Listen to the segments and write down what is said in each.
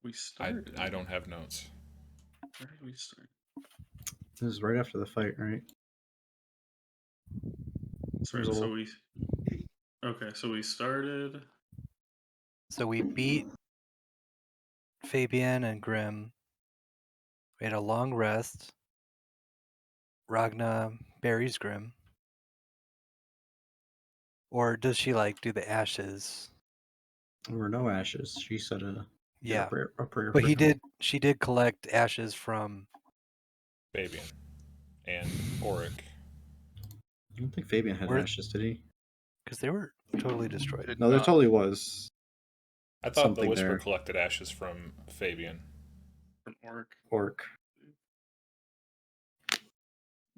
we start? I don't have notes. Where did we start? This is right after the fight, right? Sorry, There's a so we. Okay, so we started. So we beat Fabian and Grim. We had a long rest. Ragna buries Grim. Or does she like do the ashes? There were no ashes. She said Yeah. a prayer But for him. she did collect ashes from Fabian and Auric. I don't think Fabian had Where- ashes, did he? because they were totally destroyed. Did No, there not. totally was. I thought the Something Whisper there. collected ashes from Fabian. From Orc. Orc.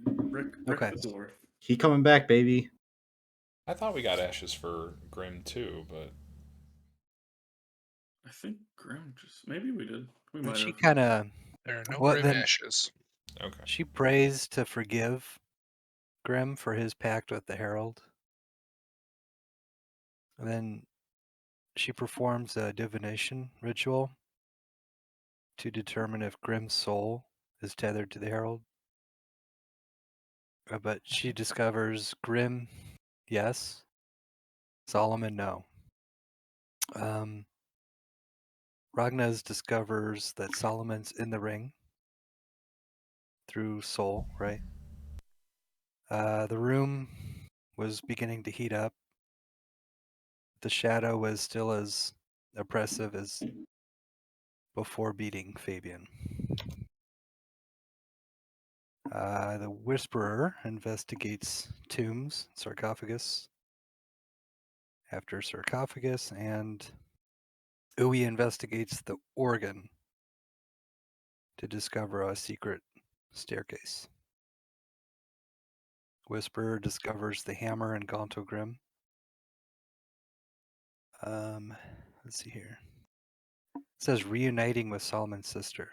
Rick Okay. the dwarf. He coming back, baby. I thought we got ashes for Grim too, but I think Grim just. Maybe we did. We And might she have. kind of There are no What grim then- ashes. okay. she prays to forgive Grim for his pact with the Herald. And then she performs a divination ritual to determine if Grim's soul is tethered to the Herald. But she discovers Grim, yes. Solomon, no. Ragnar discovers that Solomon's in the ring through soul, right? The room was beginning to heat up. The shadow was still as oppressive as before beating Fabian. The Whisperer investigates tombs, sarcophagus. After sarcophagus, and Uwe investigates the organ to discover a secret staircase. Whisperer discovers the hammer and Gauntogrim. Let's see here. It says reuniting with Solomon's sister.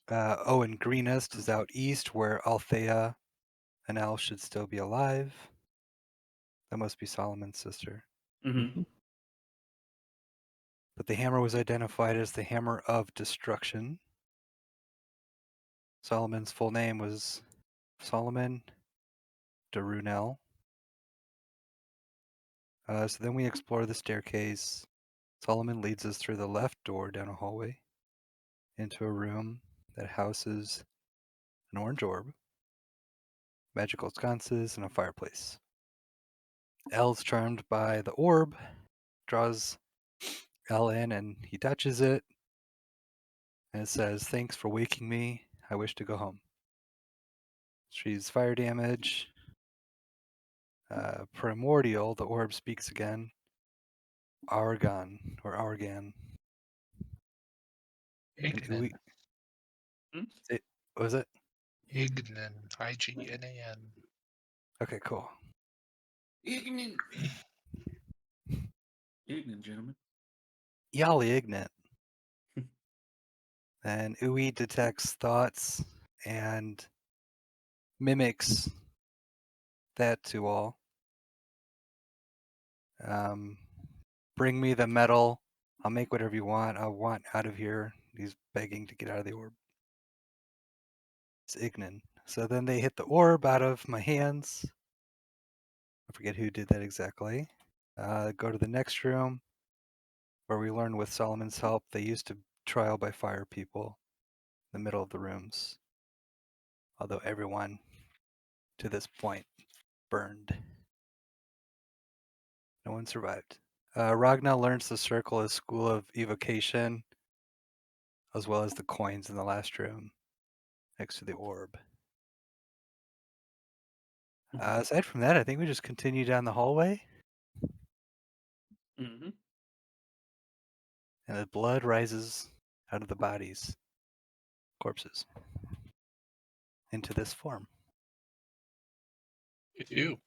And Greenest is out east where Althea and Al should still be alive. That must be Solomon's sister. Mm-hmm. But the hammer was identified as the Hammer of Destruction. Solomon's full name was Solomon de Runel. So then we explore the staircase. Solomon leads us through the left door down a hallway into a room that houses an orange orb, magical sconces, and a fireplace. El's charmed by the orb, draws El in, and he touches it. And it says, "Thanks for waking me. I wish to go home." She's fire damage. Primordial, the orb speaks again. Argan, or Argan. Ignan. What was it? Ignan. IGNAN. Okay, cool. Ignan, gentlemen. Yali Ignat. And Uwe detects thoughts and mimics that to all. Bring me the metal. I'll make whatever you want. I want out of here. He's begging to get out of the orb. It's Ignan. So then they hit the orb out of my hands. I forget who did that exactly. Go to the next room where we learn with Solomon's help they used to trial by fire people in the middle of the rooms. Although everyone to this point burned. No one survived. Ragnar learns the circle is school of evocation, as well as the coins in the last room next to the orb. Aside from that, I think we just continue down the hallway, Mm-hmm. and the blood rises out of the bodies, corpses, into this form. You do.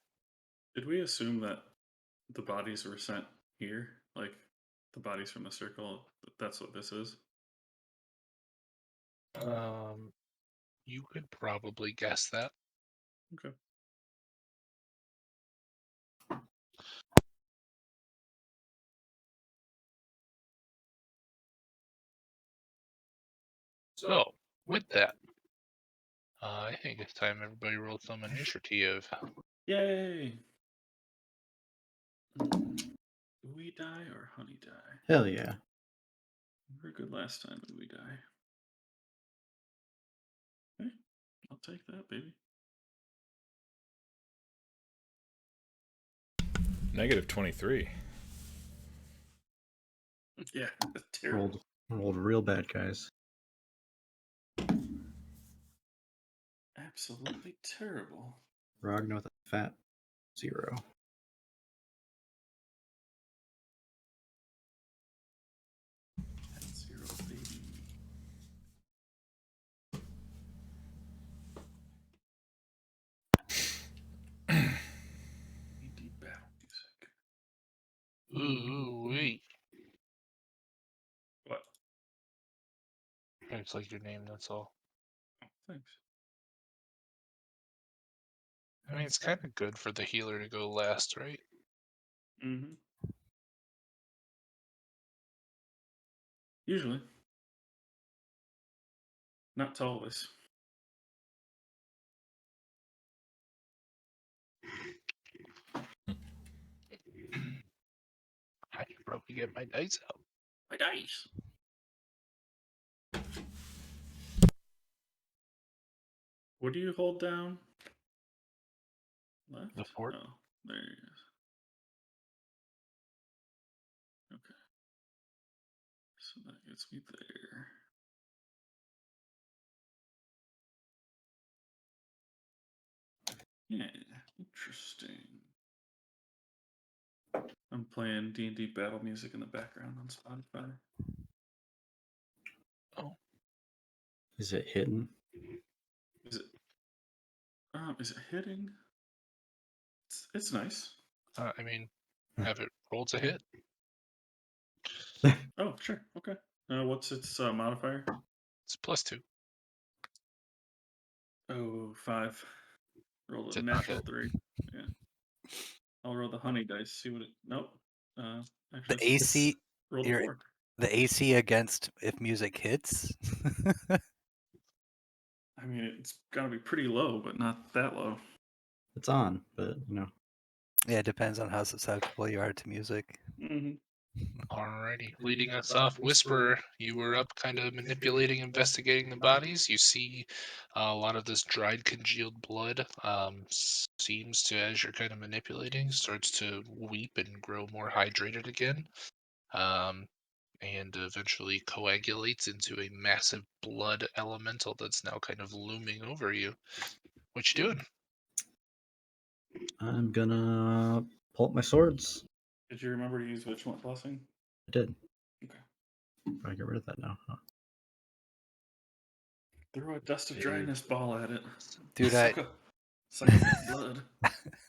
Did we assume that the bodies were sent here? Like the bodies from the circle? That's what this is? You could probably guess that. Okay. So, with that, I think it's time everybody rolled some initiative. Yay! We die or honey die? Hell yeah. We were good last time. We die. Okay, I'll take that, baby. Negative 23. Yeah, terrible. Rolled real bad, guys. Absolutely terrible. Ragnar with a fat 0. That's 0, baby. D&D battle music. Ooh, wee. What? It's like your name, that's all. Oh, thanks. I mean, it's kind of good for the healer to go last, right? Mm-hmm. Usually. Not to always. I should probably get my dice out. My dice. What do you hold down? Left? The fort? Oh, there it is. Okay. So that gets me there. Yeah, interesting. I'm playing D&D battle music in the background on Spotify. Oh, Is it hidden? Is it hitting? It's nice. I mean, have it roll to hit. Oh, sure. Okay. What's its modifier? It's +2. Oh, 5. Roll a Did not natural hit. 3. Yeah. I'll roll the honey dice. See what it. Nope. Actually, The AC, roll a your 4. the AC against if music hits. I mean, it's got to be pretty low, but not that low. It's on, but Yeah, it depends on how susceptible you are to music. Mm-hmm. Alrighty, leading us off, Whisperer, you were up kind of manipulating, investigating the bodies. You see a lot of this dried, congealed blood seems to, as you're kind of manipulating, starts to weep and grow more hydrated again. And eventually coagulates into a massive blood elemental that's now kind of looming over you. What you doing? I'm gonna pull up my swords. Did you remember to use Vigilant Blessing? I did. Okay. I get rid of that now. Huh? Throw a dust of Dude. dryness ball at it. Dude, suck up that blood.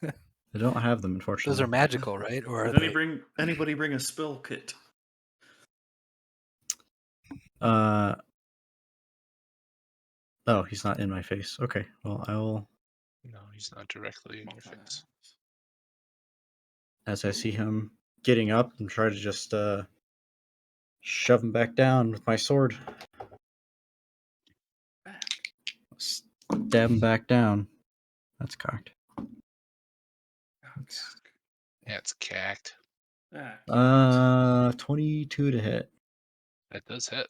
I don't have them, unfortunately. those are magical, right? Or are Did they? anybody bring a spell kit? Oh, he's not in my face. Okay, well, I will. No, he's not directly in your face. As I see him getting up and try to just shove him back down with my sword. Stab him back down. That's cocked. Yeah, it's cacked. 22 to hit. That does hit.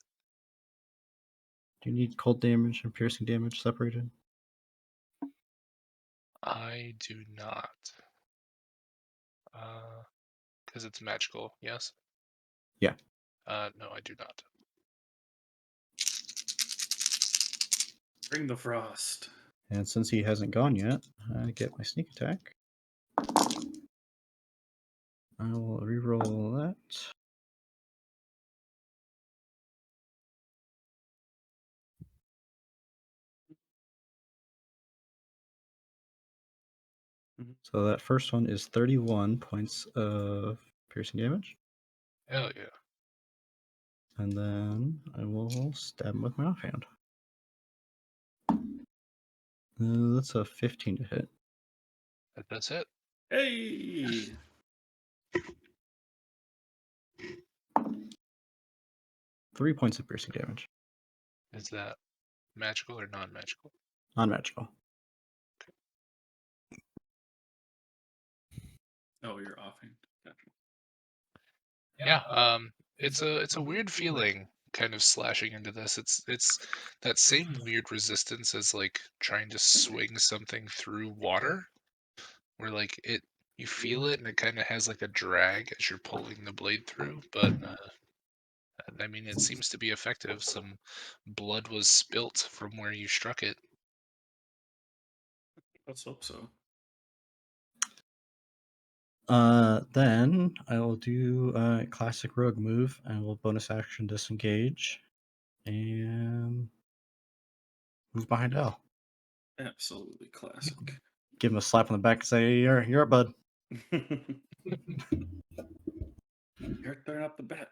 Do you need cold damage and piercing damage separated? I do not. Because it's magical, yes? Yeah. No, I do not. Bring the frost. And since he hasn't gone yet, I get my sneak attack. I will reroll that. So that first one is 31 points of piercing damage. Hell yeah. And then I will stab him with my offhand. That's a 15 to hit. That does hit. Hey! 3 points of piercing damage. Is that magical or non-magical? Non-magical. Oh, you're offhand. Gotcha. Yeah. It's a weird feeling kind of slashing into this. It's that same weird resistance as like trying to swing something through water, where like you feel it and it kind of has like a drag as you're pulling the blade through, but I mean it seems to be effective. Some blood was spilt from where you struck it. Let's hope so. Then I will do a classic rogue move and will bonus action disengage and move behind L. Absolutely classic. Give him a slap on the back and say, "You're up, bud." You're throwing up the bet.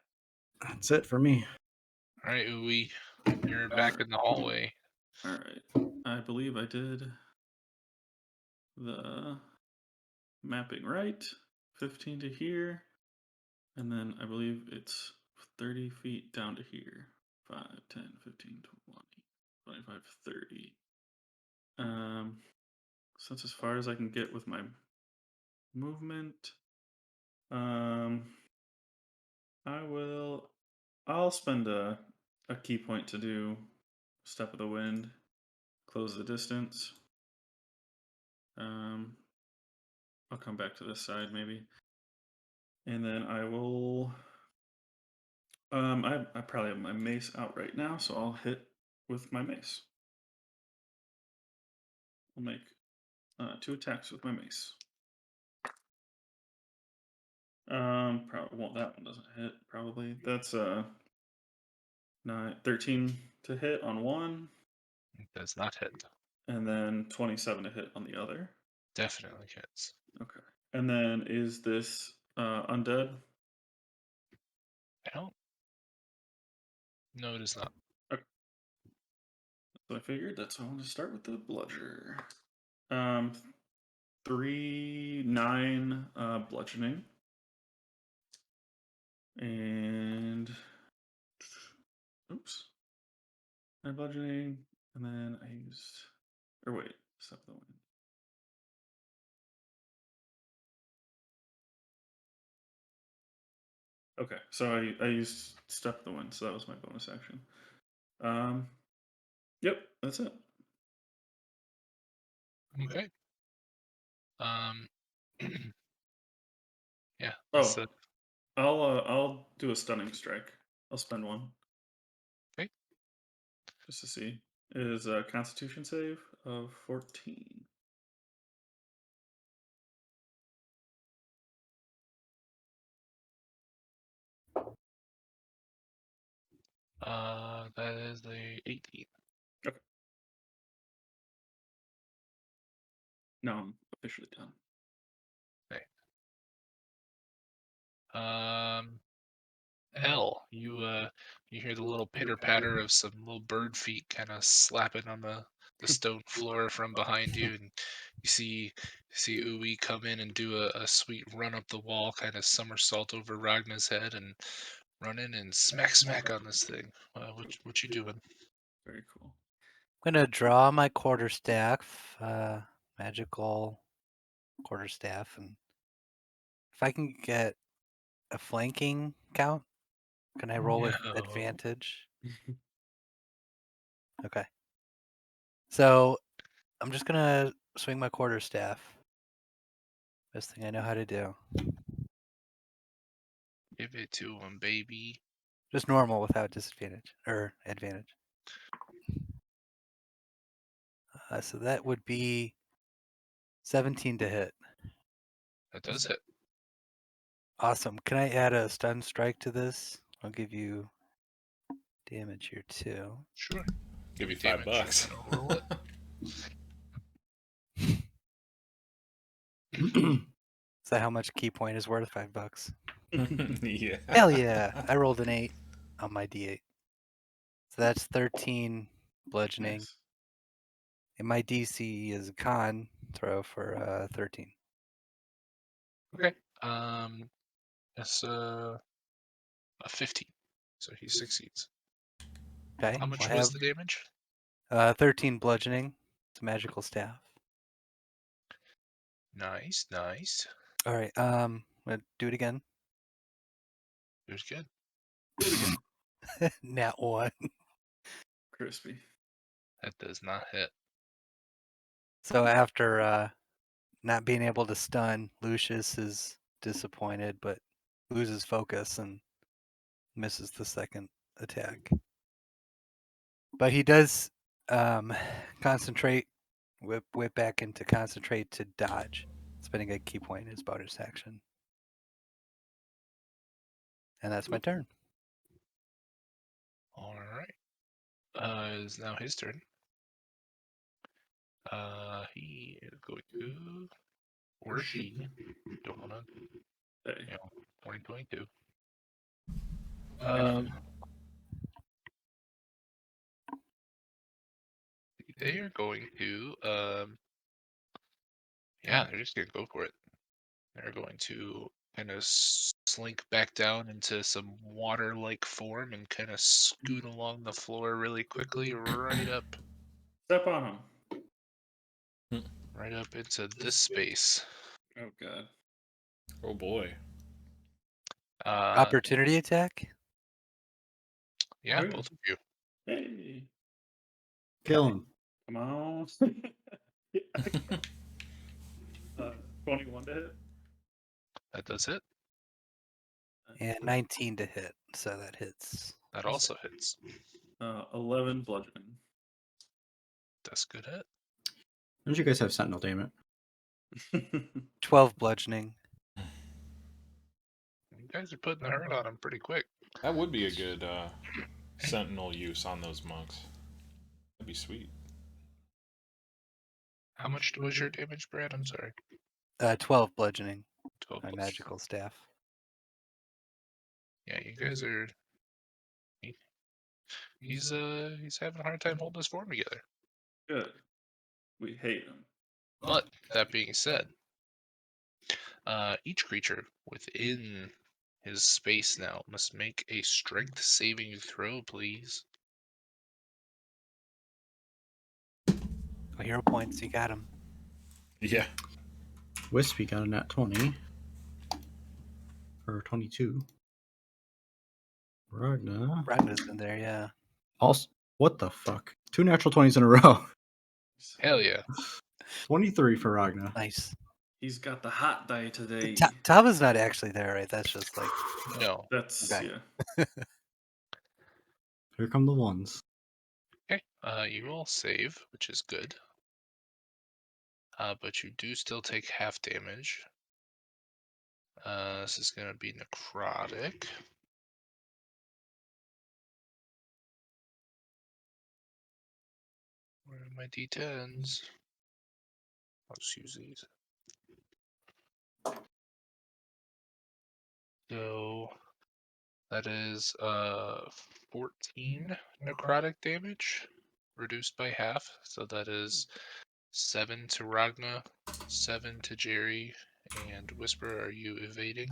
That's it for me. All right, Uwe, you're back in the hallway. All right. I believe I did the mapping right. 15 to here. And then I believe it's 30 feet down to here. 5, 10, 15, 20, 25, 30. So that's as far as I can get with my movement. I'll spend a key point to do Step of the Wind, close the distance. I'll come back to this side maybe. And then I will I probably have my mace out right now, so I'll hit with my mace. I'll make 2 attacks with my mace. Probably won't. That one doesn't hit. Probably that's 13 to hit on one, It does not hit. and then 27 to hit on the other. Definitely hits. Okay. And then is this undead? I don't. No, it is not. Okay. So I figured that's why I want to start with the bludger. 3, 9 bludgeoning. And oops. 9 bludgeoning. And then I used or wait, Step of the Wind. Okay, so I used Step of the Wind, so that was my bonus action. Yep, that's it. Okay. Um. Yeah. Oh, That's I'll do a stunning strike. I'll spend one okay. just to see. It is a Constitution save of 14. That is the 18. Okay. Now I'm officially done. Okay. L, you hear the little pitter patter of some little bird feet kind of slapping on the stone floor from behind you, and you see Uwe come in and do a sweet run up the wall, kind of somersault over Ragna's head, and run in and smack on this thing. What you doing? Very cool. I'm gonna draw my quarterstaff, magical quarterstaff, and if I can get a flanking count, can I roll with No. advantage? Okay. So I'm just gonna swing my quarterstaff. Best thing I know how to do. Give it to him, baby. Just normal without disadvantage or advantage. So that would be 17 to hit. That does hit. Awesome. Can I add a stun strike to this? I'll give you damage here too. Sure. Give you damage, $5. and I'll roll it. Is that how much key point is worth? $5. Yeah. Hell yeah! I rolled an 8 on my d8. So that's 13 bludgeoning. Nice. And my DC is a con throw for 13. Okay. That's a 15. So he succeeds. Okay. How much we'll was have the damage? 13 bludgeoning. It's a magical staff. Nice, nice. All right. Let's do it again. It was good. Nat 1. Crispy. That does not hit. So after not being able to stun, Lucius is disappointed, but loses focus and misses the second attack. But he does concentrate, whip back into concentrate to dodge, spending a key point in his bonus action. And that's my turn. All right. It's now his turn. He is going to, or she, don't want to, Hey. 2022. They are going to, yeah, they're just gonna go for it. They're going to kind of slink back down into some water-like form and kind of scoot along the floor really quickly, right up Step on him. into this space. Oh god. Oh boy. Opportunity attack? Yeah, Oh, yeah. both of you. Hey. Kill him. Come on. 21 to hit. That does hit. And 19 to hit, so that hits. That also hits. 11 bludgeoning. That's good hit. Don't you guys have sentinel, damn it? 12 bludgeoning. You guys are putting the hurt on him pretty quick. That would be a good sentinel use on those monks. That'd be sweet. How much was your damage, Brad? I'm sorry. 12 bludgeoning. 12 My plus. magical staff. Yeah, you guys are. He's having a hard time holding his form together. Good. We hate him. But that being said, each creature within his space now must make a strength saving throw, please. Oh, hero points. You got him. Yeah. Wispy got a nat 20. Or 22. Ragna. Ragna's in there, yeah. Also, what the fuck? 2 natural 20s in a row. Hell yeah. 23 for Ragna. Nice. He's got the hot die today. Tava's not actually there, right? That's just like. No. That's, Okay. yeah. Here come the ones. Okay. You will save, which is good. But you do still take half damage. This is going to be necrotic. Where are my d10s? I'll just use these. So that is 14 necrotic damage, reduced by half. So that is 7 to Ragna, 7 to Jerry, and Whisper. Are you evading?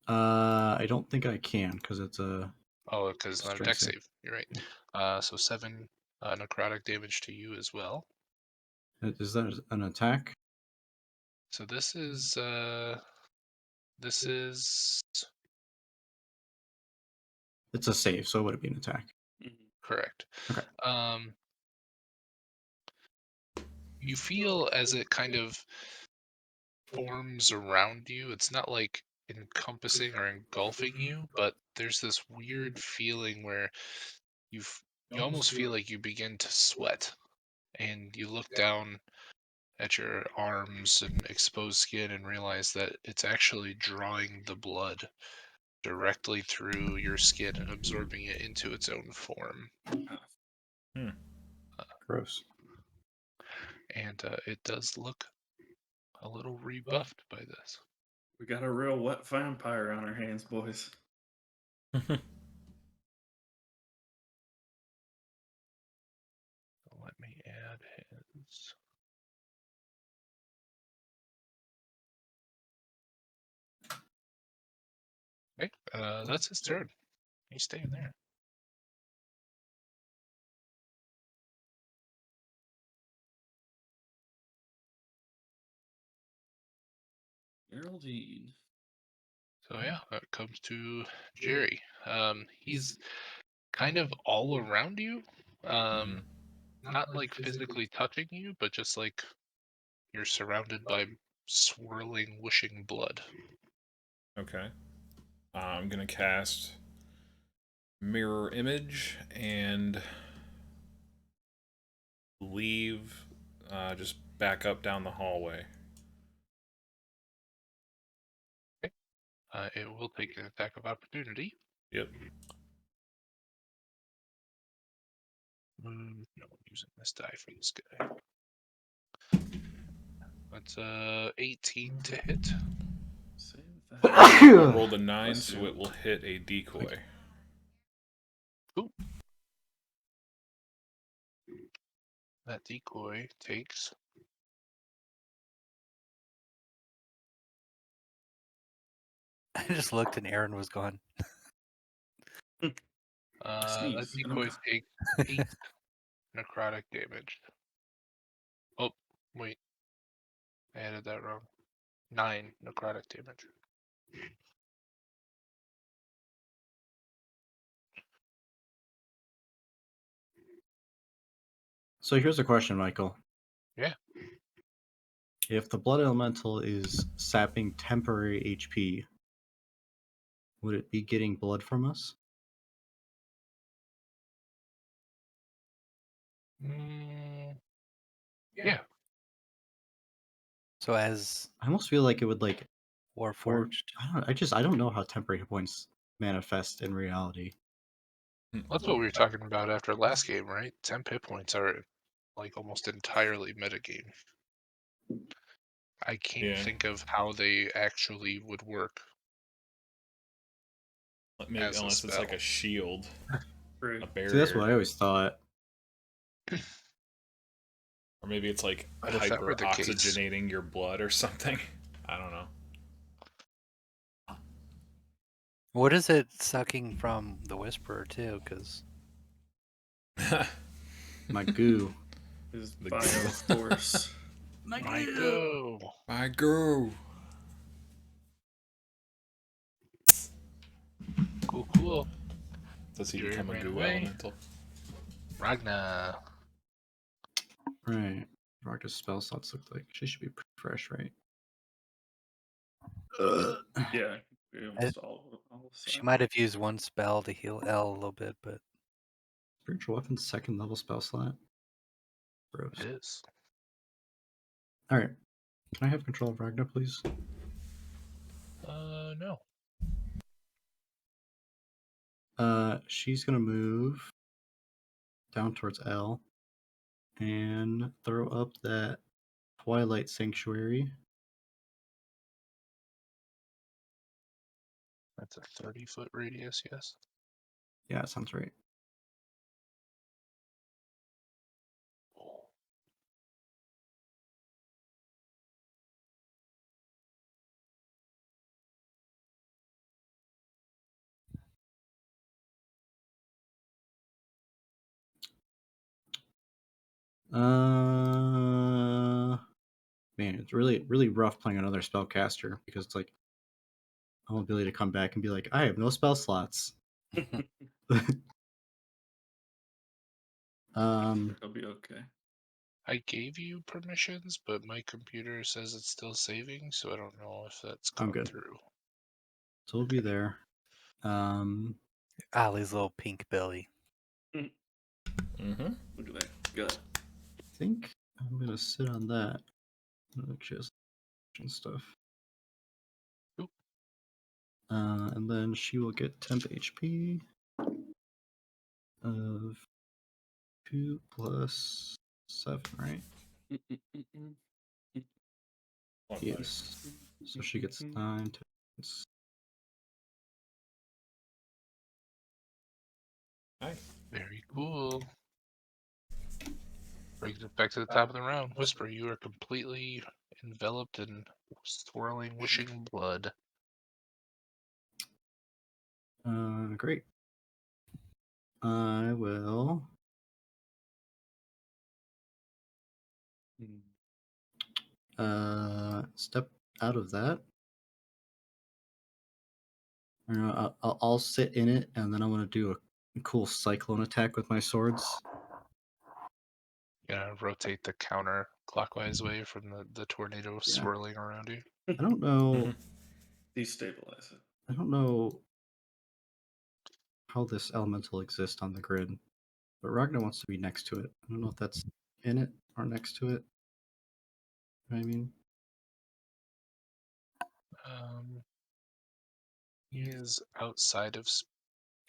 I don't think I can because it's a. Oh, because it's not a Strength deck save. save. You're right. So 7 necrotic damage to you as well. Is that an attack? So this is It's a save, so it would be an attack. correct. Okay. You feel as it kind of forms around you. It's not like encompassing or engulfing you, but there's this weird feeling where you almost feel like you begin to sweat, and you look down at your arms and exposed skin and realize that it's actually drawing the blood directly through your skin and absorbing it into its own form. Gross. And it does look a little rebuffed by this. We got a real wet vampire on our hands, boys. Let me add his. Okay, that's his turn. He's staying there. Geraldine. So yeah, that comes to Jerry. He's kind of all around you. Not like physically touching you, but just like you're surrounded by swirling, whooshing blood. Okay. I'm gonna cast mirror image and leave. Just back up down the hallway. It will take an attack of opportunity. Yep. No, I'm using this die for this guy. That's 18 to hit. Save that. I rolled a 9, Bless so you. it will hit a decoy. Cool. That decoy takes I just looked and Aaron was gone. that Sneeze, and I'm decoy gone. takes 8 necrotic damage. Oh, wait. I added that wrong. 9 necrotic damage. So here's a question, Michael. Yeah. If the blood elemental is sapping temporary HP, would it be getting blood from us? Yeah. So as I almost feel like it would like Warforged, I don't know how temporary hit points manifest in reality. That's what we were talking about after last game, right? 10 hit points are like almost entirely metagame. I can't Yeah. think of how they actually would work Maybe as a unless it's like spell. a shield, Right. a barrier, See, that's what I always thought. or maybe it's like But if that were hyper the case, oxygenating your blood or something. I don't know. what is it sucking from the Whisperer too? Because My goo. His The bio goo. force. my go. My girl. Cool. Does he Jerry become a ran goo away. elemental? Ragnar. Right. Ragna's spell slots look like she should be pretty fresh, right? Yeah, almost all of she that. might have used one spell to heal L a little bit, but Spiritual weapon's second level spell slot. Gross. It is. All right. Can I have control of Ragna, please? No. She's gonna move down towards L and throw up that Twilight Sanctuary. That's a 30-foot radius, yes. Yeah, that sounds right. Man, it's really rough playing another spellcaster because it's like I want ability to come back and be like, I have no spell slots. It'll be okay. I gave you permissions, but my computer says it's still saving, so I don't know if that's I'm come good. through. So we'll be there. Ollie's little pink belly. Mm-hmm. Look at that gut. I think I'm gonna sit on that. Just stuff. Oop. And then she will get temp HP of 2 plus 7, right? Yes. So she gets 9 to Nice. Very cool. Brings it back to the top of the round. Whisper, you are completely enveloped in swirling, whooshing blood. Great. I will. Step out of that. I'll sit in it, and then I'm gonna do a cool cyclone attack with my swords. Gonna rotate the counter clockwise way from the tornado swirling around you. I don't know. Destabilize it. I don't know how this elemental exists on the grid, but Ragnar wants to be next to it. I don't know if that's in it or next to it. You know what I mean, He is outside of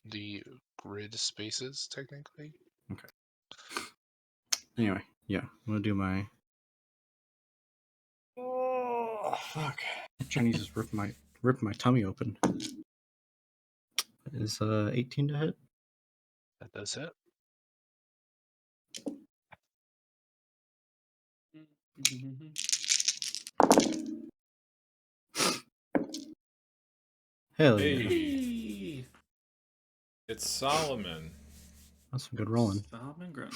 the grid spaces, technically. okay. Anyway, yeah, I'm gonna do my. Oh fuck! Chinese is ripping my tummy open. Is 18 to hit? That does hit. Hell yeah! Hey, it's Solomon. That's some good rolling. Solomon Grundy.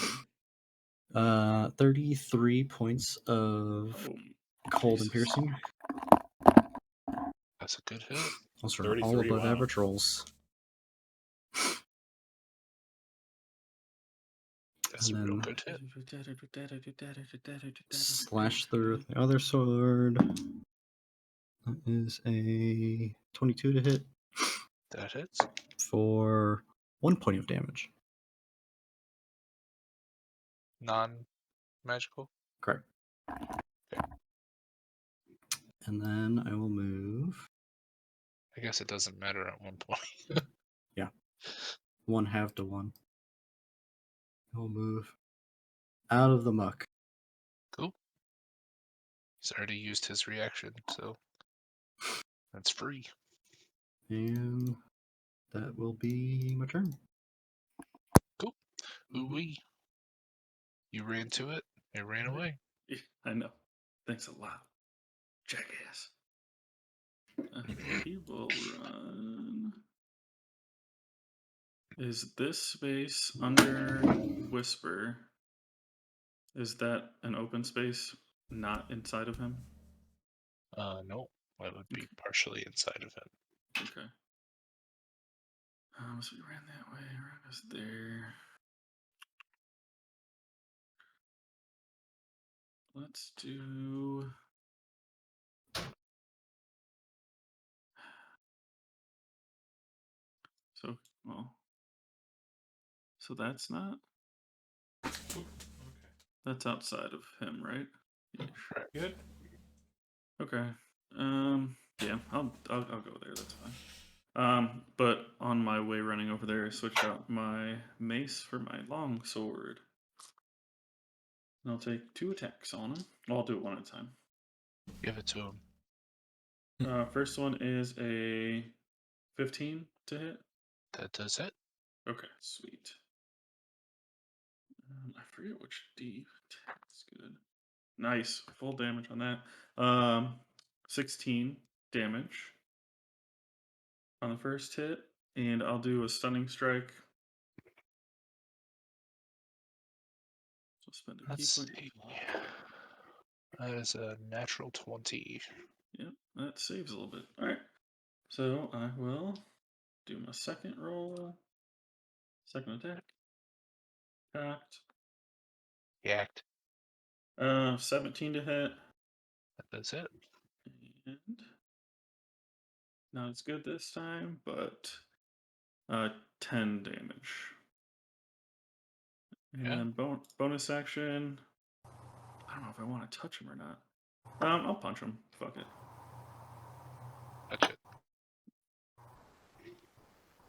33 points of Oh, cold and Jesus. piercing. That's a good hit. Those are 33, all above wow. average rolls. That's a And real then good hit. slash through with the other sword. That is a 22 to hit That hits. for 1 point of damage. Non-magical. Correct. And then I will move. I guess it doesn't matter at one point. Yeah. 1 half to 1. I'll move out of the muck. Cool. He's already used his reaction, so that's free. And that will be my turn. Cool. Ooh-wee. You ran to it. It ran away. Yeah, I know. Thanks a lot, jackass. He will run. Is this space under Whisper? Is that an open space not inside of him? No. That would be partially inside of him. Okay. So we ran that way. Ran us there. Let's do. So, well. So that's not. That's outside of him, right? Good. Okay. Yeah, I'll go there. That's fine. But on my way running over there, I switched out my mace for my long sword. And I'll take 2 attacks on him. Well, I'll do it one at a time. Give it to him. First one is a 15 to hit. That does hit. Okay, sweet. I forget which D. That's good. Nice, full damage on that. 16 damage on the first hit, and I'll do a stunning strike. So spend a key Let's point. see. That is a natural 20. Yep, that saves a little bit. All right, so I will do my second roll. Second attack. Cocked. Yacked. 17 to hit. That does hit. And not as good this time, but 10 damage. And Yeah. then bonus action. I don't know if I want to touch him or not. I'll punch him. Fuck it. Touch it.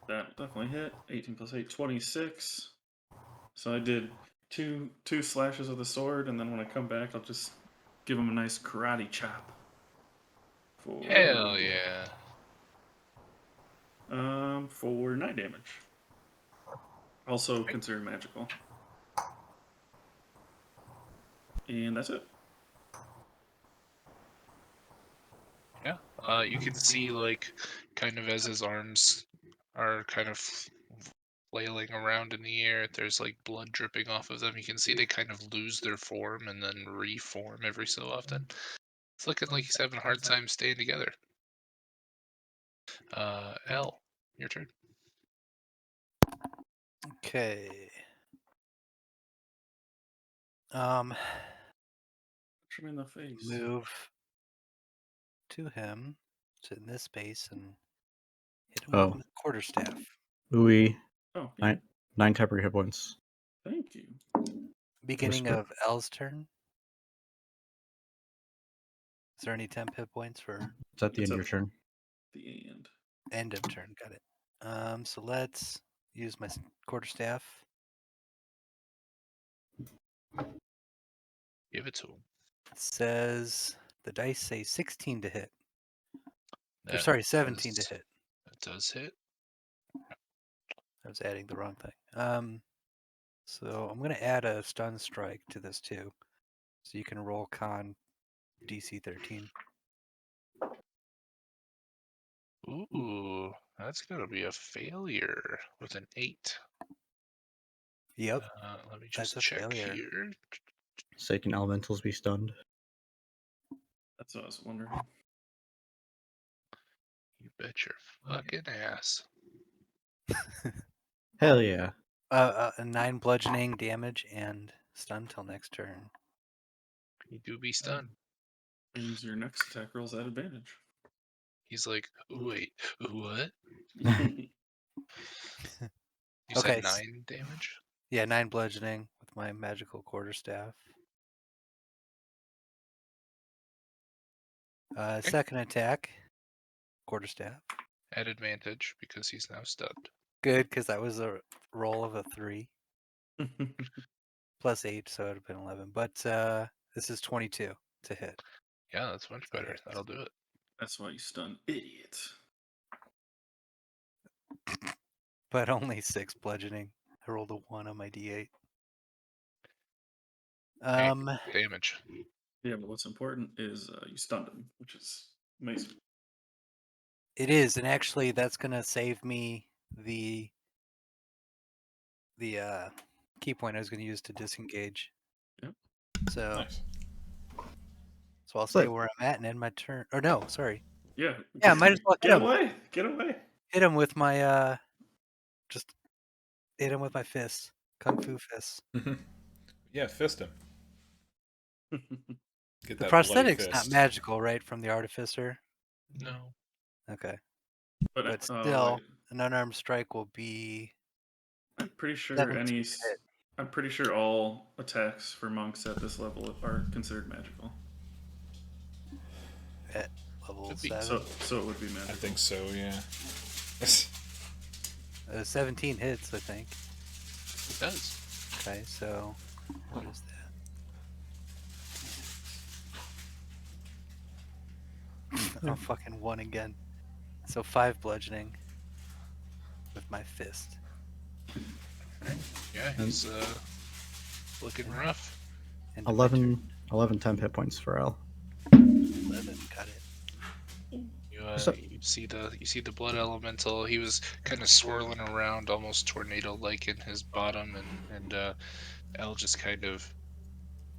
That definitely hit. 18 plus 8, 26. So I did two slashes of the sword, and then when I come back, I'll just give him a nice karate chop. Hell yeah. For 9 damage. Also considered magical. And that's it. Yeah. You can see, like, kind of as his arms are kind of flailing around in the air. There's like blood dripping off of them. You can see they kind of lose their form and then reform every so often. It's looking like he's having a hard time staying together. L, your turn. Okay. Punch him in the face. Move to him, sit in this space, and hit him Oh. with my quarterstaff. Ooey. Oh, yeah. 9 temporary hit points. Thank you. Beginning Whisper. of L's turn. Is there any temp hit points for It's at the It's end of your up. turn. The end. end of turn? Got it. So let's use my quarterstaff. Give it to him. It says the dice say 16 to hit. Or That sorry, 17 does- to hit. That does hit. I was adding the wrong thing. So I'm going to add a stun strike to this too. So you can roll con DC 13. Ooh, that's gonna be a failure with an 8. Yep, Let me that's just a check failure. here. So can elementals be stunned? That's what I was wondering. You bet your fucking ass. Hell yeah. A 9 bludgeoning damage and stun till next turn. You do be stunned. Means your next attack rolls at advantage. He's like, "Ooh, wait, ooh, what? You You Okay, said 9 damage? Yeah, 9 bludgeoning with my magical quarterstaff. Second attack, quarterstaff. At advantage because he's now stunned. Good, because that was a roll of a 3 plus 8, so it would have been 11. But this is 22 to hit. Yeah, that's much That better. hits. That'll do it. That's why you stun idiots. But only 6 bludgeoning. I rolled a 1 on my d8. Hey, damage. Yeah, but what's important is you stunned him, which is amazing. It is, and actually that's gonna save me the key point I was gonna use to disengage. Yep. So Nice. I'll stay where I'm at and end my turn. Or no, sorry. Yeah. Yeah, I might as well hit Get him. away! Get away! Hit him with my just hit him with my fists. Kung Fu fists. Yeah, fist him. Get The that bloody prosthetic's not fist. magical, right? From the artificer. No. Okay. but But oh, still, wait. an unarmed strike will be I'm pretty sure 17 to hit. I'm pretty sure all attacks for monks at this level are considered magical. At level Could be. 7. So it would be magical. I think so, yeah. 17 hits, I think. It does. Okay, so what is that? Oh, fucking 1 again. So 5 bludgeoning with my fist. Yeah, he's looking rough. End of my turn. 11 temp hit points for L. 11, got it. So- You see the blood elemental. He was kind of swirling around, almost tornado-like in his bottom, and L just kind of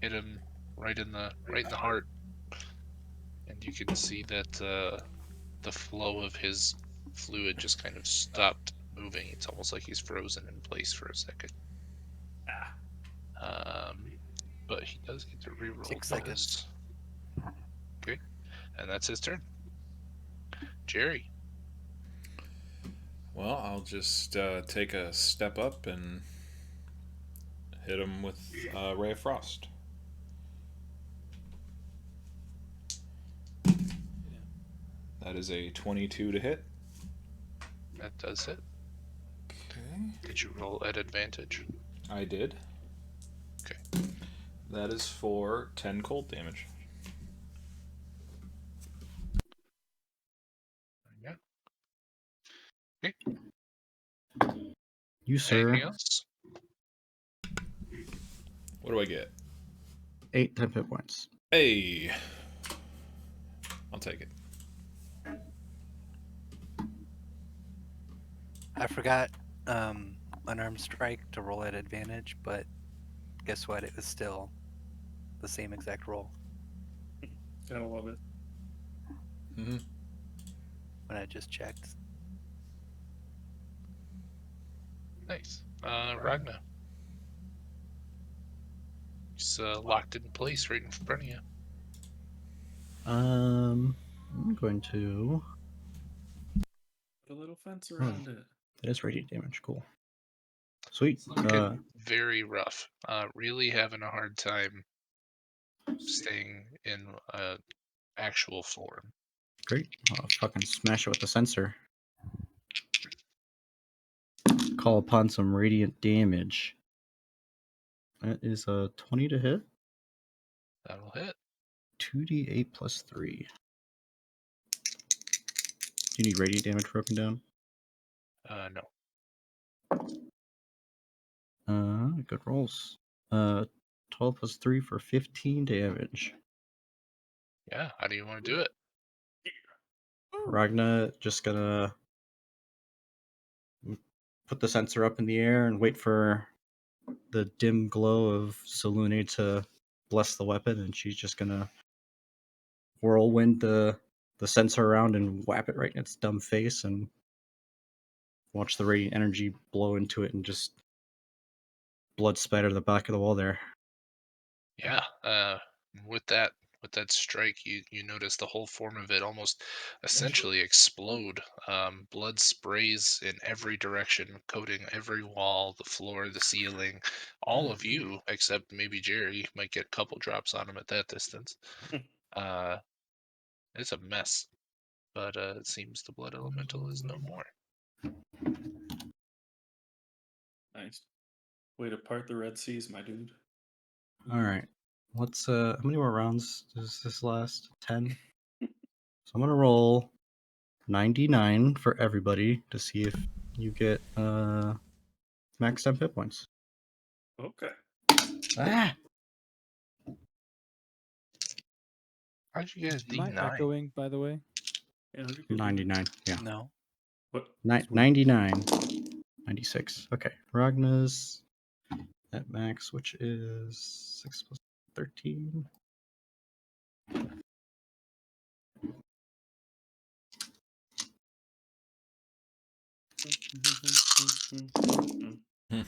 hit him right in the heart, and you can see that the flow of his fluid just kind of stopped moving. It's almost like he's frozen in place for a second. But he does get to reroll 6 this. seconds. Okay, and that's his turn. Jerry. Well, I'll just take a step up and hit him with Ray of Frost. That is a 22 to hit. That does it. Okay. Did you roll at advantage? I did. Okay. That is for 10 cold damage. Yeah. Okay. You, sir. Anything else? What do I get? 8 temp hit points. Hey! I'll take it. I forgot. unarmed strike to roll at advantage, but guess what? It was still the same exact roll Gotta love it. Hmm. when I just checked. Nice. Ragna. He's locked in place right in front of you. I'm going to. Put a little fence around it. That is radiant damage. Cool. Sweet. It's looking very rough. Really having a hard time staying in actual form. Great. I'll fucking smash it with the sensor. Call upon some radiant damage. That is a 20 to hit. That'll hit. 2d8 plus 3. Do you need radiant damage broken down? No. Good rolls. 12 plus 3 for 15 damage. Yeah. How do you want to do it? Ragna just gonna put the sensor up in the air and wait for the dim glow of Salune to bless the weapon, and she's just gonna whirlwind the sensor around and whap it right in its dumb face and watch the radiant energy blow into it and just blood spatter the back of the wall there. Yeah. With that strike, you notice the whole form of it almost essentially explode. Blood sprays in every direction, coating every wall, the floor, the ceiling. All of you, except maybe Jerry, might get a couple drops on him at that distance. It's a mess. But it seems the blood elemental is no more. Nice. Way to part the Red Seas, my dude. Alright. Let's how many more rounds does this last? 10? So I'm gonna roll 99 for everybody to see if you get max temp hit points. Okay. Ah! How'd you get a Am I D9? echoing, by the way? Yeah, how'd you get 99. Yeah. No. What? 99. 96. Okay. Ragna's at max, which is 6 plus 13.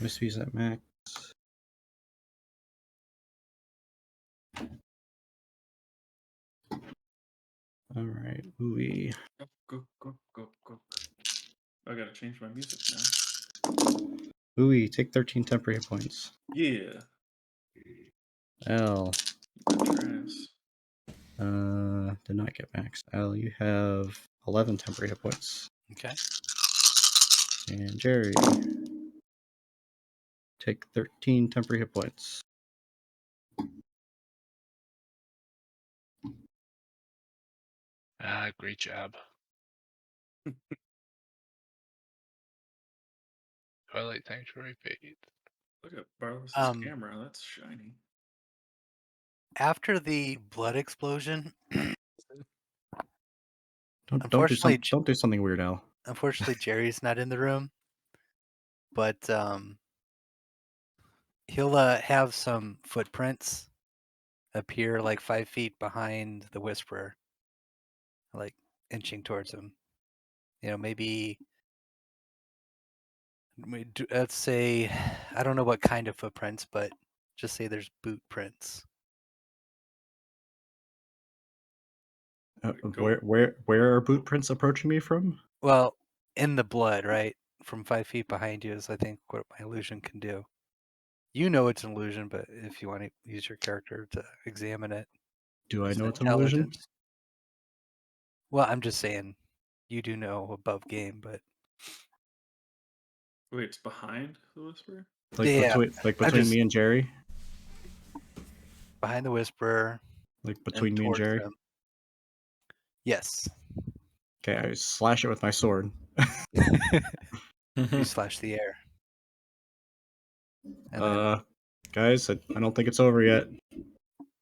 Misty's at max. Alright. Ooey. Go. I gotta change my music now. Ooey, take 13 temporary hit points. Yeah. L. Trash. Did not get max. L, you have 11 temporary hit points. Okay. And Jerry, take 13 temporary hit points. Great job. Twilight Sanctuary fade. Look at Barlow's camera. That's shiny. After the blood explosion, Don't Unfortunately, do something weird, Al. unfortunately, Jerry's not in the room, but he'll have some footprints appear like 5 feet behind the Whisperer, like inching towards him. You know, maybe let's say, I don't know what kind of footprints, but just say there's boot prints. Where are boot prints approaching me from? Well, in the blood, right? From 5 feet behind you is, I think, what my illusion can do. You know it's an illusion, but if you want to use your character to examine it. Do I use know it's an illusion? intelligence. Well, I'm just saying, you do know above game, but Wait, it's behind the Whisperer? Like yeah, between me and Jerry? behind the Whisperer. Like between me and Jerry? Them. Yes. Okay, I slash it with my sword. You slash the air. And then guys, I don't think it's over yet.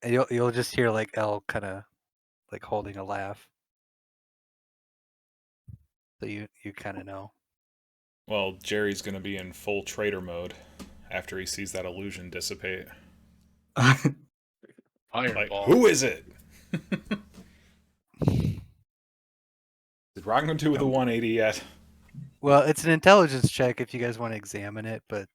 you'll just hear like Elle kind of like holding a laugh. So you kind of know. Well, Jerry's going to be in full traitor mode after he sees that illusion dissipate. Like, Fireball. who is it? Did Ragnar do the 180 yet? Well, it's an intelligence check if you guys want to examine it, but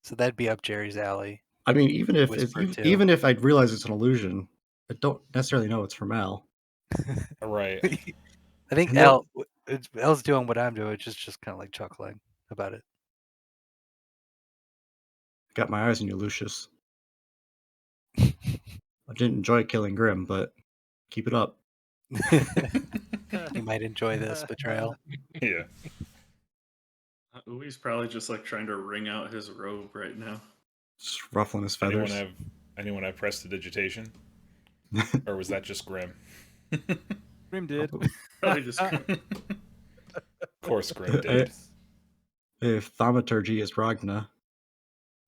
so that'd be up Jerry's alley. I mean, even if Whisper too. even if I'd realize it's an illusion, I don't necessarily know it's from Al. Right. I think And no- El's doing what I'm doing, just kind of like chuckling about it. Got my eyes on you, Lucius. I didn't enjoy killing Grim, but keep it up. You might enjoy this betrayal. Yeah. Uwe's probably just like trying to wring out his robe right now. Just ruffling his Anyone feathers. have prestidigitation? Or was that just Grim? Grim did. Probably just Of course Grim did. If thaumaturgy is Ragna,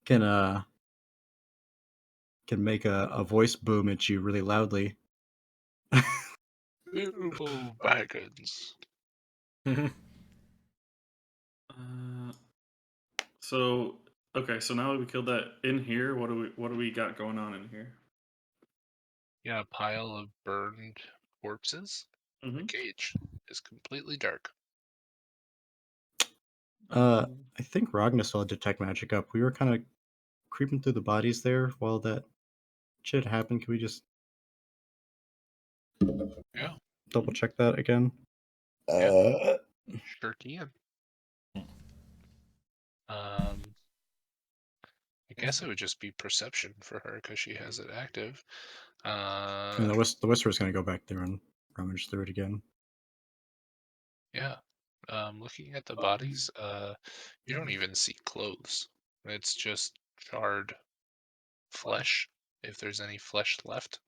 can make a voice boom at you really loudly. Bilbo Baggins. So okay, so now that we killed that in here, what do we got going on in here? Yeah, a pile of burned corpses. Mm-hmm. The cage is completely dark. I think Ragna still had detect magic up. We were kind of creeping through the bodies there while that shit happened. Can we just Yeah, double check that again? sure can. I guess it would just be perception for her because she has it active. And the Whisperer's gonna go back there and rummage through it again. Yeah. Looking at the bodies, you don't even see clothes. It's just charred flesh, if there's any flesh left.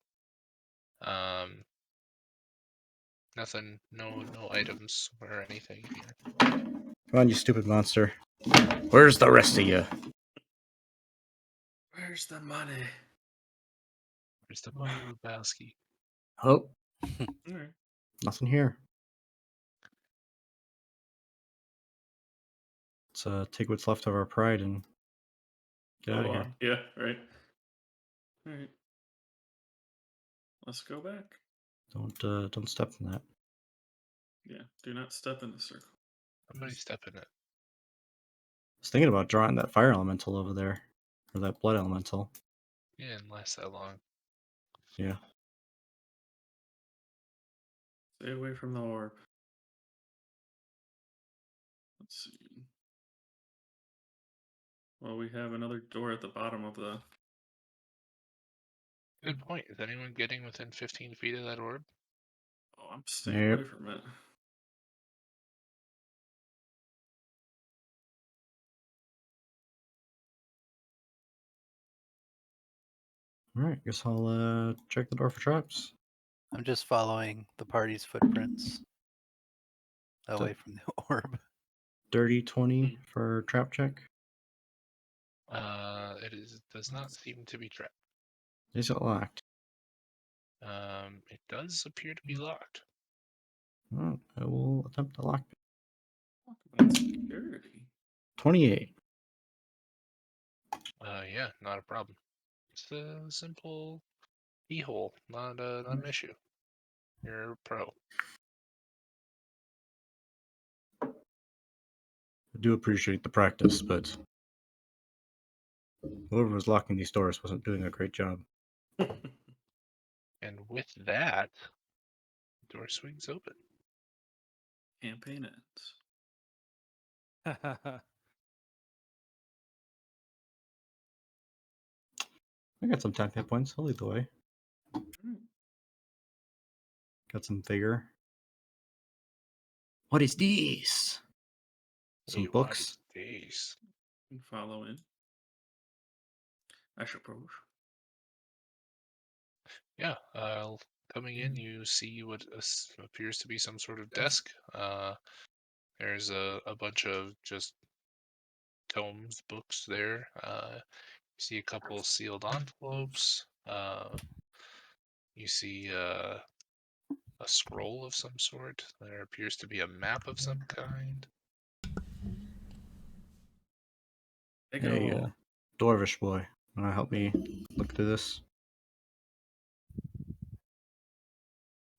Nothing, no items or anything here. Come on, you stupid monster. Where's the rest of you? Where's the money? Where's the money, Lebowski? Oh, All right. nothing here. Let's take what's left of our pride and get out of here. Yeah, right. All right. Let's go back. Don't step in that. Yeah, do not step in the circle. Somebody step in it. I was thinking about drawing that fire elemental over there, or that blood elemental. Yeah, didn't last that long. Yeah. Stay away from the orb. Let's see. Well, we have another door at the bottom of the. Good point. Is anyone getting within 15 feet of that orb? Oh, I'm staying Yep. away from it. All right. Guess I'll check the door for traps. I'm just following the party's footprints away from the orb. Dirty 20 for trap check. Does not seem to be trapped. Is it locked? It does appear to be locked. Well, I will attempt to lock it. Talk about security. 28. Yeah, not a problem. It's a simple keyhole, not an issue. You're a pro. I do appreciate the practice, but whoever was locking these doors wasn't doing a great job. And with that, the door swings open. Campaign ends. I got some 10 hit points. I'll lead the way. Got some vigor. What is this? Some Hey, books. what is this? And follow in. I suppose. Yeah, coming in, you see what appears to be some sort of desk. There's a bunch of just tomes, books there. You see a couple sealed envelopes. You see a scroll of some sort. There appears to be a map of some kind. Take Hey, it all. Dwarvish boy, wanna help me look through this?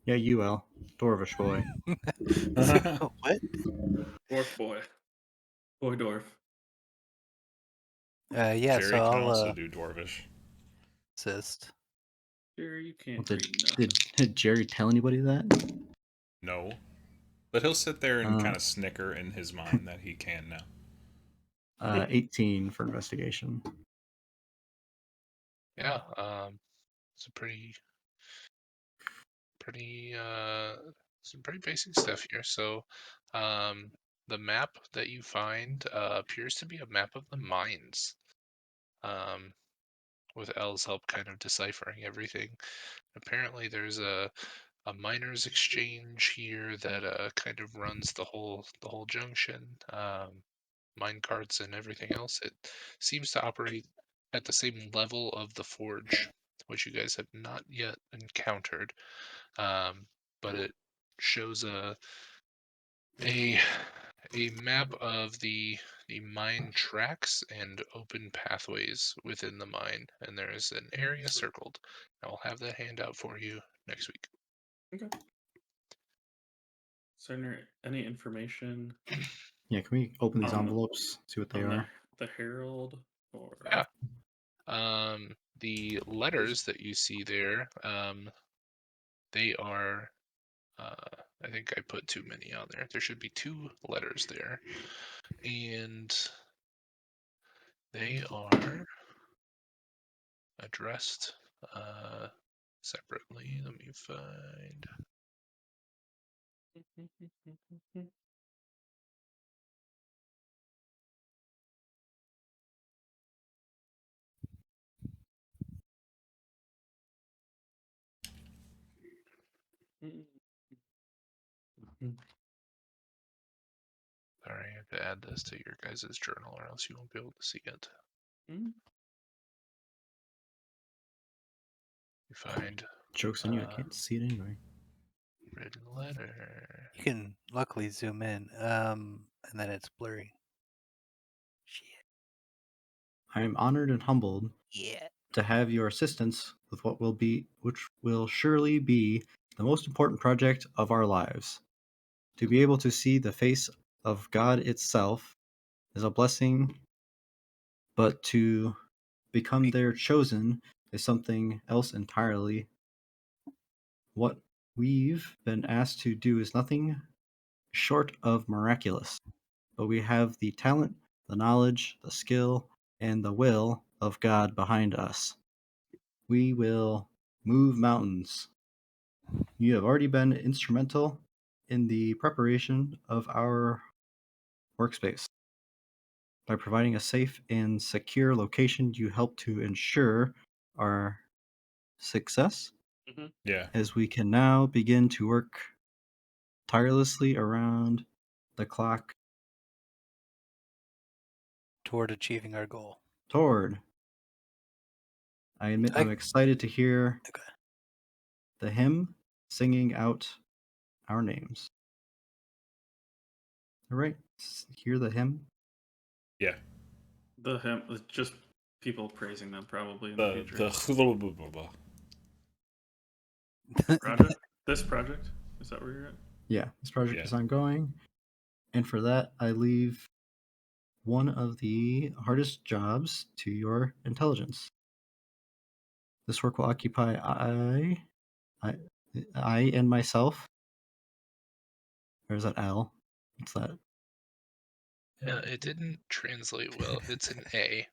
Yeah, you, Al. Dwarvish boy. What? Dwarf boy. Boy dwarf. Yeah, so Jerry can I'll also do Dwarvish. assist. Jerry, you can't Well, read nothing. did Jerry tell anybody that? No. But he'll sit there and Uh. kind of snicker in his mind that he can now. 18 for investigation. Yeah, it's a pretty some pretty basic stuff here. So the map that you find appears to be a map of the mines. Um, with L's help kind of deciphering everything. Apparently there's a miners exchange here that kind of runs the whole junction. Mine carts and everything else. It seems to operate at the same level of the forge, which you guys have not yet encountered. But it shows a a map of the mine tracks and open pathways within the mine, and there is an area circled. I will have that handout for you next week. Okay. Is there any information Yeah, can we open these On- envelopes, see what they on are? the Herald or Yeah. The letters that you see there, they are. I think I put too many on there. There should be 2 letters there, and they are addressed separately. Let me find. Sorry, I have to add this to your guys' journal, or else you won't be able to see it. You find Joke's on you, I can't see it anyway. written letter. You can luckily zoom in, and then it's blurry. Shit. I am honored and humbled Yeah. to have your assistance with which will surely be the most important project of our lives. To be able to see the face of God itself is a blessing, but to become their chosen is something else entirely. What we've been asked to do is nothing short of miraculous, but we have the talent, the knowledge, the skill, and the will of God behind us. We will move mountains. You have already been instrumental in the preparation of our workspace. By providing a safe and secure location, you help to ensure our success Yeah. as we can now begin to work tirelessly around the clock Toward achieving our goal. toward. I admit I'm excited to hear the hymn singing out our names. All right, hear the hymn. Yeah. the hymn, just people praising them probably in the future. The Project? This project? Is that where you're at? Yeah, this project Yeah. is ongoing, and for that I leave one of the hardest jobs to your intelligence. This work will occupy I and myself. Or is that L? What's that? Yeah, it didn't translate well. It's an A.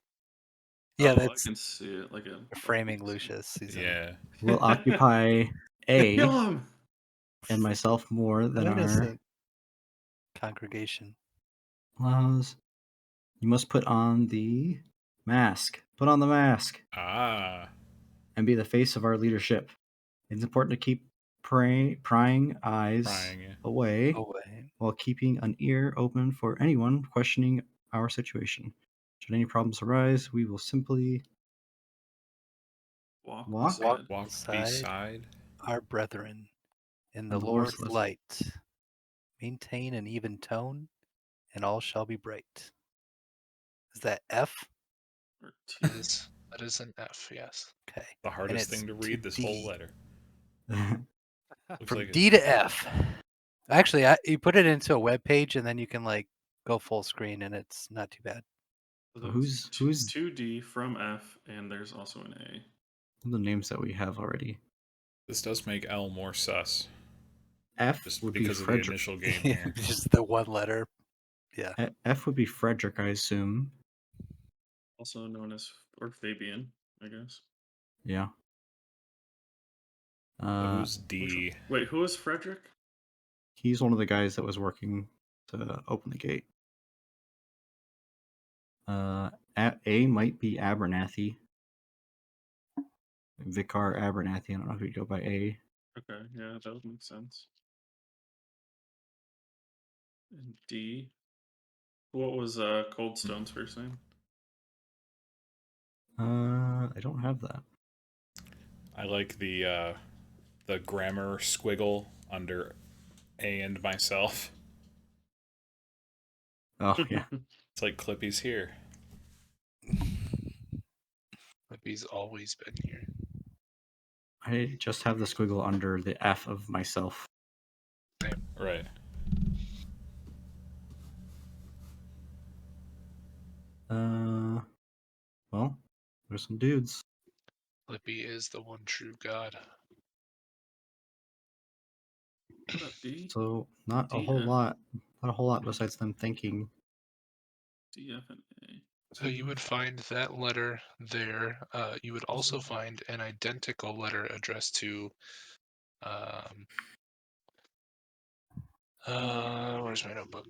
Yeah, Oh, I that's can see it like a framing Lucius. He's Yeah. Will occupy A Kill him! and myself more than an our innocent congregation. laws. You must put on the mask. Put on the mask Ah. and be the face of our leadership. It's important to keep prying eyes Prying, yeah. away Away. while keeping an ear open for anyone questioning our situation. Should any problems arise, we will simply Walk walk beside. Walk beside beside. our brethren in the in the Lord's Lord's light. Maintain an even tone, and all shall be bright. Is that F? Or T. That is an F, yes. Okay. The hardest it's thing to to read this D. whole letter. Looks From like D to F. Actually, you put it into a web page and then you can like go full screen and it's not too bad. So Who's 2D from F, and there's also an A. the names that we have already? this does make L more sus. F Just would be because of the Frederick. initial game here. Just the one letter. Yeah. F would be Frederick, I assume. Also known as, or Fabian, I guess. Yeah. Who's D? Wait, who is Frederick? He's one of the guys that was working to open the gate. A might be Abernathy. Vicar Abernathy. I don't know if he'd go by A. Okay, yeah, that would make sense. And D. What was Coldstone's first name? I don't have that. I like the grammar squiggle under A and myself. Oh yeah. It's like Clippy's here. He's always been here. I just have the squiggle under the F of myself. Right. Well, there's some dudes. Clippy is the one true god. What up, D? So not a whole DF. lot. Not a whole lot besides them thinking. D, F, and A. So you would find that letter there. You would also find an identical letter addressed to. Where's my notebook?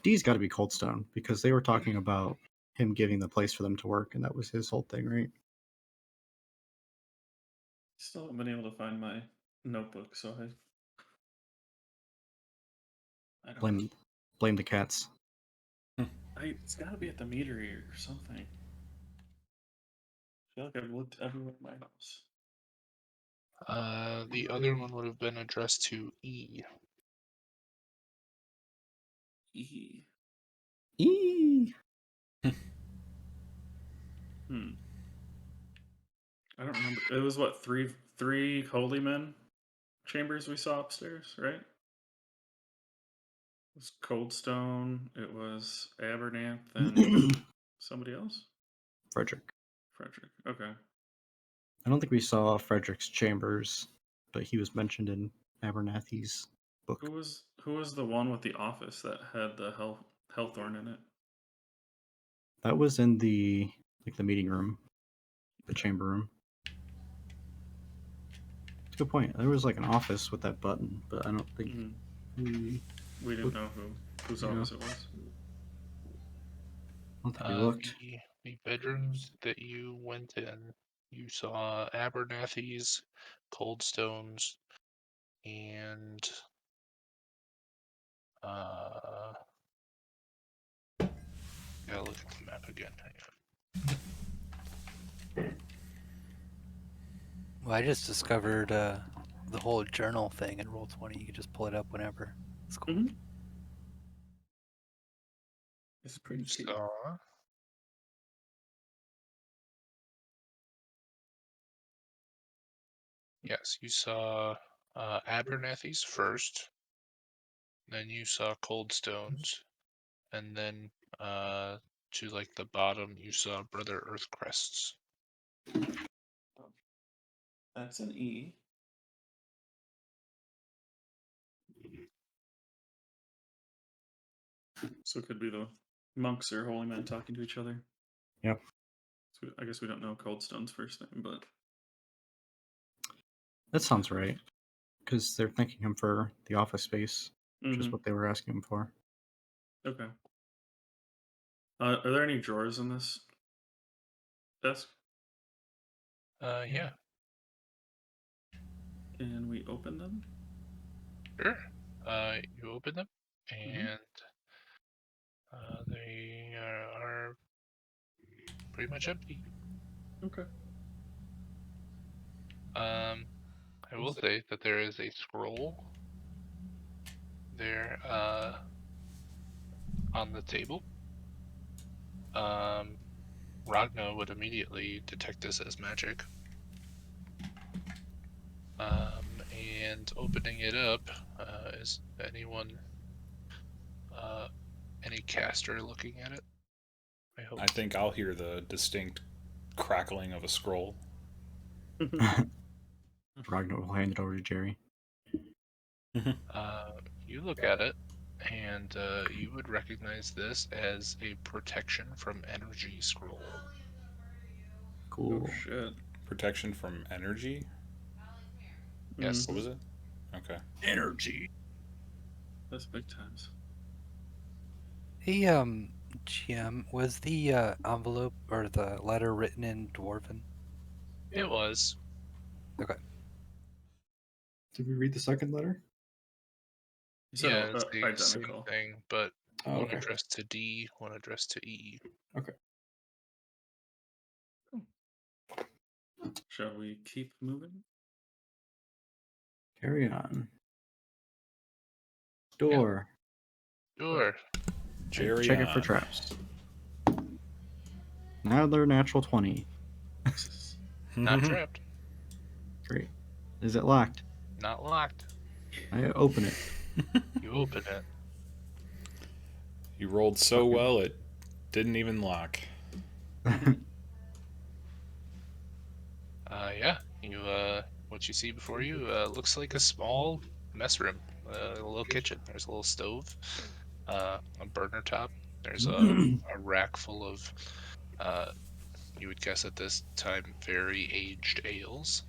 D's got to be Coldstone because they were talking about him giving the place for them to work, and that was his whole thing, right? Still haven't been able to find my notebook, so I don't. Blame the cats. It's got to be at the metery or something. I feel like I've looked everywhere in my house. The other one would have been addressed to E. E. Eee. I don't remember. It was what, three holy men chambers we saw upstairs, right? It was Coldstone. It was Abernath and somebody else. Frederick. Frederick. Okay. I don't think we saw Frederick's chambers, but he was mentioned in Abernathy's book. Who was the one with the office that had the Hellthorn in it? That was in the meeting room, the chamber room. That's a good point. There was like an office with that button, but I don't think we didn't know whose office it was. I don't think we looked. The bedrooms that you went in, you saw Abernathy's, Coldstone's, and gotta look at the map again. Hang on. Well, I just discovered the whole journal thing in Roll20. You can just pull it up whenever. It's cool. Mm-hmm. It's pretty cute. Yes, you saw Abernathy's first, then you saw Coldstone's, and then to like the bottom you saw Brother Earthcrest's. That's an E. So it could be the monks or holy men talking to each other. Yep. So I guess we don't know Coldstone's first name, but That sounds right. Because they're thanking him for the office space, which is what they were asking him for. Okay. Are there any drawers in this desk? Yeah. Can we open them? Sure. You open them, and they are pretty much empty. Okay. I will say that there is a scroll there on the table. Ragna would immediately detect this as magic. And opening it up, is anyone, any caster looking at it? I hope. I think I'll hear the distinct crackling of a scroll. Ragnar will hand it over to Jerry. You look at it, and you would recognize this as a protection from energy scroll. Cool. Oh shit. Protection from energy? Yes. What was it? Okay. Energy. That's big times. Hey, GM, was the envelope or the letter written in Dwarven? It was. Okay. Did we read the second letter? You said Yeah, it's the same identical. thing, but Oh, one okay. addressed to D, one addressed to E. Okay. Shall we keep moving? Carry on. Door. Sure. Jerry Check it for on. traps. Another natural 20. Not trapped. Great. Is it locked? Not locked. I open it. You open it. You rolled so Okay. well it didn't even lock. Yeah. You what you see before you looks like a small mess room, a little kitchen. There's a little stove, a burner top. There's a rack full of, you would guess at this time, very aged ales.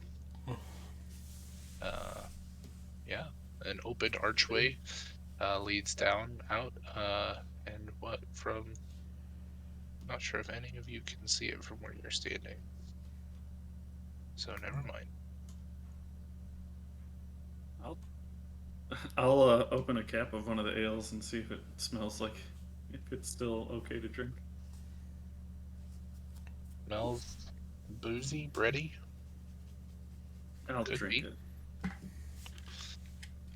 Yeah, an open archway leads down out, and what from? Not sure if any of you can see it from where you're standing. So never mind. I'll open a cap of one of the ales and see if it smells like, if it's still okay to drink. Smells boozy, bready. I'll Could drink be. it.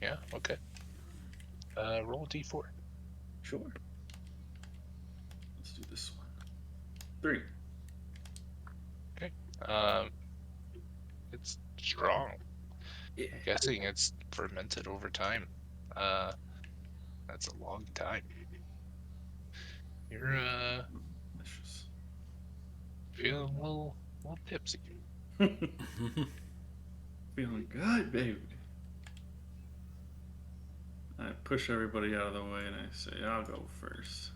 Yeah, okay. Roll a d4. Sure. Let's do this one. 3. It's strong. Yeah. I'm guessing it's fermented over time. That's a long time. You're Delicious. feeling a little tipsy. Feeling good, baby. I push everybody out of the way and I say, I'll go first.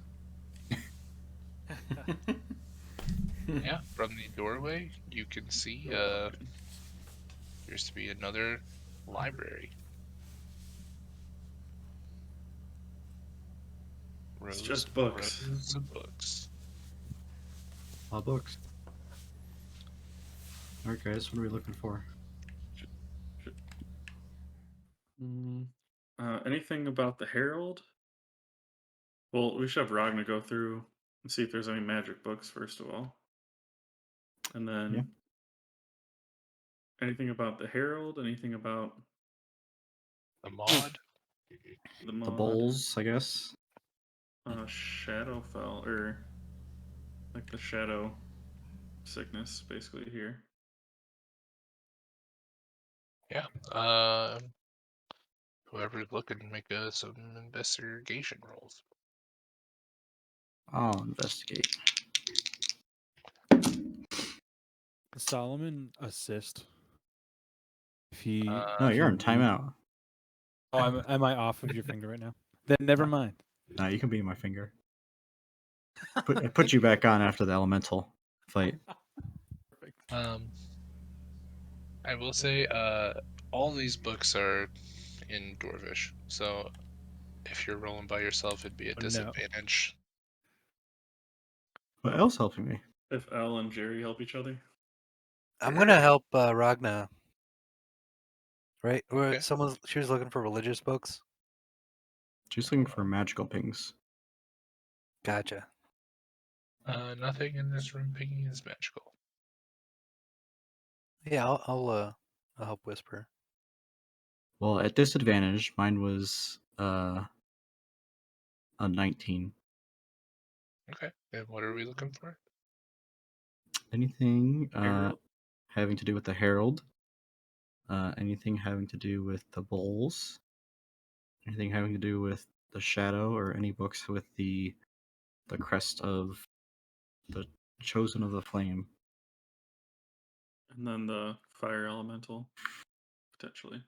Yeah, from the doorway, you can see appears to be another library. It's just books. Rows of books. All books. Alright, guys, what are we looking for? Anything about the Herald? Well, we should have Ragnar go through and see if there's any magic books, first of all. And then Yeah. anything about the Herald? Anything about The mod. the The mod? bowls, I guess. Shadowfell, or like the shadow sickness, basically here. Yeah. Whoever's looking, make some investigation rolls. I'll investigate. Solomon assist. If he. No, if you're he in timeout. Oh, am I off of your finger right now? Then never mind. No, you can be my finger. I put you back on after the elemental fight. I will say, all these books are in Dwarvish, so if you're rolling by yourself, it'd be a Oh, no. disadvantage. What else helping me? If Al and Jerry help each other. I'm gonna help Ragna. Right? Or Okay. she was looking for religious books. She's looking for magical pings. Gotcha. Nothing in this room pinging is magical. Yeah, I'll help Whisper. Well, at disadvantage, mine was a 19. Okay. And what are we looking for? Anything Herald? having to do with the Herald? Anything having to do with the Bowls? Anything having to do with the Shadow, or any books with the crest of the Chosen of the Flame? And then the fire elemental, potentially.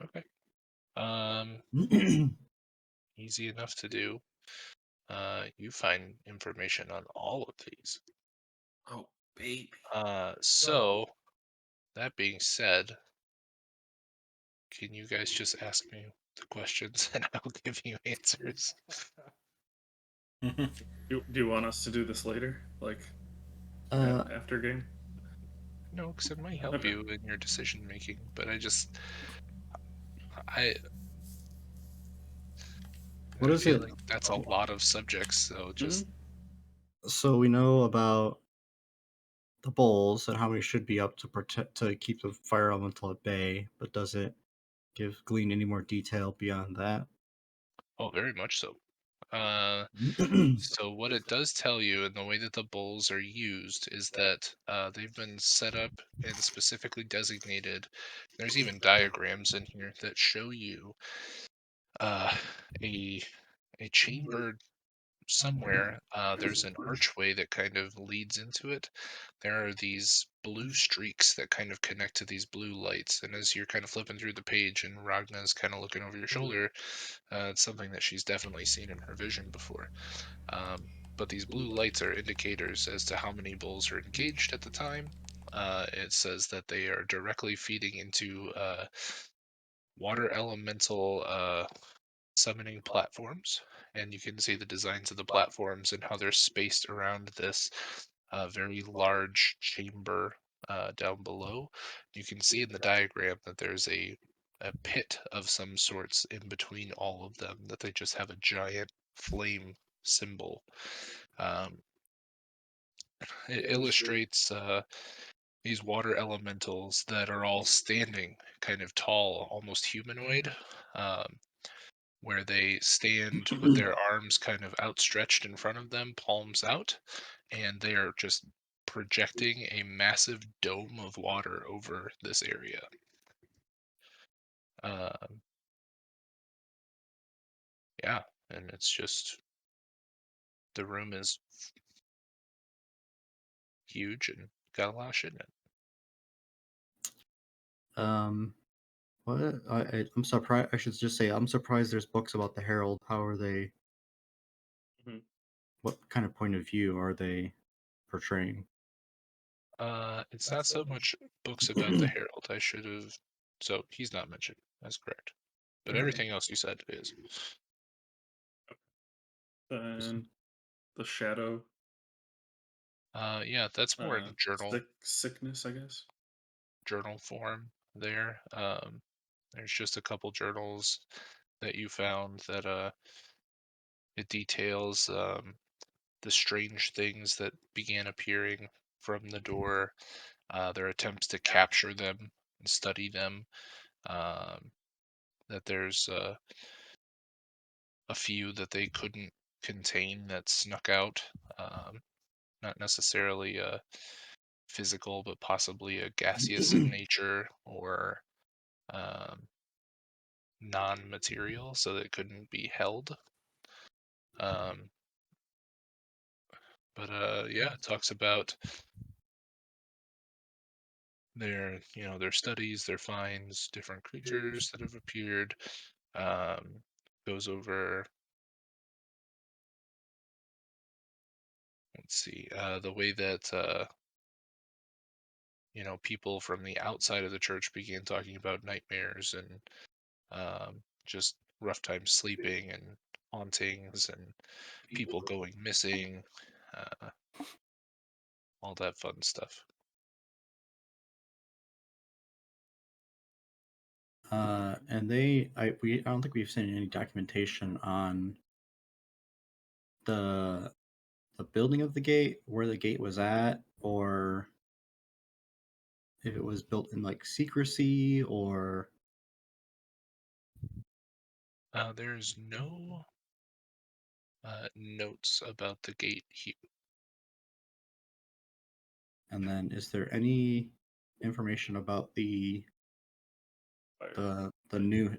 Okay. Easy enough to do. You find information on all of these. Oh, baby. So that being said, can you guys just ask me the questions and I'll give you answers? Do you want us to do this later? Like, uh, after game? No, because it might help Okay. you in your decision making. But I what is feel it? like that's a lot of subjects. So just So we know about the Bowls and how we should be up to keep the fire elemental at bay, but does it glean any more detail beyond that? very much so. So what it does tell you, and the way that the bowls are used, is that they've been set up and specifically designated. There's even diagrams in here that show you uh, a a chamber somewhere. There's an archway that kind of leads into it. There are these blue streaks that kind of connect to these blue lights, and as you're kind of flipping through the page and Ragna's kind of looking over your shoulder, it's something that she's definitely seen in her vision before. But these blue lights are indicators as to how many bulls are engaged at the time. It says that they are directly feeding into water elemental summoning platforms, and you can see the designs of the platforms and how they're spaced around this very large chamber down below. You can see in the diagram that there's a pit of some sorts in between all of them, that they just have a giant flame symbol. Um, it illustrates these water elementals that are all standing kind of tall, almost humanoid, um, where they stand with their arms kind of outstretched in front of them, palms out, and they are just projecting a massive dome of water over this area. Um, yeah, and it's just the room is huge and got a lot of shit in it. Um, what I'm surprised. I should just say I'm surprised. There's books about the Herald. How are they? Mhm. What kind of point of view are they portraying? It's not so much books about the Herald. I should have. So he's not mentioned. That's correct. But everything else you said is. Then the shadow, Yeah, that's more in sickness, I guess. journal form there. There's just a couple journals that you found that it details the strange things that began appearing from the door, their attempts to capture them and study them. Um, that there's a few that they couldn't contain that snuck out. Not necessarily physical, but possibly a gaseous in nature or um, non-material, so that it couldn't be held. Um, but yeah, it talks about their studies, their finds, different creatures that have appeared. Um, goes over, let's see, the way that people from the outside of the church began talking about nightmares and just rough time sleeping and hauntings and people going missing, uh, all that fun stuff. And I don't think we've seen any documentation on the building of the gate, where the gate was at, or if it was built in like secrecy, or There's no notes about the gate here. And then, is there any information about the Fire. new?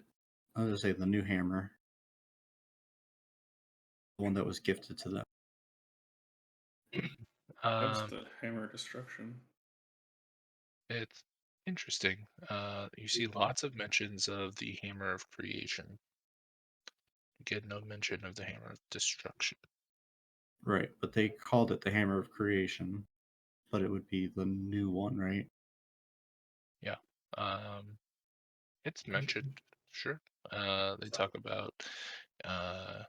I was gonna say the new hammer, the one that was gifted to them. That's Um, the hammer of destruction. it's interesting. You see lots of mentions of the Hammer of Creation. You get no mention of the Hammer of Destruction. Right, but they called it the hammer of creation, but it would be the new one, right? Yeah. It's mentioned, sure. They talk about uh,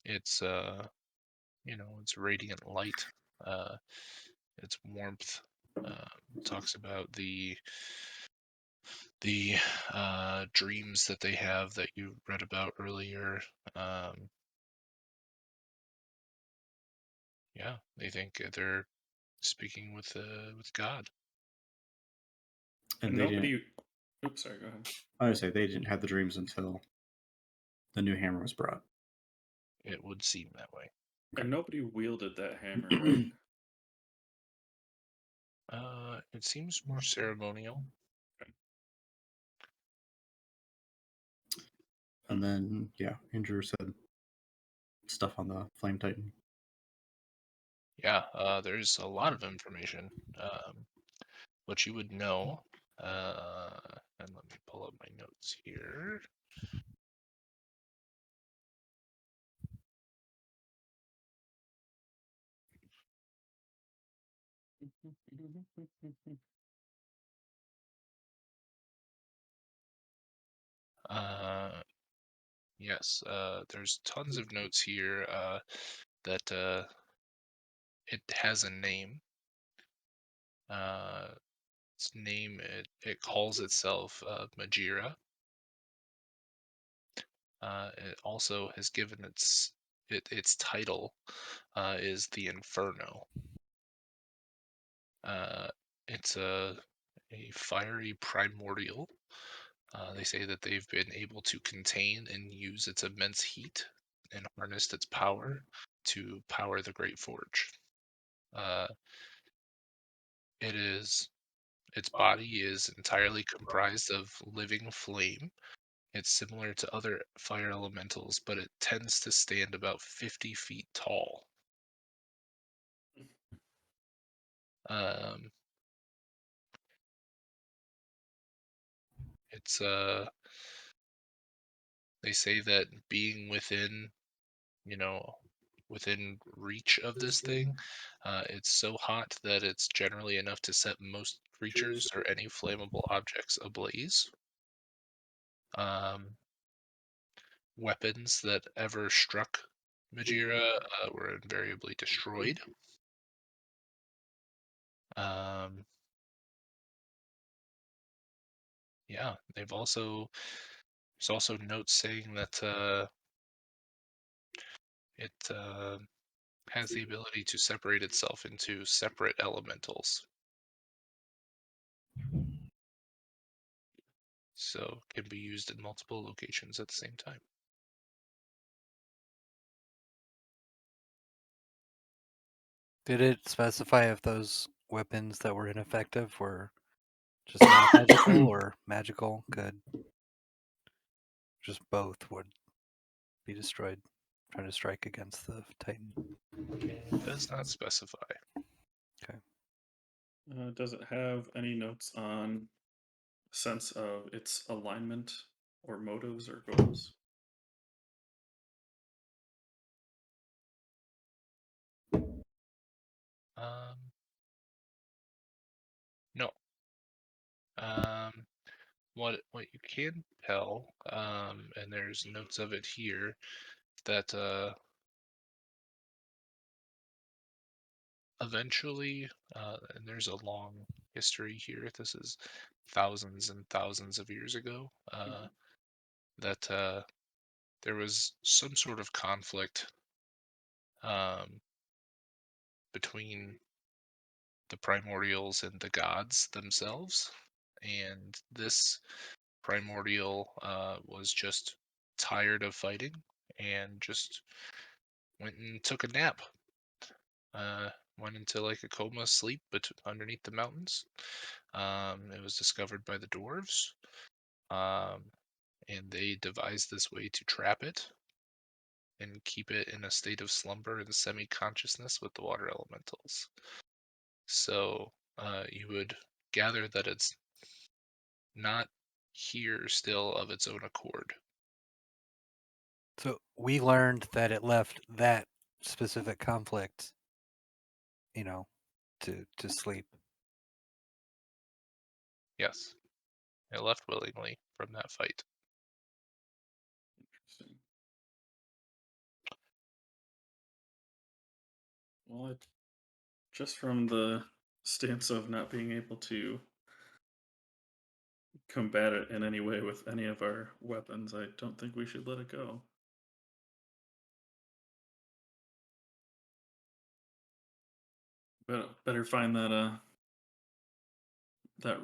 its its radiant light, uh, its warmth. Talks about the dreams that they have that you read about earlier. Um, yeah, they think they're speaking with God. And And they didn't. nobody. Oops, sorry. Go ahead. I would say they didn't have the dreams until the new hammer was brought. It would seem that way. And nobody wielded that hammer, right? It seems more ceremonial. And then, yeah, Andrew said stuff on the Flame Titan. Yeah, there's a lot of information. What you would know, and let me pull up my notes here. Uh, yes, there's tons of notes here that it has a name. Its name, it calls itself Majira. It also has given its title is the Inferno. It's a fiery primordial. They say that they've been able to contain and use its immense heat and harnessed its power to power the Great Forge. Uh, its body is entirely comprised of living flame. It's similar to other fire elementals, but it tends to stand about 50 feet tall. Um, it's they say that being you know, within reach of this thing, it's so hot that it's generally enough to set most creatures or any flammable objects ablaze. Um, Weapons that ever struck Majira were invariably destroyed. Um, yeah, there's also notes saying that it has the ability to separate itself into separate elementals. So can be used in multiple locations at the same time. Did it specify if those weapons that were ineffective were just not magical or magical? Could just both would be destroyed trying to strike against the Titan. It does not specify. Does it have any notes on sense of its alignment or motives or goals? Um, no. Um, what you can tell, and there's notes of it here, that eventually, and there's a long history here. This is thousands and thousands of years ago. That there was some sort of conflict um, between the primordials and the gods themselves, and this primordial was just tired of fighting and just went and took a nap. Went into like a coma sleep underneath the mountains. It was discovered by the dwarves, and they devised this way to trap it and keep it in a state of slumber and semi-consciousness with the water elementals. So you would gather that it's not here still of its own accord. So we learned that it left that specific conflict, to sleep. Yes, it left willingly from that fight. Interesting. Well, just from the stance of not being able to combat it in any way with any of our weapons, I don't think we should let it go. But better find that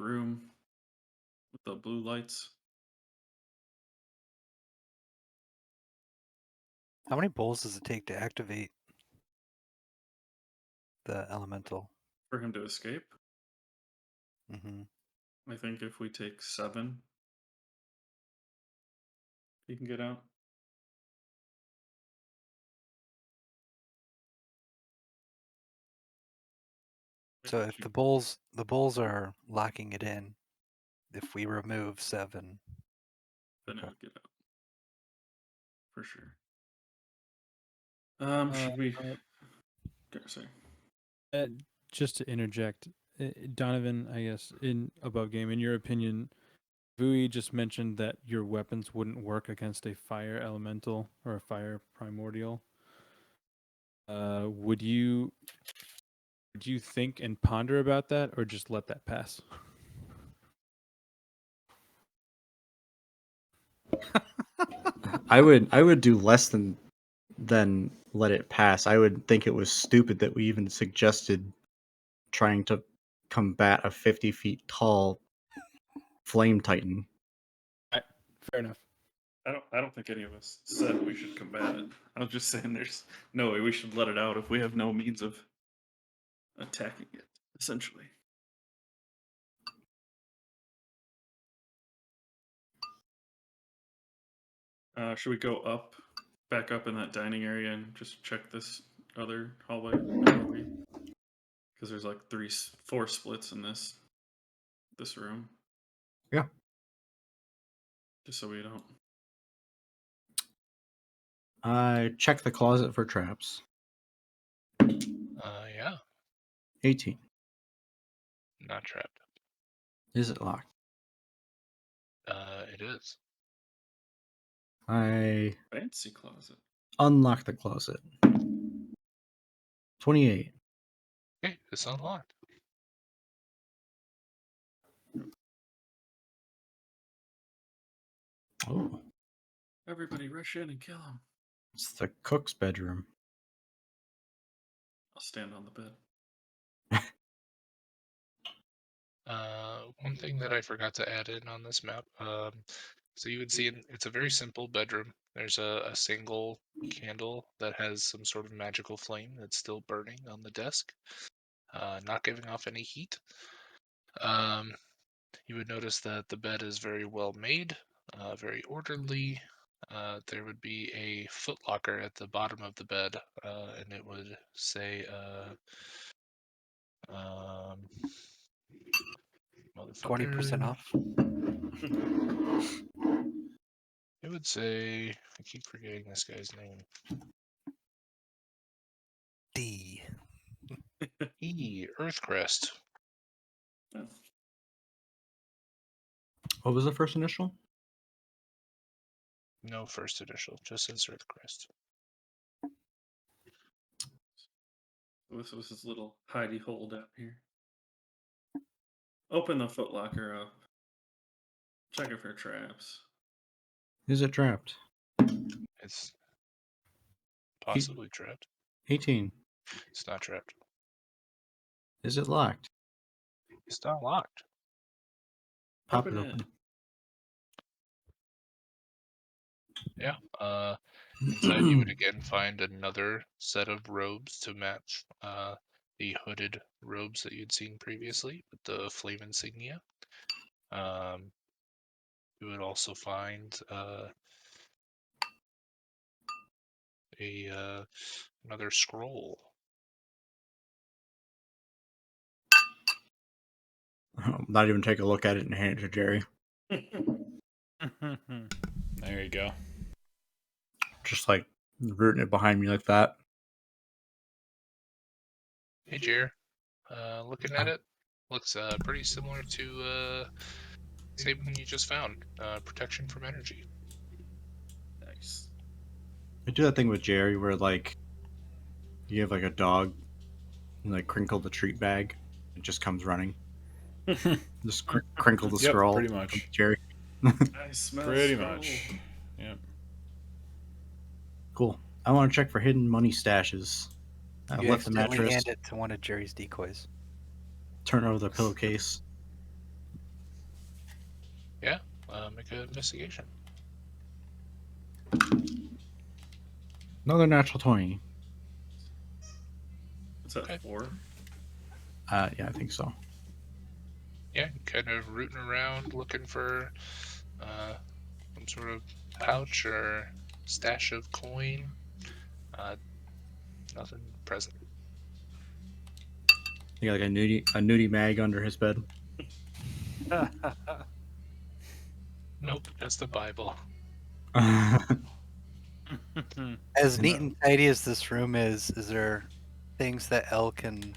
room with the blue lights. How many bowls does it take to activate the elemental? For him to escape. Mm-hmm. I think if we take 7, he can get out. So if the bowls are locking it in, if we remove 7, Then it okay. would get out. For sure. Should we? Sorry. Just to interject, Donovan, I guess in above game, in your opinion, Vui just mentioned that your weapons wouldn't work against a fire elemental or a fire primordial. Would you think and ponder about that, or just let that pass? I would do less than let it pass. I would think it was stupid that we even suggested trying to combat a 50 feet tall flame titan. Fair enough. I don't think any of us said we should combat it. I was just saying there's no way we should let it out if we have no means of attacking it, essentially. Should we go back up in that dining area and just check this other hallway? Because there's like 4 splits in this room. Yeah. Just so we don't. I check the closet for traps. Yeah, 18. not trapped. Is it locked? It is. I Fancy closet. unlock the closet. 28. Okay, it's unlocked. Oh, Everybody rush in and kill him. it's the cook's bedroom. I'll stand on the bed. One thing that I forgot to add in on this map, so you would see it's a very simple bedroom. There's a single candle that has some sort of magical flame that's still burning on the desk, not giving off any heat. You would notice that the bed is very well made, very orderly. There would be a footlocker at the bottom of the bed, and it would say, motherfucker. 20% off. It would say, I keep forgetting this guy's name. D. Earthcrest. Oh. What was the first initial? No first initial, just says Earthcrest. This was his little hidey hole down here. Open the footlocker up. Check it for traps. Is it trapped? It's possibly trapped. 18. It's not trapped. Is it locked? It's not locked. Pop Open it it. open. Yeah. Inside, you would again find another set of robes to match the hooded robes that you'd seen previously with the flame insignia. You would also find another scroll. Not even take a look at it and hand it to Jerry. There you go. Just like rooting it behind me like that. Hey, Jer. Looking at it, looks pretty similar to same one you just found. Protection from energy. Nice. I do that thing with Jerry where like you have like a dog and like crinkle the treat bag, it just comes running. Just crinkle the Yep, scroll. pretty much. Jerry. I smell Pretty scroll. much. Yep. Cool. I want to check for hidden money stashes. I You left the accidentally mattress. hand it to one of Jerry's decoys. Turn over the pillowcase. Yeah. Make an investigation. Another natural 20. What's that Okay. for? Yeah, I think so. Yeah, kind of rooting around looking for some sort of pouch or stash of coin. Nothing present. You got like a nudie mag under his bed. Nope, just the Bible. As neat No. and tidy as this room is there things that L can,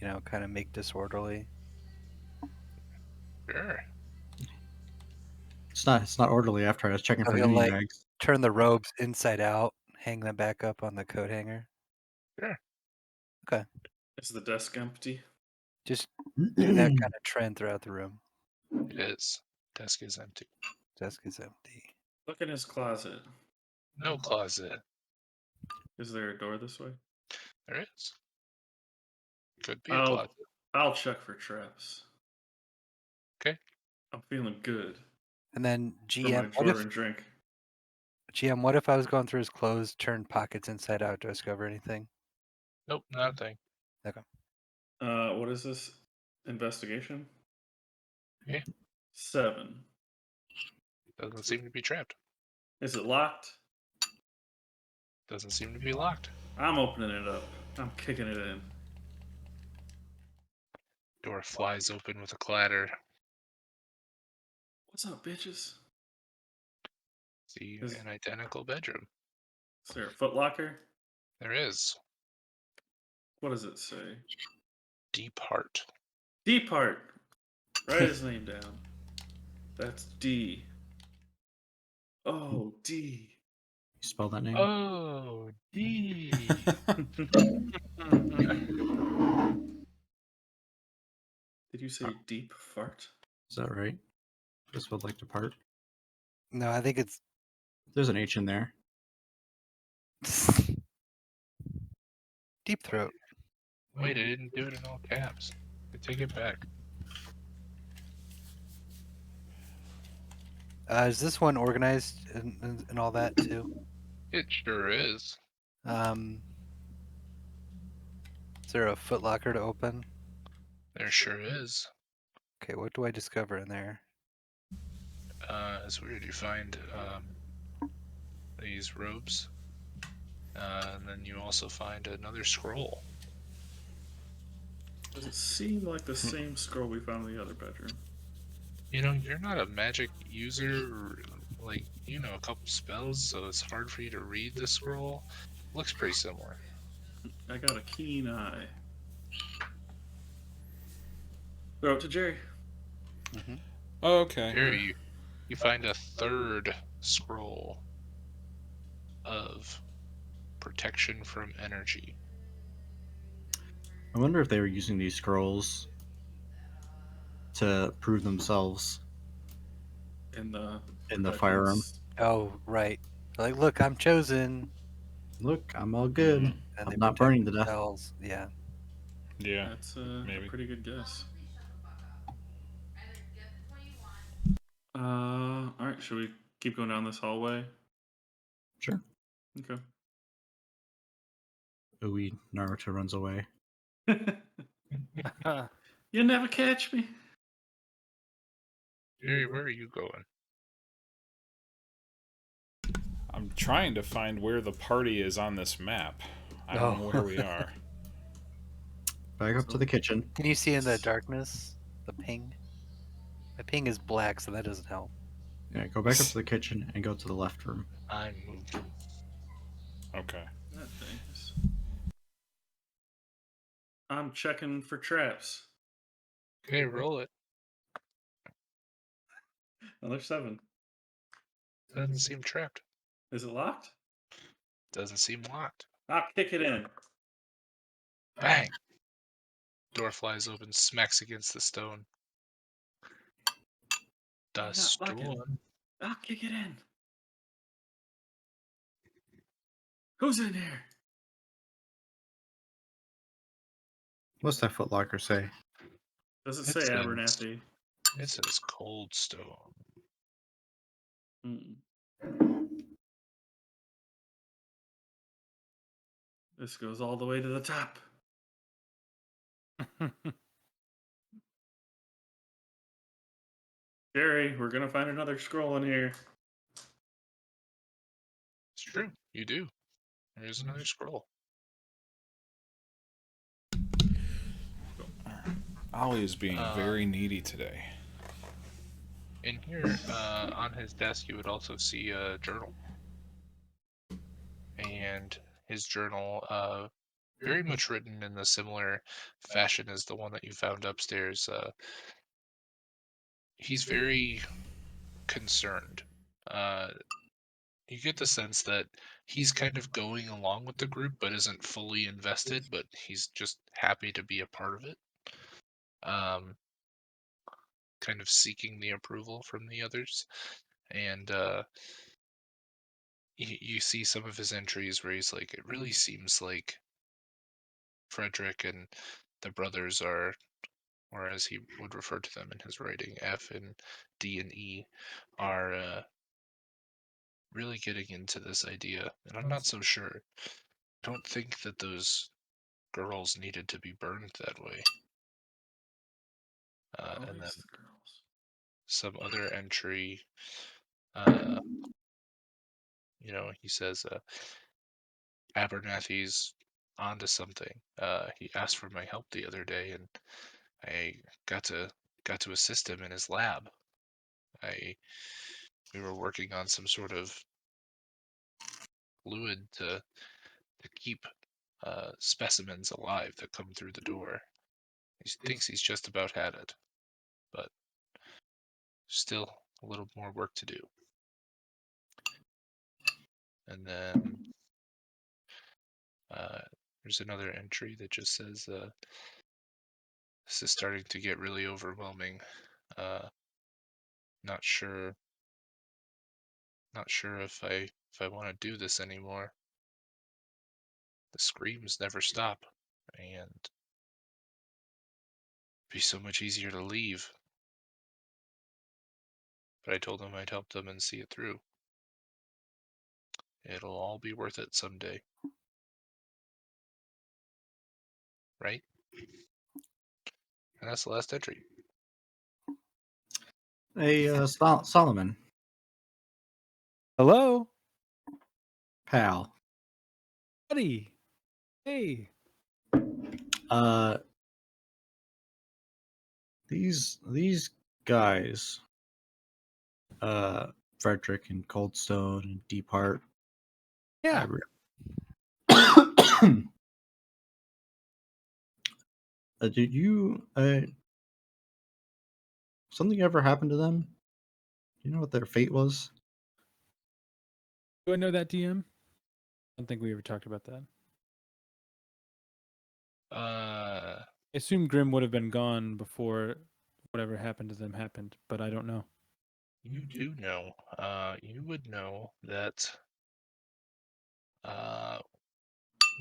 kind of make disorderly? Sure. It's not orderly after I was checking So for he'll, nudie like, mags. turn the robes inside out, hang them back up on the coat hanger. Sure. Okay. Is the desk empty? Just do that kind of trend throughout the room. It is. Desk is empty. Desk is empty. Look in his closet. No closet. Is there a door this way? There is. Could be a closet. I'll check for traps. Okay. I'm feeling good And then for my GM, dwarven drink. what if I was going through his clothes, turned pockets inside out? Do I discover anything? Nope, not a thing. Okay. What is this? Investigation? Yeah. 7. Doesn't seem to be trapped. Is it locked? Doesn't seem to be locked. I'm opening it up. I'm kicking it in. Door flies open with a clatter. What's up, bitches? See Is an identical bedroom. there a footlocker? There is. What does it say? Deep Heart. Deep Heart. Write his name down. That's D. Oh, D. You spell that name? Oh, D. Did you say deep fart? Is that right? Just would like to part. No, I think it's There's an H in there. deep throat. Wait, I didn't do it in all caps. I take it back. Is this one organized and all that too? It sure is. Is there a footlocker to open? There sure is. Okay, what do I discover in there? It's weird. You find these robes, and then you also find another scroll. Does it seem like the same scroll we found in the other bedroom? You know, you're not a magic user. Like, you know a couple spells, so it's hard for you to read the scroll. Looks pretty similar. I got a keen eye. Throw it to Jerry. Okay. Here you find a third scroll of protection from energy. I wonder if they were using these scrolls to prove themselves In the firearm. Oh, right. Like, look, I'm chosen. Look, I'm all good. Mhm. And I'm they not protect burning to death. themselves. Yeah. Yeah. That's a maybe. pretty good guess. All right. Should we keep going down this hallway? Sure. Okay. Ooey, Naruto runs away. You never catch me. Jerry, where are you going? I'm trying to find where the party is on this map. I don't know Oh. where we are. Back up to the kitchen. Can you see in the darkness the ping? The ping is black, so that doesn't help. Yeah, go back up to the kitchen and go to the left room. I moved him. Okay. That thing's. I'm checking for traps. Okay, roll it. Another 7. Doesn't seem trapped. Is it locked? Doesn't seem locked. I'll kick it in. Bang! Door flies open, smacks against the stone. The You're not locking it. storm. I'll kick it in. Who's in here? What's that footlocker say? Does it It say says- Abernathy? It says cold stone. Mm. This goes all the way to the top. Jerry, we're gonna find another scroll in here. It's true. You do. There's another scroll. Ollie is being very needy today. In here, on his desk, you would also see a journal. And his journal, very much written in a similar fashion as the one that you found upstairs. He's very concerned. You get the sense that he's kind of going along with the group, but isn't fully invested, but he's just happy to be a part of it. Kind of seeking the approval from the others. And you see some of his entries where he's like, it really seems like Frederick and the brothers are, or as he would refer to them in his writing, F and D and E, are really getting into this idea. And I'm not so sure. I don't think that those girls needed to be burned that way. And then Always the girls. some other entry, he says, Abernathy's onto something. He asked for my help the other day, and I got to assist him in his lab. We were working on some sort of fluid to keep specimens alive that come through the door. He thinks he's just about had it, but still a little more work to do. And then there's another entry that just says, this is starting to get really overwhelming. Not sure if I want to do this anymore. The screams never stop, and it'd be so much easier to leave. But I told him I'd help them and see it through. It'll all be worth it someday. Right? And that's the last entry. Hey, Solomon, Hello, pal. buddy. Hey. Uh, these guys, Frederick and Coldstone and Deepheart. Yeah. Did you something ever happened to them? Do you know what their fate was? Do I know that DM? I don't think we ever talked about that. I assume Grim would have been gone before whatever happened to them happened, but I don't know. You do know. You would know that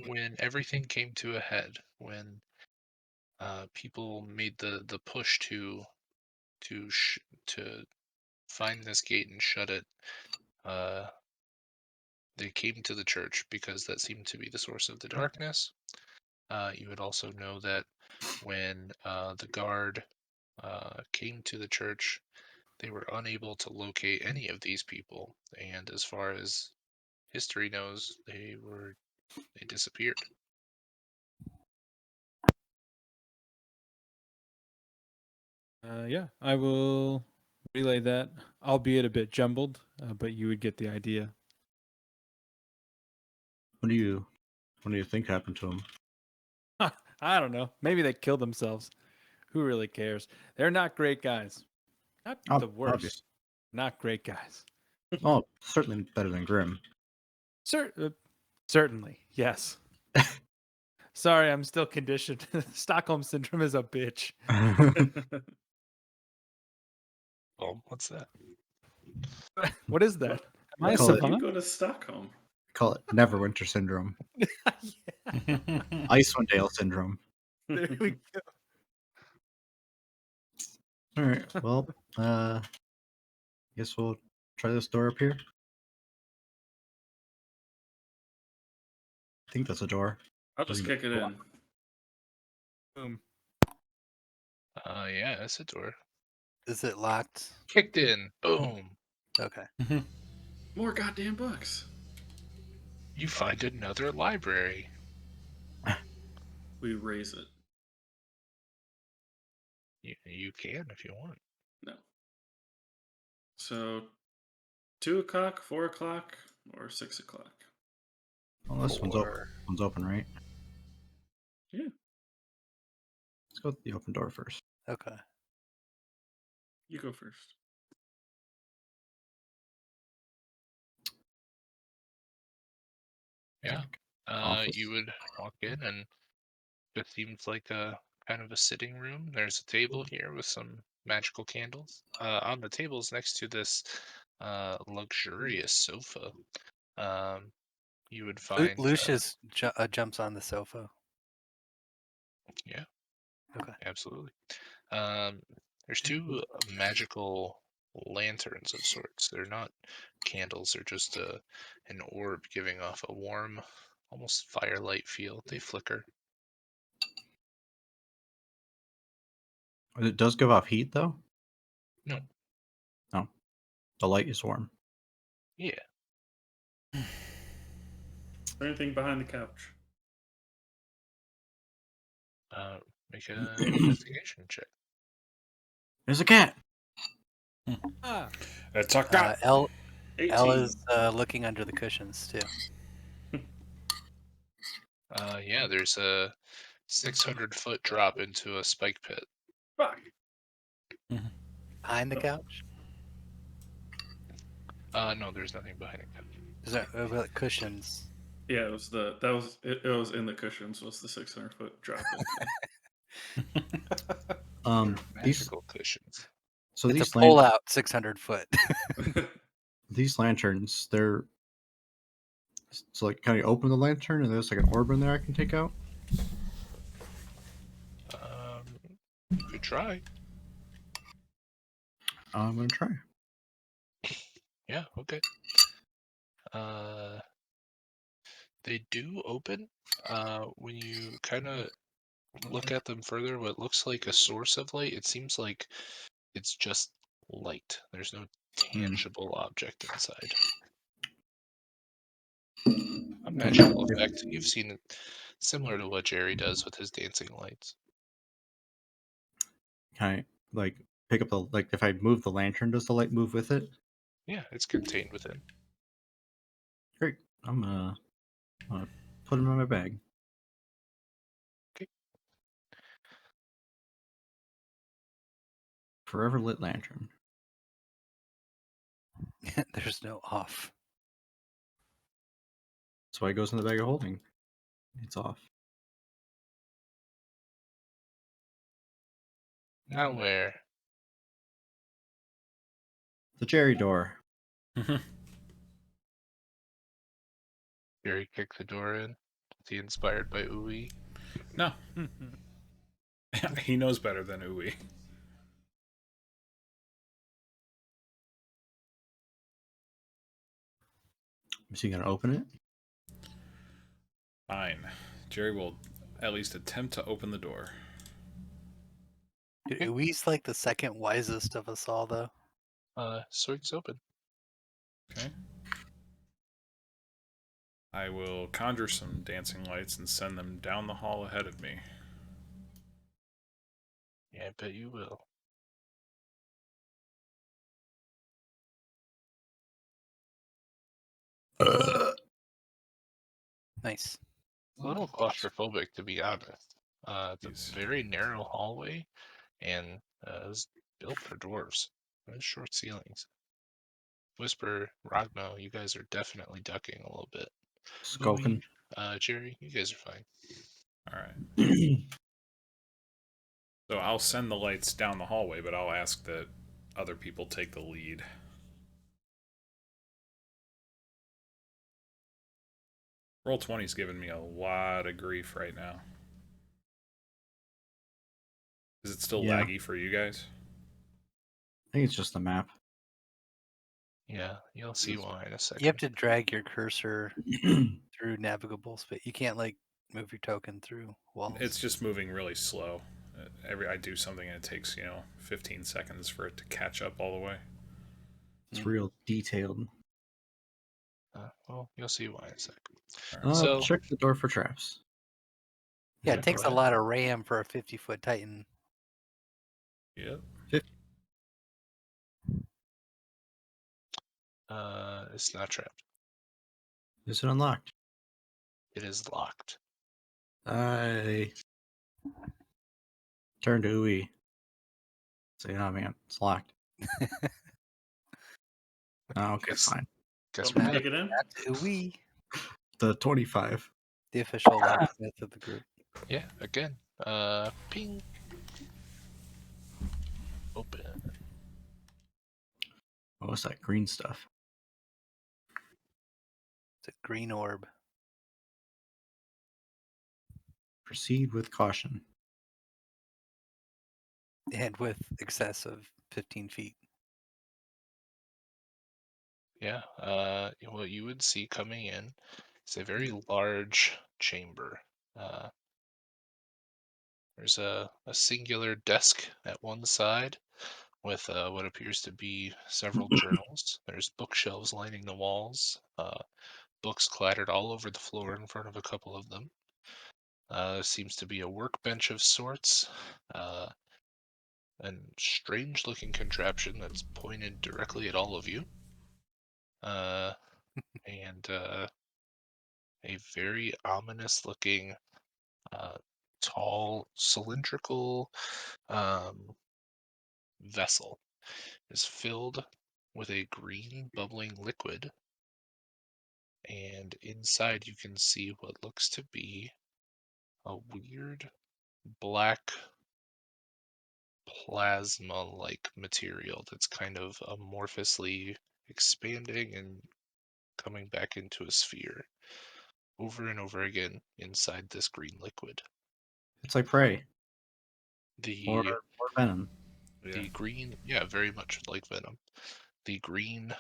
when everything came to a head, when people made the push to to find this gate and shut it, uh, they came to the church because that seemed to be the source of the darkness. You would also know that when the guard came to the church, they were unable to locate any of these people, and as far as history knows, they disappeared. Yeah, I will relay that, albeit a bit jumbled, but you would get the idea. What do you think happened to him? I don't know. Maybe they killed themselves. Who really cares? They're not great guys. Not the worst. Obvious. Not great guys. Oh, certainly better than Grim. Certainly, yes. Sorry, I'm still conditioned. Stockholm syndrome is a bitch. Well, what's that? What is that? Am I a Call it- You savant? go to Stockholm. Call it Neverwinter syndrome. Icewind Dale syndrome. There we go. All right. Well, guess we'll try this door up here. I think that's a door. I'll just kick it in. Boom. Yeah, that's a door. Is it locked? Kicked in. Boom. Okay. More goddamn books. You find another library. We raise it. You can if you want. No. So, 2 o'clock, 4 o'clock, or 6 o'clock? Well, this one's open. Or- One's open, right? Yeah. Let's go with the open door first. Okay. You go first. Yeah. Office. You would walk in, and it seems like a kind of a sitting room. There's a table here with some magical candles. On the tables next to this luxurious sofa, you would find. Lucius jumps on the sofa. Yeah. Okay. Absolutely. There's two magical lanterns of sorts. They're not candles. They're just an orb giving off a warm, almost firelight feel. They flicker. It does give off heat, though? No. No. The light is warm. Yeah. Is there anything behind the couch? Make an investigation check. There's a cat! Ah, It's a cat. Elle 18. is looking under the cushions too. Yeah, there's a 600-foot drop into a spike pit. Fuck. Behind the couch? No, there's nothing behind it. Is there about cushions? Yeah, it was it was in the cushions, was the 600-foot drop. These Magical cushions. so It's these a pull out 600 foot. these lanterns, they're so like can I open the lantern and there's like an orb in there I can take out? You could try. I'm gonna try. Yeah, okay. They do open. When you kind of look at them further, what looks like a source of light, it seems like it's just light. There's no tangible object inside. A magical effect. You've seen it similar to what Jerry does with his dancing lights. Can I like pick up the like if I move the lantern, does the light move with it? Yeah, it's contained within. Great. I'm gonna put them in my bag. Okay. Forever lit lantern. There's no off. That's why it goes in the bag of holding. It's off. Now where? The Jerry door. Jerry kicked the door in. Is he inspired by Ooey? No. He knows better than Uwe. Is he gonna open it? Fine. Jerry will at least attempt to open the door. Dude, Ui's like the second wisest of us all, though. Swing's open. Okay. I will conjure some dancing lights and send them down the hall ahead of me. Yeah, I bet you will. Nice. A little claustrophobic, to be honest. It's Jeez. a very narrow hallway, and it's built for dwarves. There's short ceilings. Whisper, Ragno, you guys are definitely ducking a little bit. Skulking. Jerry, you guys are fine. All right. So I'll send the lights down the hallway, but I'll ask that other people take the lead. Roll 20's giving me a lot of grief right now. Is it still Yeah. laggy for you guys? I think it's just the map. Yeah, you'll see why in a second. You have to drag your cursor through navigable space. You can't like move your token through walls. It's just moving really slow. I do something and it takes 15 seconds for it to catch up all the way. It's real detailed. Well, you'll see why in a second. Right. So- Check the door for traps. Yeah, Yeah, it takes go a ahead. lot of RAM for a 50-foot Titan. Yep. It's not trapped. Is it unlocked? It is locked. I turn to Ui. Say, oh man, it's locked. Oh, okay, Guess- fine. Guess Want me what? to kick it in? That's Ui, The 25. the official locksmith of the group. Yeah, again. Ping. Open. What was that green stuff? It's a green orb. Proceed with caution. And with excess of 15 feet. Yeah. What you would see coming in is a very large chamber. There's a singular desk at one side with what appears to be several journals. There's bookshelves lining the walls, books clattered all over the floor in front of a couple of them. Seems to be a workbench of sorts, and strange looking contraption that's pointed directly at all of you. And a very ominous looking, tall, cylindrical vessel is filled with a green bubbling liquid, and inside you can see what looks to be a weird black plasma-like material that's kind of amorphously expanding and coming back into a sphere over and over again inside this green liquid. It's like prey The or venom. the green, yeah, very much like venom. The green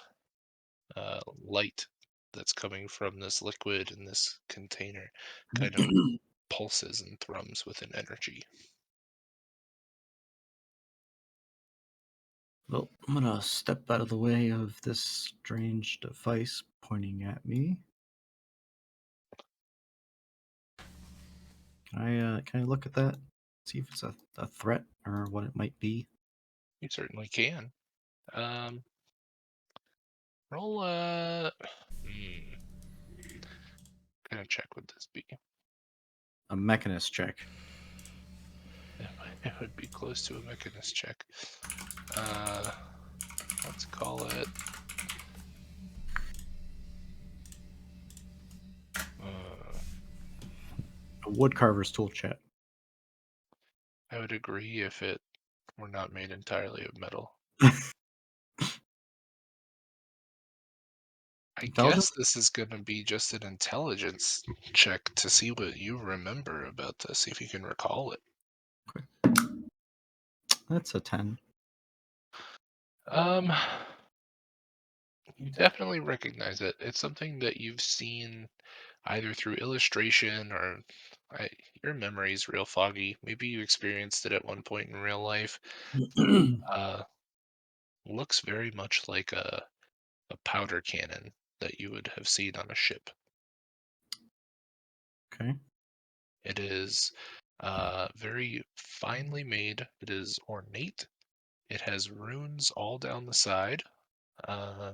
light that's coming from this liquid in this container kind of pulses and thrums with an energy. Well, I'm gonna step out of the way of this strange device pointing at me. Can I look at that? See if it's a threat or what it might be. You certainly can. Roll kind of check would this be? A mechanist check. It would be close to a mechanist check. Let's call it. A woodcarver's tool check. I would agree if it were not made entirely of metal. I Intelligence? guess this is going to be just an intelligence check to see what you remember about this, see if you can recall it. That's a 10. You definitely recognize it. It's something that you've seen either through illustration or your memory's real foggy. Maybe you experienced it at one point in real life. Uh, looks very much like a powder cannon that you would have seen on a ship. Okay. It is very finely made. It is ornate. It has runes all down the side. Uh,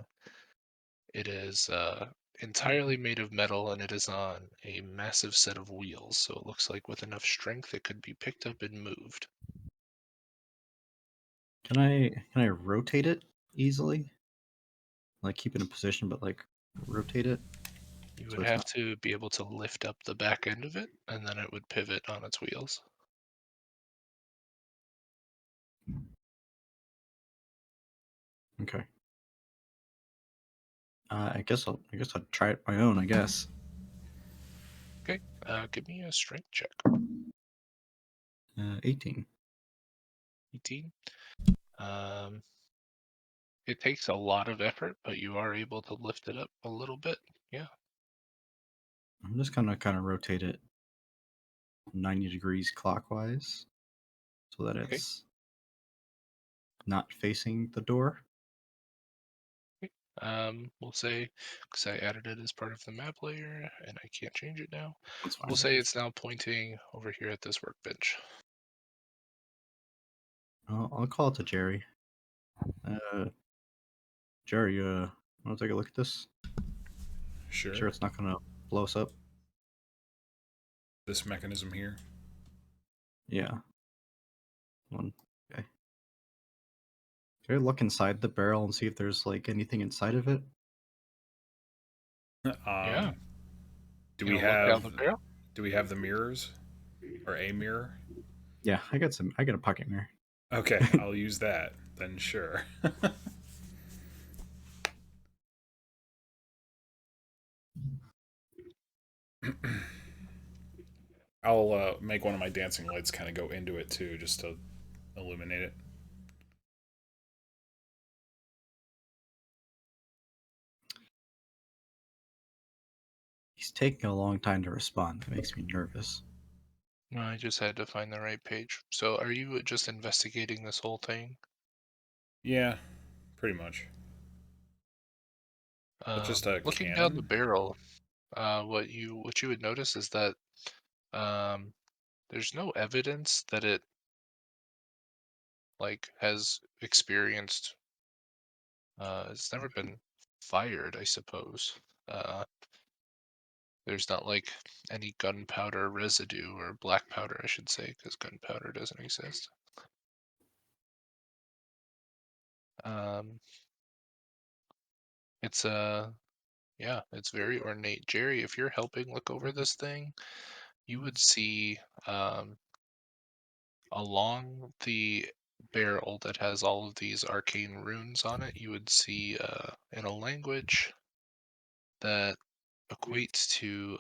it is entirely made of metal, and it is on a massive set of wheels. So it looks like with enough strength, it could be picked up and moved. Can I rotate it easily? Like keep it in position, but like rotate it You so would it's have not. to be able to lift up the back end of it, and then it would pivot on its wheels. Okay. I guess I'll try it my own. I guess. Okay, give me a strength check. 18. 18. Um, it takes a lot of effort, but you are able to lift it up a little bit. Yeah. I'm just gonna kind of rotate it 90 degrees clockwise so that Okay. it's not facing the door. We'll say, because I added it as part of the map layer and I can't change it now. That's fine. We'll say it's now pointing over here at this workbench. I'll call it to Jerry. Jerry, want to take a look at this? Sure. Sure, it's not gonna blow us up. This mechanism here. Yeah. One. Okay. Can I look inside the barrel and see if there's like anything inside of it? Yeah. Do You we gonna look down have the barrel? do we have the mirrors or a mirror? Yeah, I got some. I got a pocket mirror. Okay, I'll use that then. Sure. I'll make one of my dancing lights kind of go into it too, just to illuminate it. He's taking a long time to respond. That makes me nervous. No, I just had to find the right page. So are you just investigating this whole thing? Yeah, pretty much. But just a Looking down the cannon. barrel, what you would notice is that um, there's no evidence that it has experienced. It's never been fired, I suppose. Uh, there's not like any gunpowder residue or black powder, I should say, because gunpowder doesn't exist. Um, it's yeah, it's very ornate. Jerry, if you're helping look over this thing, you would see um, along the barrel that has all of these arcane runes on it, you would see in a language that equates to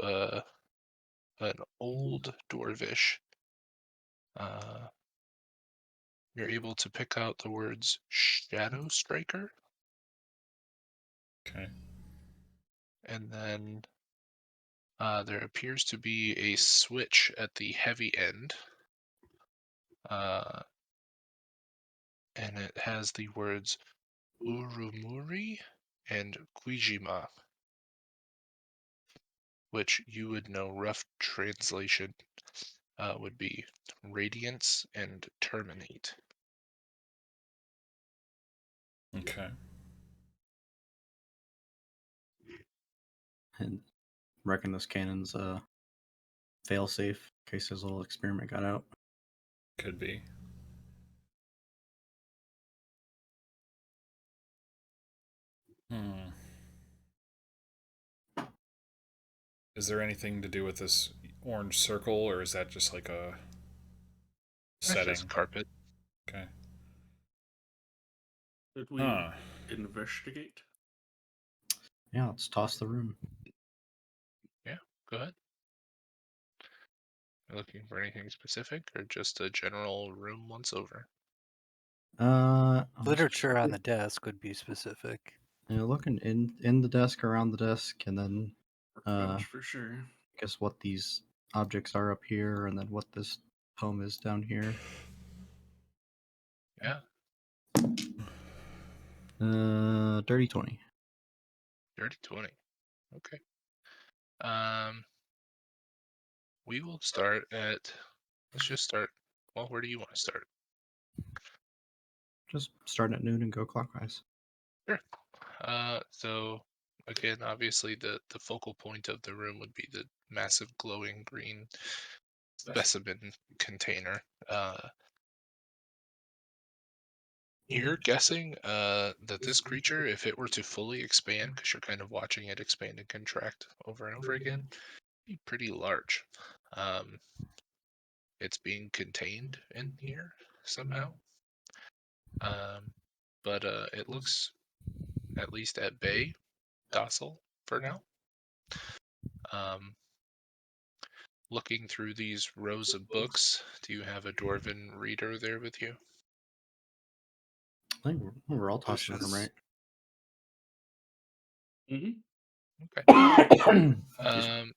an old Dwarvish. Uh, you're able to pick out the words Shadow Striker, Okay. and then there appears to be a switch at the heavy end, uh, and it has the words Urumuri and Kuijima, which you would know rough translation would be radiance and terminate. Okay. And reckon this cannon's fail safe in case his little experiment got out. Could be. Hmm. Is there anything to do with this orange circle, or is that just like a That's setting? just carpet. Okay. Did we Huh. investigate? Yeah, let's toss the room. Yeah, go ahead. You're looking for anything specific or just a general room once over? I'm just Literature on the desk would be specific. Looking in the desk, around the desk, and then Workbench for sure. I guess what these objects are up here, and then what this home is down here. Yeah. Dirty 20. Dirty 20. Okay. We will start at. Let's just start. Well, where do you want to start? Just start at noon and go clockwise. Sure. So again, obviously the focal point of the room would be the massive glowing green specimen container. You're guessing that this creature, if it were to fully expand, because you're kind of watching it expand and contract over and over again, be pretty large. It's being contained in here somehow. But it looks, at least at bay, docile for now. Looking through these rows of books, do you have a Dwarven reader there with you? I think we're all tossing them, Bushes. right? Okay. Excuse me.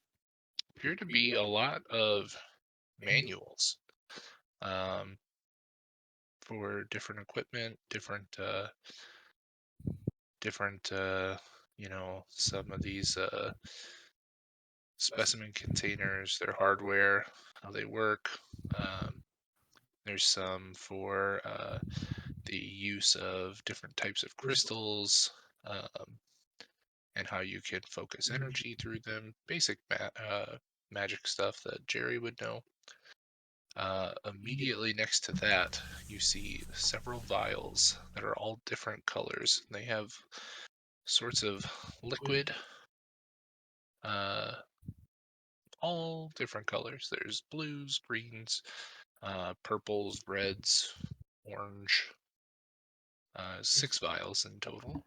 Appear to be a lot of manuals for different equipment, different, some of these specimen containers, their hardware, how they work. There's some for the use of different types of crystals and how you can focus energy through them. Basic magic stuff that Jerry would know. Immediately next to that, you see several vials that are all different colors. They have sorts of liquid, all different colors. There's blues, greens, purples, reds, orange. 6 vials in total.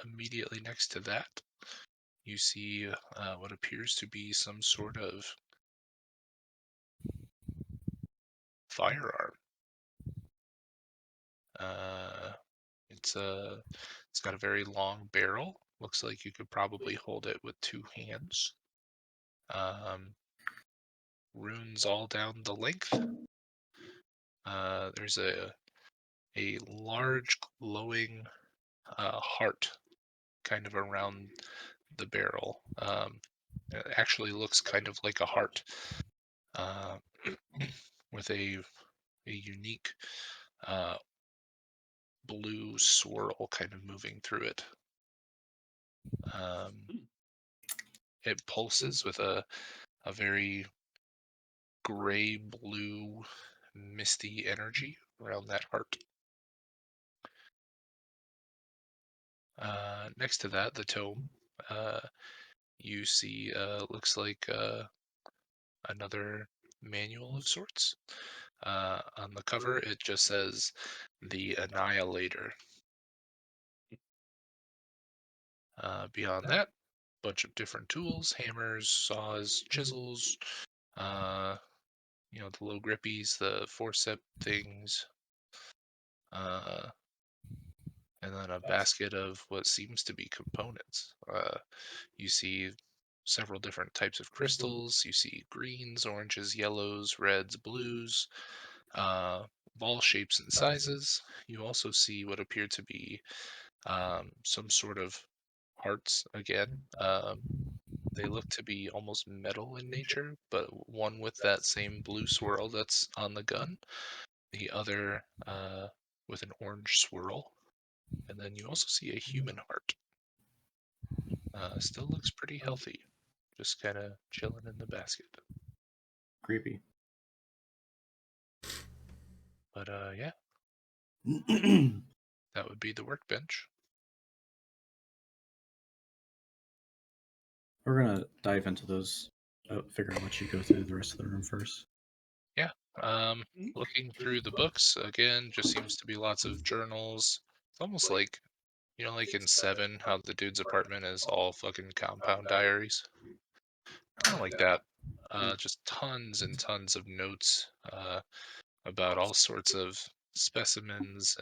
Immediately next to that, you see what appears to be some sort of firearm. It's got a very long barrel. Looks like you could probably hold it with 2 hands. Runes all down the length. There's a large glowing heart kind of around the barrel. It actually looks kind of like a heart with a unique blue swirl kind of moving through it. It pulses with a very gray blue misty energy around that heart. Next to that, the tome, you see looks like another manual of sorts. On the cover, it just says the Annihilator. Beyond that, bunch of different tools: hammers, saws, chisels, the low grippies, the forceps things, and then a basket of what seems to be components. You see several different types of crystals. You see greens, oranges, yellows, reds, blues, of all shapes and sizes. You also see what appear to be some sort of hearts again. They look to be almost metal in nature, but one with that same blue swirl that's on the gun, the other with an orange swirl. And then you also see a human heart. Still looks pretty healthy, just kind of chilling in the basket. Creepy. But yeah, that would be the workbench. We're gonna dive into those. Figure out what you go through the rest of the room first. Yeah. Looking through the books again, just seems to be lots of journals. It's almost like, like in Seven, how the dude's apartment is all fucking compound diaries. Kind of like that. Just tons and tons of notes about all sorts of specimens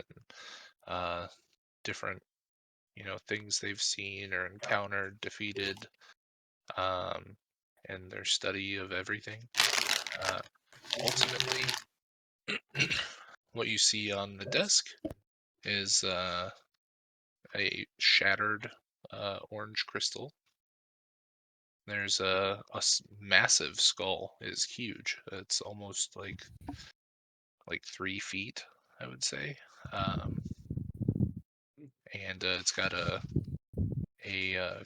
and different, things they've seen or encountered, defeated, um, and their study of everything. Ultimately, what you see on the desk is a shattered orange crystal. There's massive skull. It's huge. It's almost like 3 feet, I would say. Um, and it's got a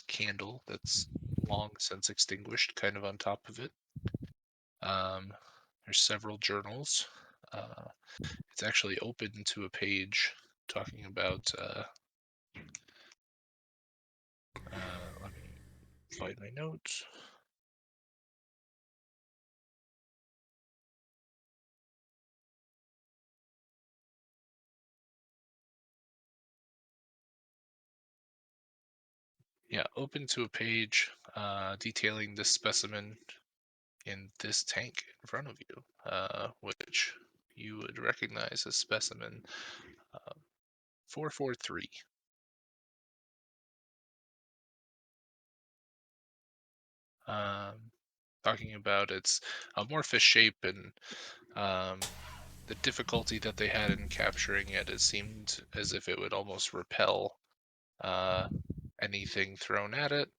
candle that's long since extinguished, kind of on top of it. There's several journals. Uh, it's actually open to a page talking about. Let me find my notes. Yeah, open to a page detailing this specimen in this tank in front of you, which you would recognize as specimen 443. Talking about its amorphous shape and the difficulty that they had in capturing it. It seemed as if it would almost repel anything thrown at it,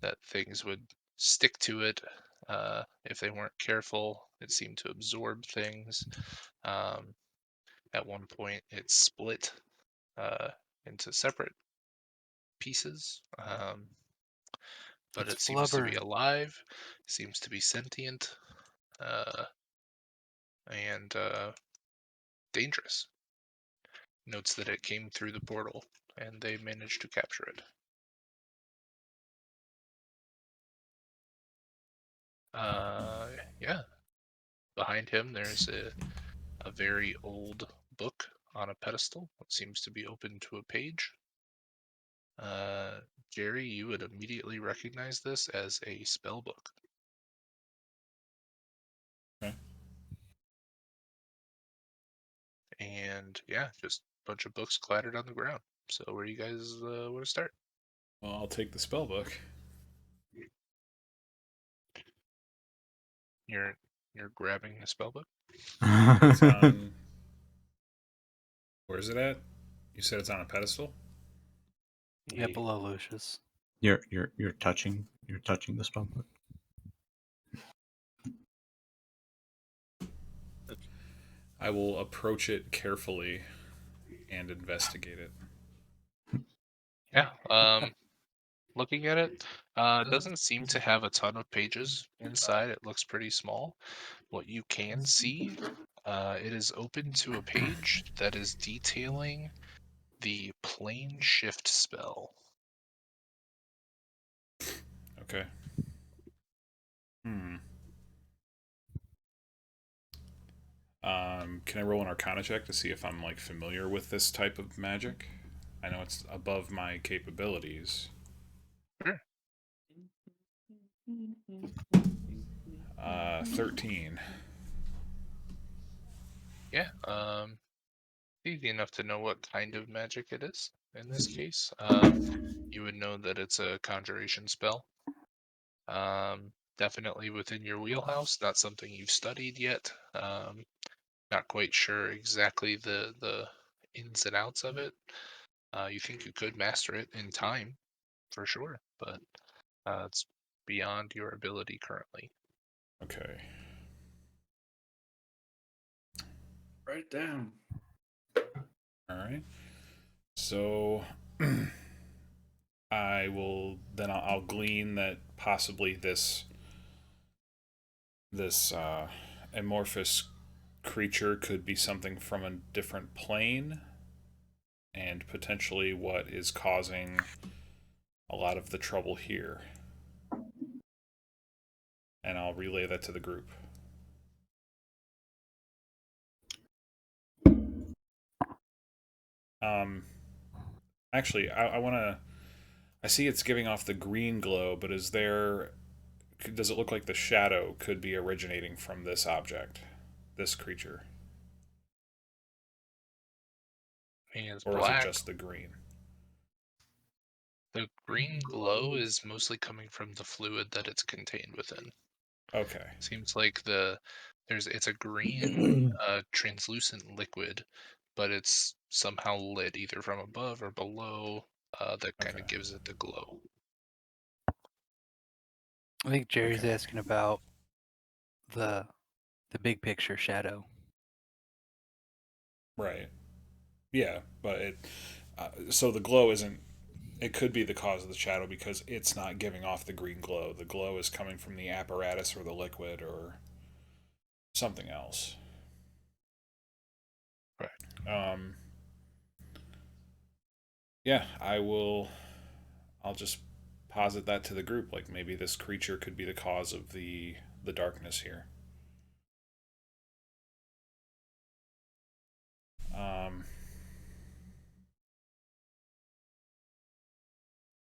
that things would stick to it if they weren't careful. It seemed to absorb things. At one point, it split into separate pieces, but It's it seems to be blubber. alive, seems to be sentient, and dangerous. Notes that it came through the portal, and they managed to capture it. Yeah. Behind him, there's a very old book on a pedestal. It seems to be open to a page. Jerry, you would immediately recognize this as a spell book. Okay. And yeah, just a bunch of books clattered on the ground. So where do you guys want to start? Well, I'll take the spell book. You're grabbing a spell book. It's on. Where is it at? You said it's on a pedestal. Yeah, below Lucius. You're touching the spell book. I will approach it carefully and investigate it. Yeah. Looking at it, doesn't seem to have a ton of pages inside. It looks pretty small. What you can see, it is open to a page that is detailing the plane shift spell. Okay. Can I roll an Arcana check to see if I'm like familiar with this type of magic? I know it's above my capabilities. Sure. 13. Yeah. Easy enough to know what kind of magic it is. In this case, you would know that it's a conjuration spell. Definitely within your wheelhouse. Not something you've studied yet. Not quite sure exactly the ins and outs of it. You think you could master it in time, for sure, but it's beyond your ability currently. Okay. Write it down. All right. So I will then I'll glean that possibly this amorphous creature could be something from a different plane and potentially what is causing a lot of the trouble here. And I'll relay that to the group. Actually, I want to. I see it's giving off the green glow, but is there? Does it look like the shadow could be originating from this object, this creature? mean, it's Or is it black. just the green? The green glow is mostly coming from the fluid that it's contained within. Okay. Seems like it's a green translucent liquid, but it's somehow lit either from above or below. That kind of Okay. gives it the glow. I think Jerry's Okay. asking about the big picture shadow. Right. Yeah, but so the glow isn't. It could be the cause of the shadow because it's not giving off the green glow. The glow is coming from the apparatus or the liquid or something else. Right. Yeah, I'll just posit that to the group. Like maybe this creature could be the cause of the darkness here.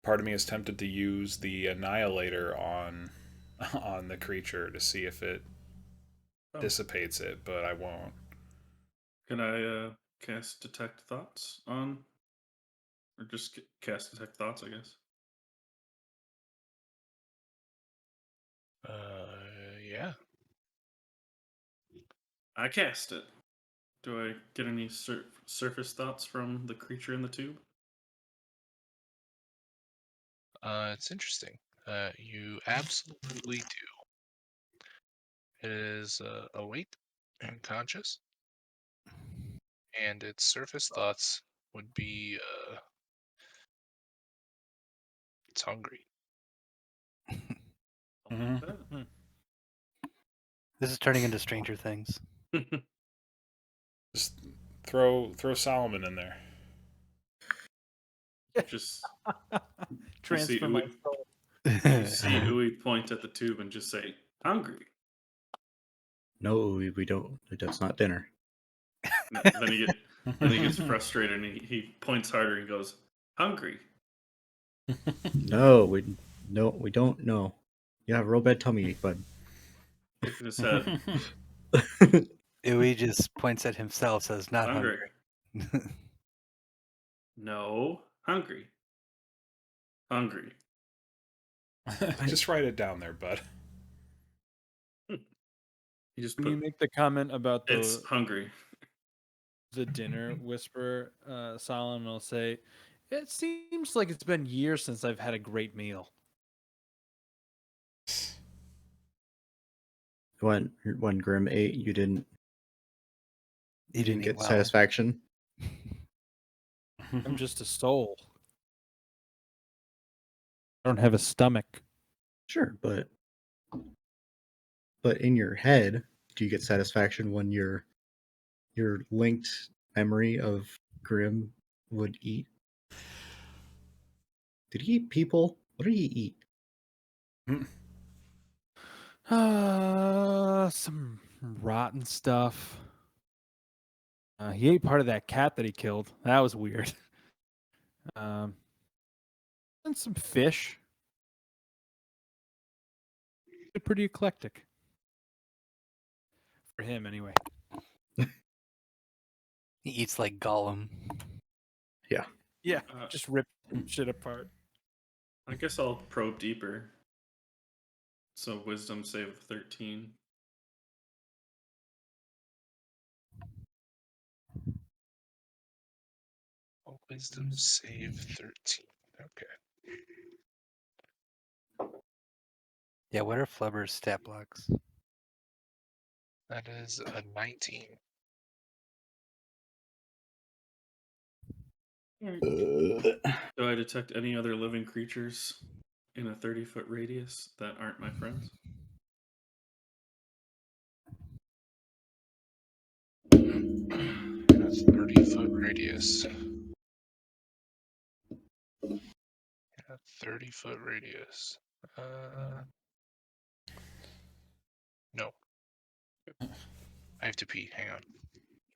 Part of me is tempted to use the annihilator on on the creature to see if it dissipates it, but I won't. Can I cast detect thoughts on, or just cast detect thoughts? I guess. Yeah. I cast it. Do I get any surface thoughts from the creature in the tube? It's interesting. You absolutely do. It is awake and conscious, and its surface thoughts would be it's hungry. Mm-hmm. This is turning into Stranger Things. Just throw Solomon in there. Just Transfer you my see soul. you see Uwe point at the tube and just say, "Hungry." No, we don't. That's not dinner. Then he gets frustrated and he points harder and goes, "Hungry." No, we don't. No, you have a real bad tummy, bud. Shaking his head, Uwe just points at himself, says, "Not "Hungry." hungry." No, hungry. Hungry. Just write it down there, bud. He just When put, you make the comment about "It's hungry." the dinner whisper, Solomon will say, "It seems like it's been years since I've had a great meal." When Grim ate, you didn't You didn't eat get well. satisfaction. I'm just a soul. I don't have a stomach. Sure, but in your head, do you get satisfaction when your linked memory of Grim would eat? Did he eat people? What did he eat? Some rotten stuff. He ate part of that cat that he killed. That was weird. And some fish. Pretty eclectic. For him, anyway. He eats like Gollum. Yeah, Uh, just rip shit apart. I guess I'll probe deeper. So wisdom save of 13. Wisdom save 13. Okay. Yeah, what are Flubber's stat blocks? That is a 19. Do I detect any other living creatures in a 30-foot radius that aren't my friends? In a 30-foot radius. In a 30-foot radius. No. I have to pee. Hang on.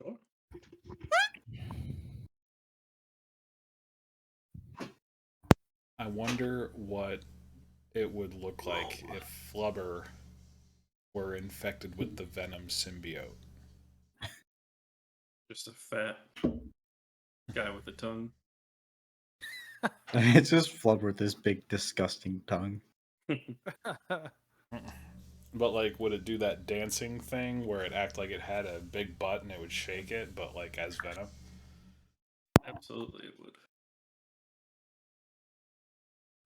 Sure. I wonder what it would look like if Flubber were infected with the Venom symbiote. Just a fat Guy with the tongue. It's just Flood with this big, disgusting tongue. But like, would it do that dancing thing where it act like it had a big butt and it would shake it, but like as venom? Absolutely, it would.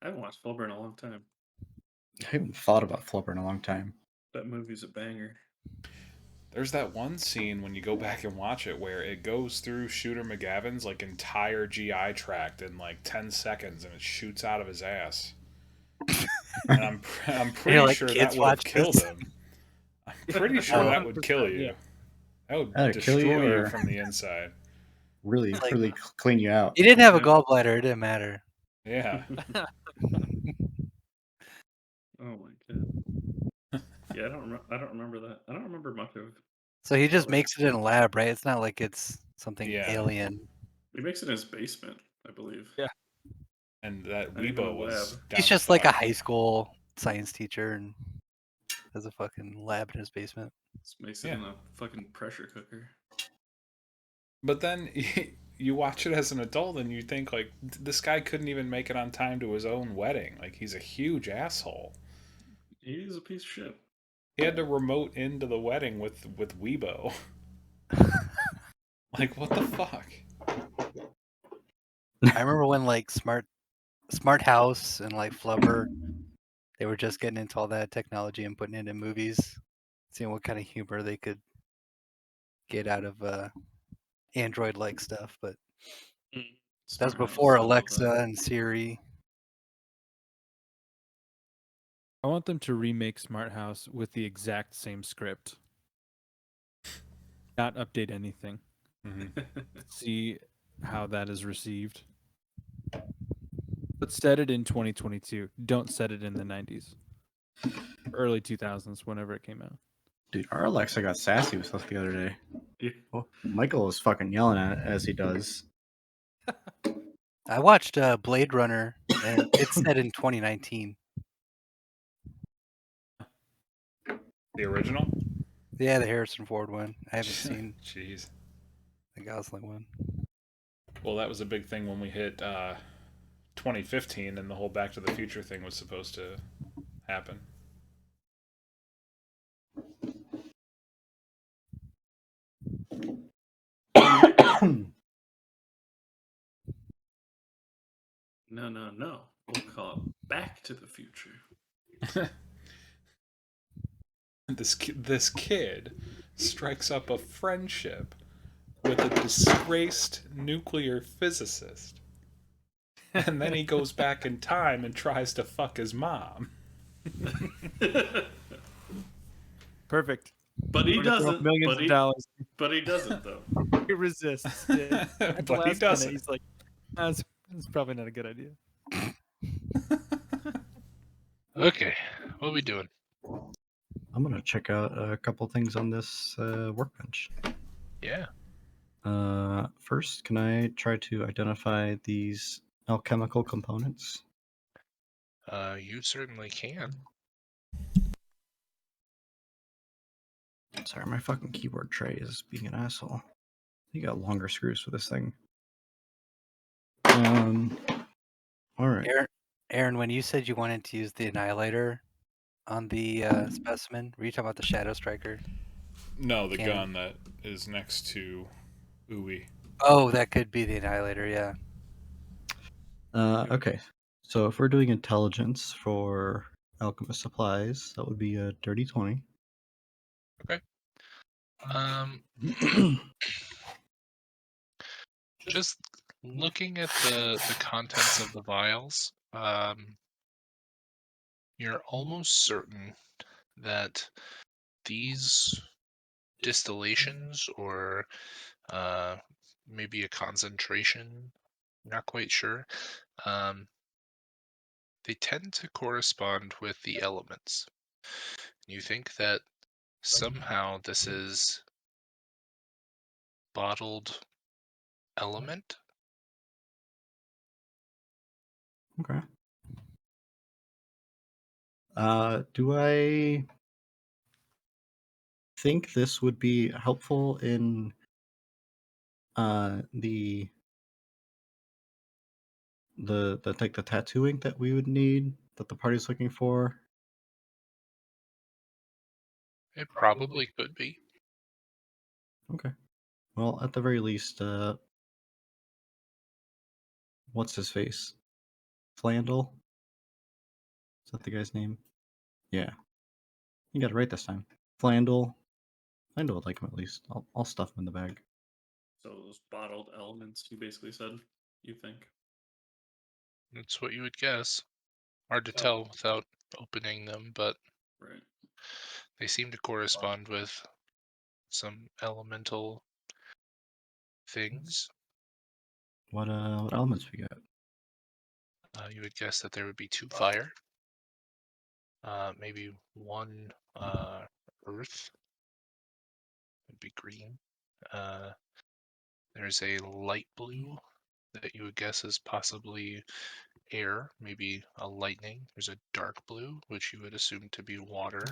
I haven't watched Flubber in a long time. I haven't thought about Flubber in a long time. That movie's a banger. There's that one scene when you go back and watch it where it goes through Shooter McGavin's like entire GI tract in like 10 seconds and it shoots out of his ass. And I'm pretty like, sure that "Kids would have watch killed this?" him. I'm pretty sure that would kill you. Yeah. That would Either kill you destroy you or- from the inside. Really, It's like- really clean you out. He didn't have a Yeah. gallbladder. It didn't matter. Yeah. Oh my god. Yeah, I don't remember that. I don't remember much of. So he just Flubber. makes it in a lab, right? It's not like it's something Yeah. alien. He makes it in his basement, I believe. Yeah. And that Not even a Weibo was lab. down He's to just like a fuck. high school science teacher and has a fucking lab in his basement. Just makes it Yeah. in a fucking pressure cooker. But then you watch it as an adult and you think like this guy couldn't even make it on time to his own wedding. Like he's a huge asshole. He's a piece of shit. He had to remote into the wedding with Weibo. Like what the fuck? I remember when like Smart House and like Flubber, they were just getting into all that technology and putting it in movies, seeing what kind of humor they could get out of Android-like stuff. But that was Smart House, before I love Alexa that. and Siri. I want them to remake Smart House with the exact same script. Not update anything. Mm-hmm. See how that is received. But set it in 2022. Don't set it in the 90s. Early 2000s, whenever it came out. Dude, our Alexa got sassy with us the other day. Yeah. Well, Michael was fucking yelling at it as he does. I watched Blade Runner, and it's set in 2019. The original? Yeah, the Harrison Ford one. I haven't seen Jeez. the Gosling one. Well, that was a big thing when we hit 2015 and the whole Back to the Future thing was supposed to happen. No. We'll call it Back to the Future. This kid strikes up a friendship with a disgraced nuclear physicist. And then he goes back in time and tries to fuck his mom. Perfect. But he We're gonna throw doesn't. millions of dollars. But he doesn't, though. He resists. Yeah. At the But he last minute, doesn't. he's like, that's probably not a good idea. Okay, what are we doing? I'm gonna check out a couple things on this workbench. Yeah. First, can I try to identify these alchemical components? You certainly can. Sorry, my fucking keyboard tray is being an asshole. You got longer screws for this thing. All right. Aaron, when you said you wanted to use the Annihilator on the specimen, were you talking about the Shadow Striker? No, the Cannon. gun that is next to Uwe. Oh, that could be the Annihilator, yeah. Okay. So if we're doing intelligence for alchemist supplies, that would be a dirty 20. Just looking at the contents of the vials, you're almost certain that these distillations or maybe a concentration, not quite sure, they tend to correspond with the elements. You think that somehow this is bottled element? Okay. Do I think this would be helpful in the the like the tattoo ink that we would need that the party's looking for? It probably could be. Okay. Well, at the very least, what's his face? Flandel? Is that the guy's name? Yeah. You got it right this time. Flandel. Flandel would like him at least. I'll stuff him in the bag. So those bottled elements, you basically said, you think? That's what you would guess. Hard to Oh. tell without opening them, but Right. they seem to correspond with some elemental things. What elements we got? You would guess that there would be 2 fire, maybe 1 earth. Would be green. There's a light blue that you would guess is possibly air, maybe a lightning. There's a dark blue, which you would assume to be water.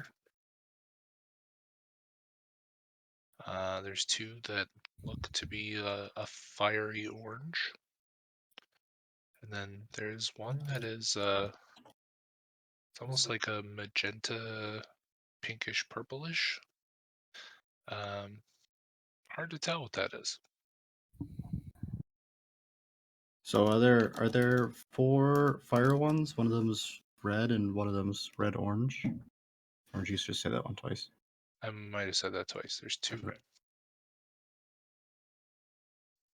There's 2 that look to be a fiery orange. And then there's 1 that is it's almost like a magenta, pinkish, purplish. Hard to tell what that is. So are there 4 fire ones? One of them's red and one of them's red orange. Or did you just say that one twice? I might have said that twice. There's 2. Okay.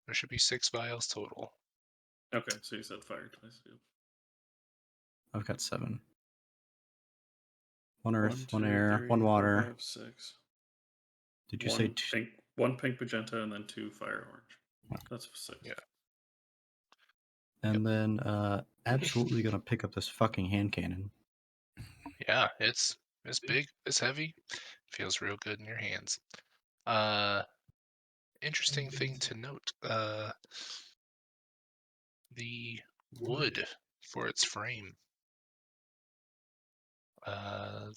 There should be 6 vials total. Okay, so you said fire twice too. I've got 7. One earth, 1, one 2, air, 3, one 4, water. 5, 6. Did you say one pink magenta and then 2 fire orange? That's 6. Yeah. And then absolutely gonna pick up this fucking hand cannon. Yeah, it's big, it's heavy, feels real good in your hands. Interesting thing to note, the wood for its frame,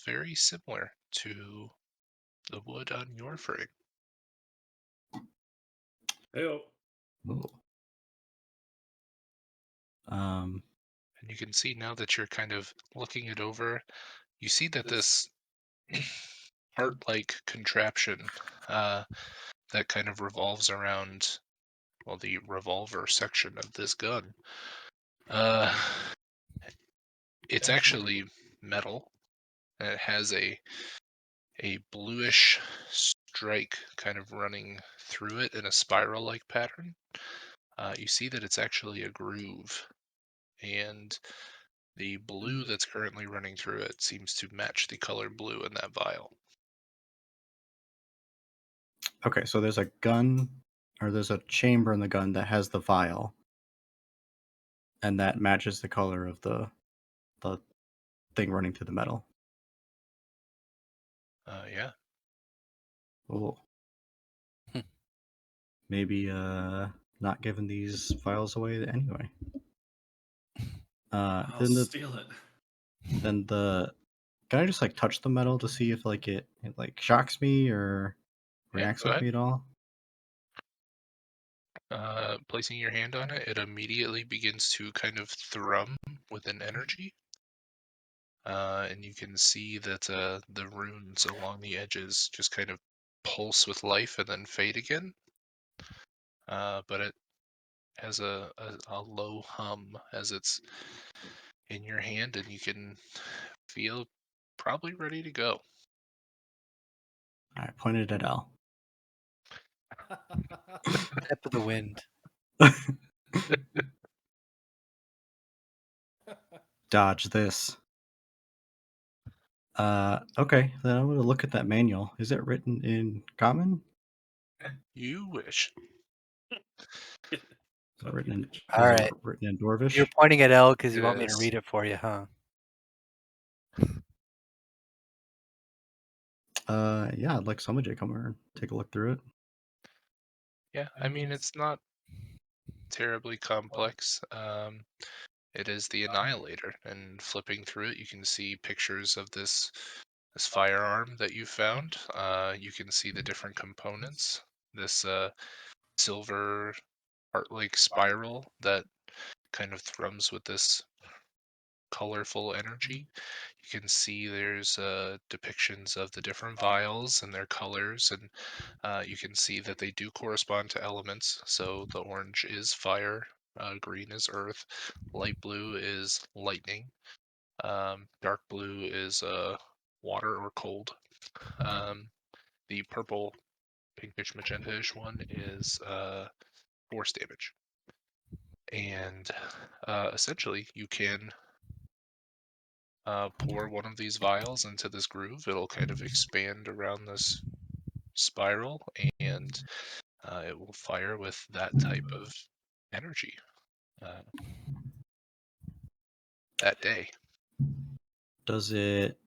very similar to the wood on your frame. Heyo. Ooh. And you can see now that you're kind of looking it over, you see that this heart-like contraption that kind of revolves around, well, the revolver section of this gun. It's actually metal, and it has a bluish strike kind of running through it in a spiral-like pattern. You see that it's actually a groove, and the blue that's currently running through it seems to match the color blue in that vial. Okay, so there's a gun, or there's a chamber in the gun that has the vial, and that matches the color of the thing running through the metal. Yeah. Oh. Hmm. Maybe not giving these files away anyway. I'll Then steal it. can I just like touch the metal to see if like it like shocks me or Yeah, reacts go with ahead. me at all? Placing your hand on it, it immediately begins to kind of thrum with an energy. And you can see that the runes along the edges just kind of pulse with life and then fade again. But it has a low hum as it's in your hand, and you can feel probably ready to go. I pointed at Al. Tip of the wind. Dodge this. Okay, then I'm gonna look at that manual. Is it written in common? You wish. Is it written in, All is it right. written in Dwarvish? You're pointing at L because you It want me to is. read it for you, huh? Yeah, I'd like somebody to come over and take a look through it. Yeah, I mean, it's not terribly complex. It is the Annihilator, and flipping through it, you can see pictures of this firearm that you found. You can see the different components. This silver heart-like spiral that kind of thrums with this colorful energy. You can see there's depictions of the different vials and their colors, and you can see that they do correspond to elements. So the orange is fire, green is earth, light blue is lightning, dark blue is water or cold. Um, the purple, pinkish, magenta-ish one is force damage. And essentially, you can pour one of these vials into this groove. It'll kind of expand around this spiral, and it will fire with that type of energy uh, that day. Does it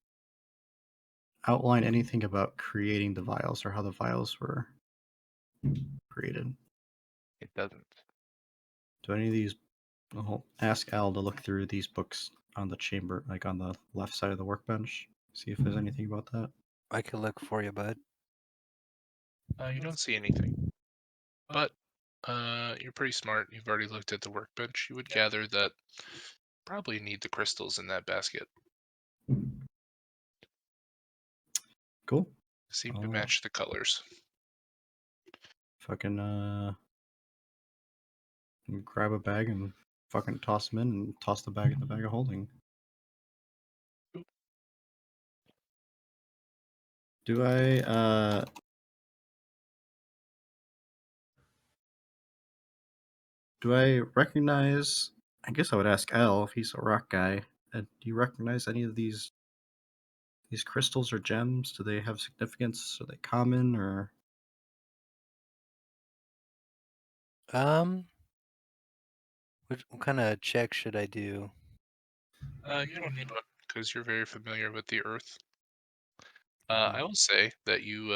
outline anything about creating the vials or how the vials were created? It doesn't. Do any of these? Well, ask Al to look through these books on the chamber, like on the left side of the workbench. See if there's anything about that. I can look for you, bud. You don't see anything, but you're pretty smart. You've already looked at the workbench. You would gather that probably need the crystals in that basket. Cool. Seem to Oh. match the colors. Fucking grab a bag and fucking toss them in and toss the bag in the bag of holding. Do I recognize? I guess I would ask Al if he's a rock guy. Do you recognize any of these crystals or gems? Do they have significance? Are they common or? What kind of check should I do? You don't need one because you're very familiar with the earth. Mhm. I will say that you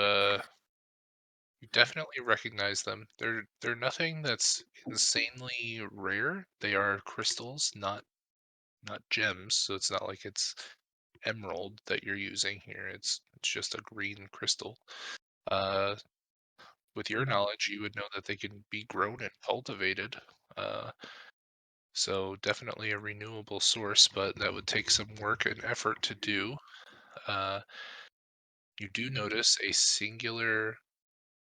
definitely recognize them. They're nothing that's insanely rare. They are crystals, not gems. So it's not like it's emerald that you're using here. It's just a green crystal. Uh, with your knowledge, you would know that they can be grown and cultivated. Uh, so definitely a renewable source, but that would take some work and effort to do. Uh, you do notice a singular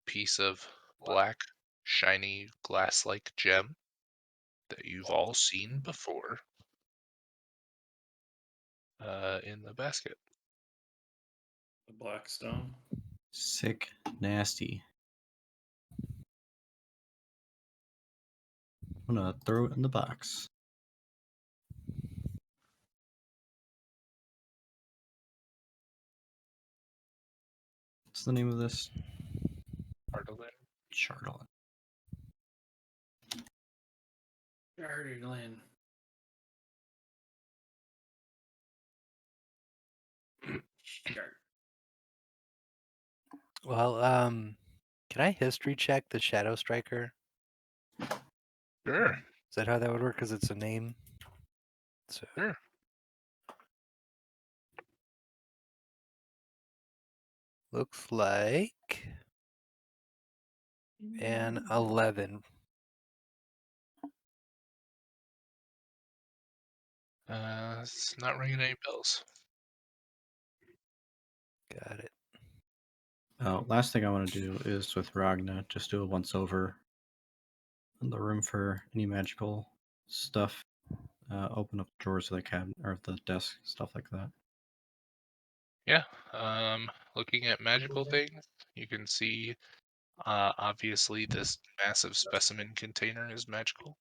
piece of black, shiny, glass-like gem that you've all seen before in the basket. The black stone. Sick, nasty. I'm gonna throw it in the box. What's the name of this? Artelin. Charlotte. Glen. Well, can I history check the Shadow Striker? Sure, Is that how that would work? Because it's a name. So sure. looks like an 11. It's not ringing any bells. Got it. Last thing I want to do is with Ragna, just do a once over in the room for any magical stuff. Open up drawers of the cabinet or the desk, stuff like that. Yeah. Looking at magical things, you can see obviously this massive specimen container is magical.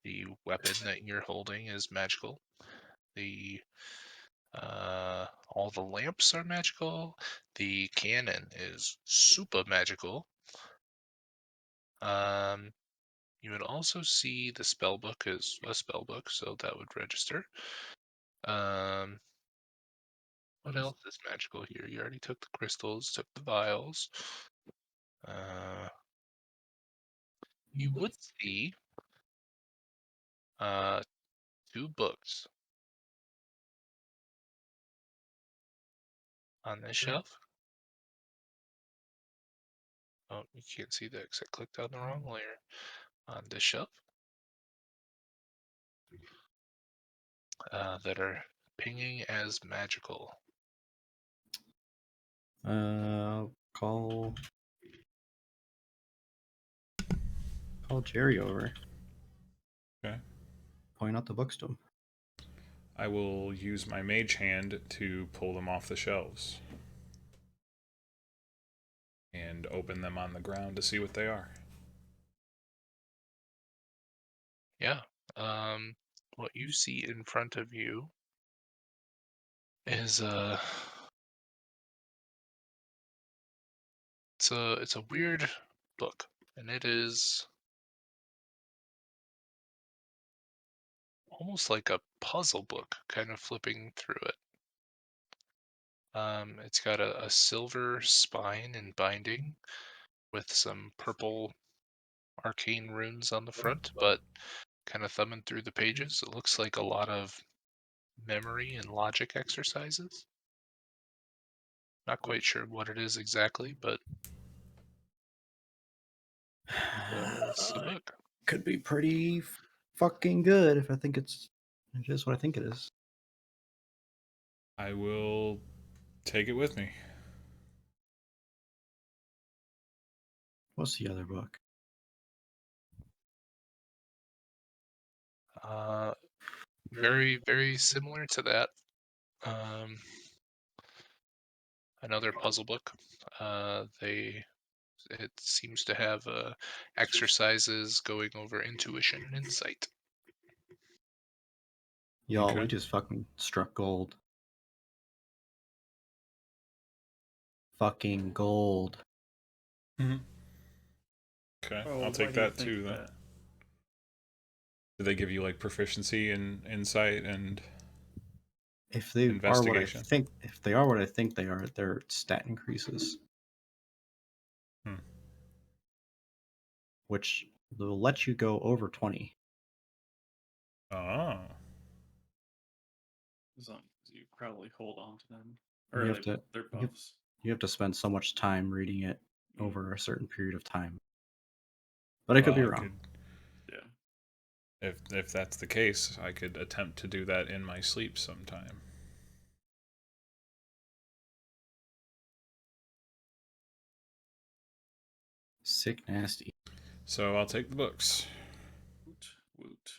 The weapon that you're holding is magical. The all the lamps are magical. The cannon is super magical. You would also see the spell book is a spell book, so that would register. Um, what else is magical here? You already took the crystals, took the vials. You would see uh, two books on this shelf. Oh, you can't see that because I clicked on the wrong layer. On this shelf, that are pinging as magical. Call Jerry over. Okay. Point out the books to him. I will use my mage hand to pull them off the shelves and open them on the ground to see what they are. Yeah. What you see in front of you is it's a weird book, and it is almost like a puzzle book, kind of flipping through it. It's got a silver spine and binding with some purple arcane runes on the front, but kind of thumbing through the pages, it looks like a lot of memory and logic exercises. Not quite sure what it is exactly, but it's the book. Could be pretty fucking good if I think it is what I think it is. I will take it with me. What's the other book? Very, very similar to that. Another puzzle book. It seems to have exercises going over intuition and insight. Y'all, Okay. we just fucking struck gold. Fucking gold. Mm-hmm. Okay, Oh, I'll why take do you that think too then. that? Do they give you like proficiency in insight and If they are what I investigation? think, they are, their stat increases, Hmm. which will let you go over 20. Oh. As long as you probably hold on to them. You Or have to- they're you have- buffs. You have to spend so much time reading it Mm. over a certain period of time. But I could be Well, wrong. Yeah. If that's the case, I could attempt to do that in my sleep sometime. Sick nasty. So I'll take the books. Woot.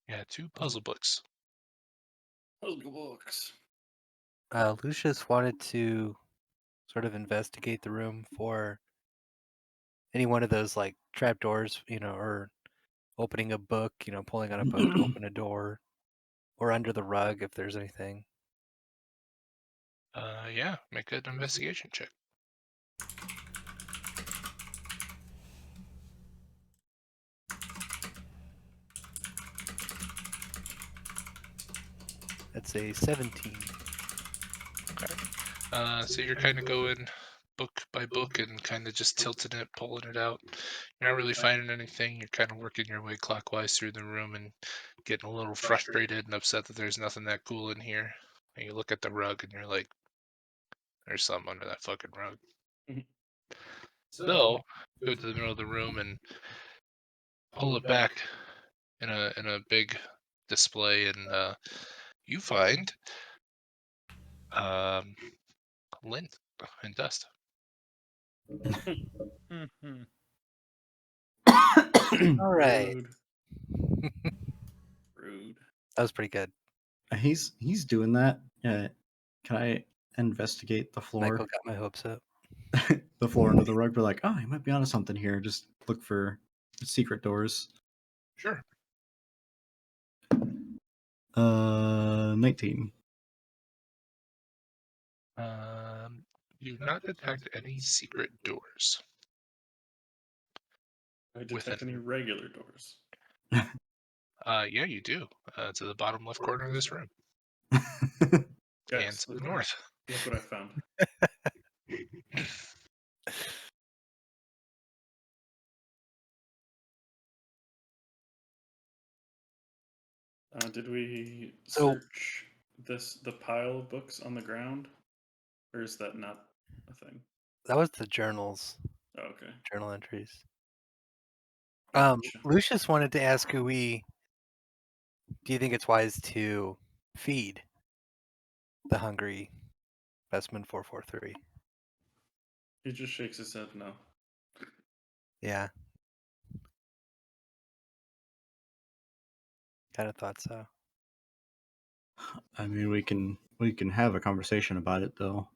Yeah, 2 puzzle books. Puzzle books. Lucius wanted to sort of investigate the room for any one of those like trapdoors, or opening a book, pulling on a book to open a door, or under the rug if there's anything. Yeah, make an investigation check. That's a 17. So you're kind of going book by book and kind of just tilting it, pulling it out. You're not really finding anything. You're kind of working your way clockwise through the room and getting a little frustrated and upset that there's nothing that cool in here. And you look at the rug and you're like, there's something under that fucking rug. Mhm. So go to the middle of the room and pull it back in a big display, and you find lint and dust. Mm-hmm. All right. Rude. Rude. That was pretty good. He's doing that. Can I investigate the floor? Michael got my hopes up. The floor under the rug. Be like, oh, you might be onto something here. Just look for secret doors. Sure. 19. You do not detect any secret doors. I detect any regular doors. Yeah, you do. To the bottom left corner of this room. And Guys, to the north. look what I found. Did we So- search the pile of books on the ground, or is that not a thing? That was the journals, Oh, okay. journal entries. Gotcha. Lucius wanted to ask who we Do you think it's wise to feed the hungry specimen 443? He just shakes his head no. Yeah. Kind of thought so. I mean, we can have a conversation about it, though.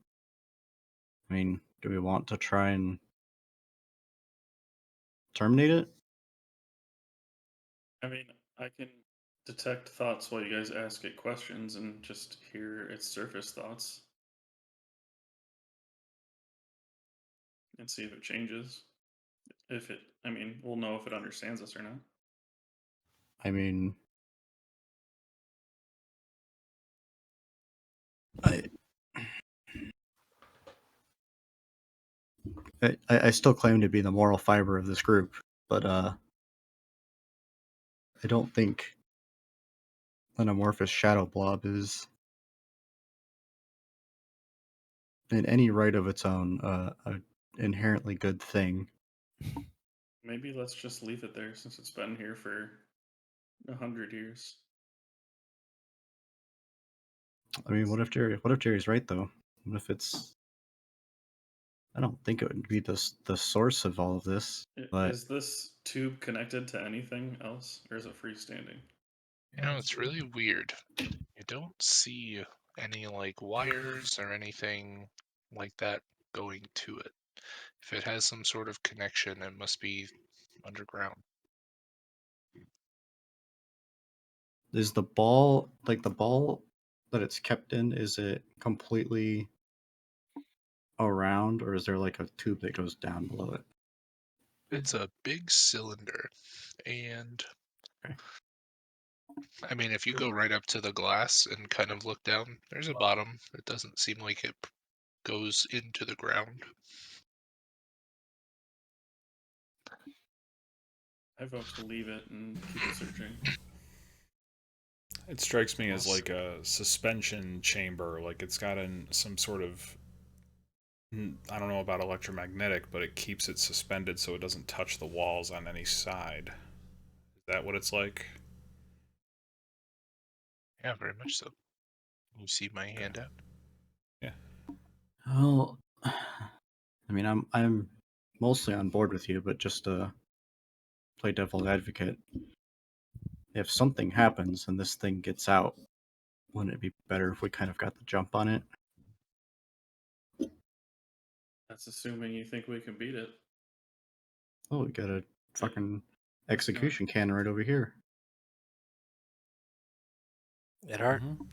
I mean, do we want to try and terminate it? I mean, I can detect thoughts while you guys ask it questions and just hear its surface thoughts and see if it changes. If it, I mean, we'll know if it understands us or not. I mean, I I still claim to be the moral fiber of this group, but I don't think an amorphous shadow blob is, in any right of its own, a inherently good thing. Maybe let's just leave it there since it's been here for 100 years. I mean, what if Jerry's right though? What if it's? I don't think it would be the source of all of this, but Is this tube connected to anything else, or is it freestanding? You know, it's really weird. You don't see any like wires or anything like that going to it. If it has some sort of connection, it must be underground. is the ball like the ball that it's kept in? Is it completely around, or is there like a tube that goes down below it? It's a big cylinder, and Okay. I mean, if you go right up to the glass and kind of look down, there's a bottom. It doesn't seem like it goes into the ground. I vote to leave it and keep it searching. It strikes me as Well, like a suspension chamber, like it's got some sort of, I don't know about electromagnetic, but it keeps it suspended so it doesn't touch the walls on any side. Is that what it's like? yeah, very much so. You see my handout? Yeah. Well, I mean, I'm mostly on board with you, but just to play devil's advocate, if something happens and this thing gets out, wouldn't it be better if we kind of got the jump on it? That's assuming you think we can beat it. Oh, we got a fucking Yeah. execution cannon right over here.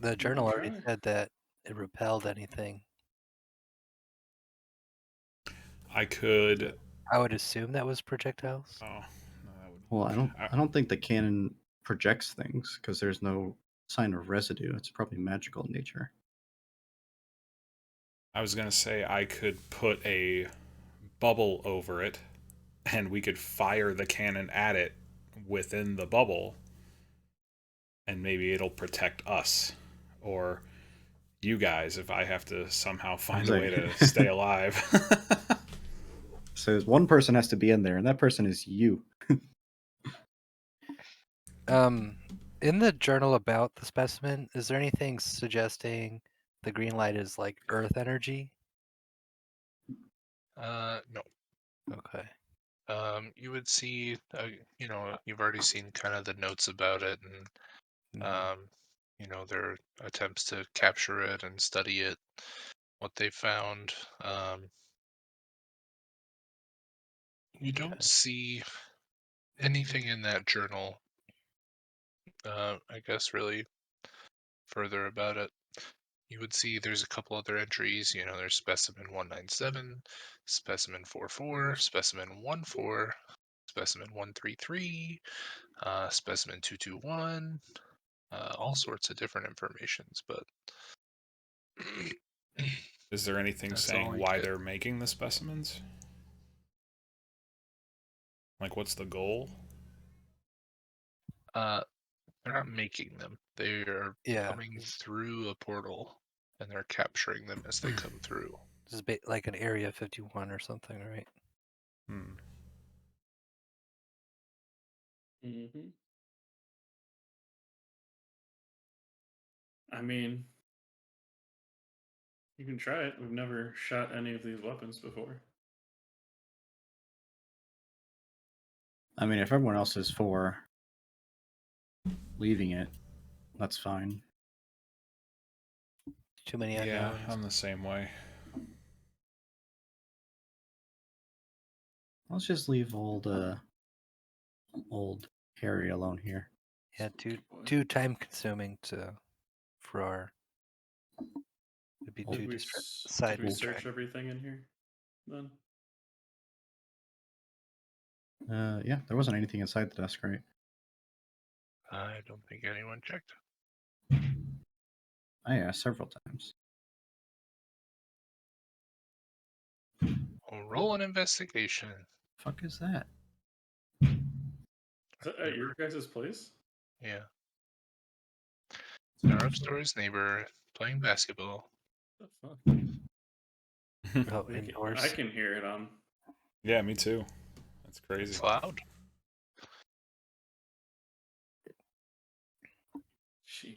The journal already try. said that it repelled anything. I could. I would assume that was projectiles. Oh, no, that would. Well, I don't think the cannon projects things because there's no sign of residue. It's probably magical in nature. I was gonna say I could put a bubble over it, and we could fire the cannon at it within the bubble, and maybe it'll protect us, or you guys if I have to somehow find a way to stay alive. So one person has to be in there, and that person is you. In the journal about the specimen, is there anything suggesting the green light is like Earth energy? No. Okay. You would see, you know, you've already seen kind of the notes about it, and Mhm. you know, their attempts to capture it and study it, what they found. You don't Okay. see anything in that journal, I guess, really further about it. You would see there's a couple other entries. You know, there's specimen 197, specimen 44, specimen 14, specimen 133, specimen 221, all sorts of different informations, but Is there anything that's saying all you why get. they're making the specimens? Like, what's the goal? They're not making them. They are Yeah. coming through a portal, and they're capturing them as they come through. This is like an Area 51 or something, right? Hmm. Mm-hmm. I mean, you can try it. We've never shot any of these weapons before. I mean, if everyone else is for leaving it, that's fine. Too many Yeah, unknowns. I'm the same way. Let's just leave old Harry alone here. Yeah, Soldier boy. too time consuming for our. It'd be Did too Did side we track. search everything in here? Then Yeah, there wasn't anything inside the desk, right? I don't think anyone checked. I asked several times. Well, roll an investigation. Fuck is that? is that at your guys' place? Yeah. It's our upstairs neighbor playing basketball. The fuck? Oh, I indoors. can hear it on. Yeah, me too. That's crazy. It's loud.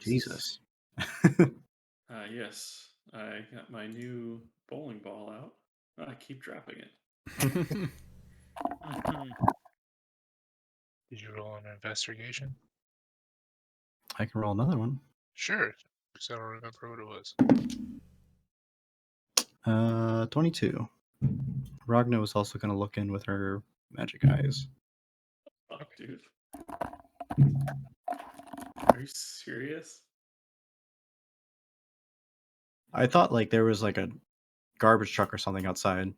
Jesus. Yes, I got my new bowling ball out. I keep dropping it. Did you roll an investigation? I can roll another one. Sure. Because I don't remember what it was. 22. Ragna was also going to look in with her magic eyes. Fuck, dude. Are you serious? I thought like there was like a garbage truck or something outside.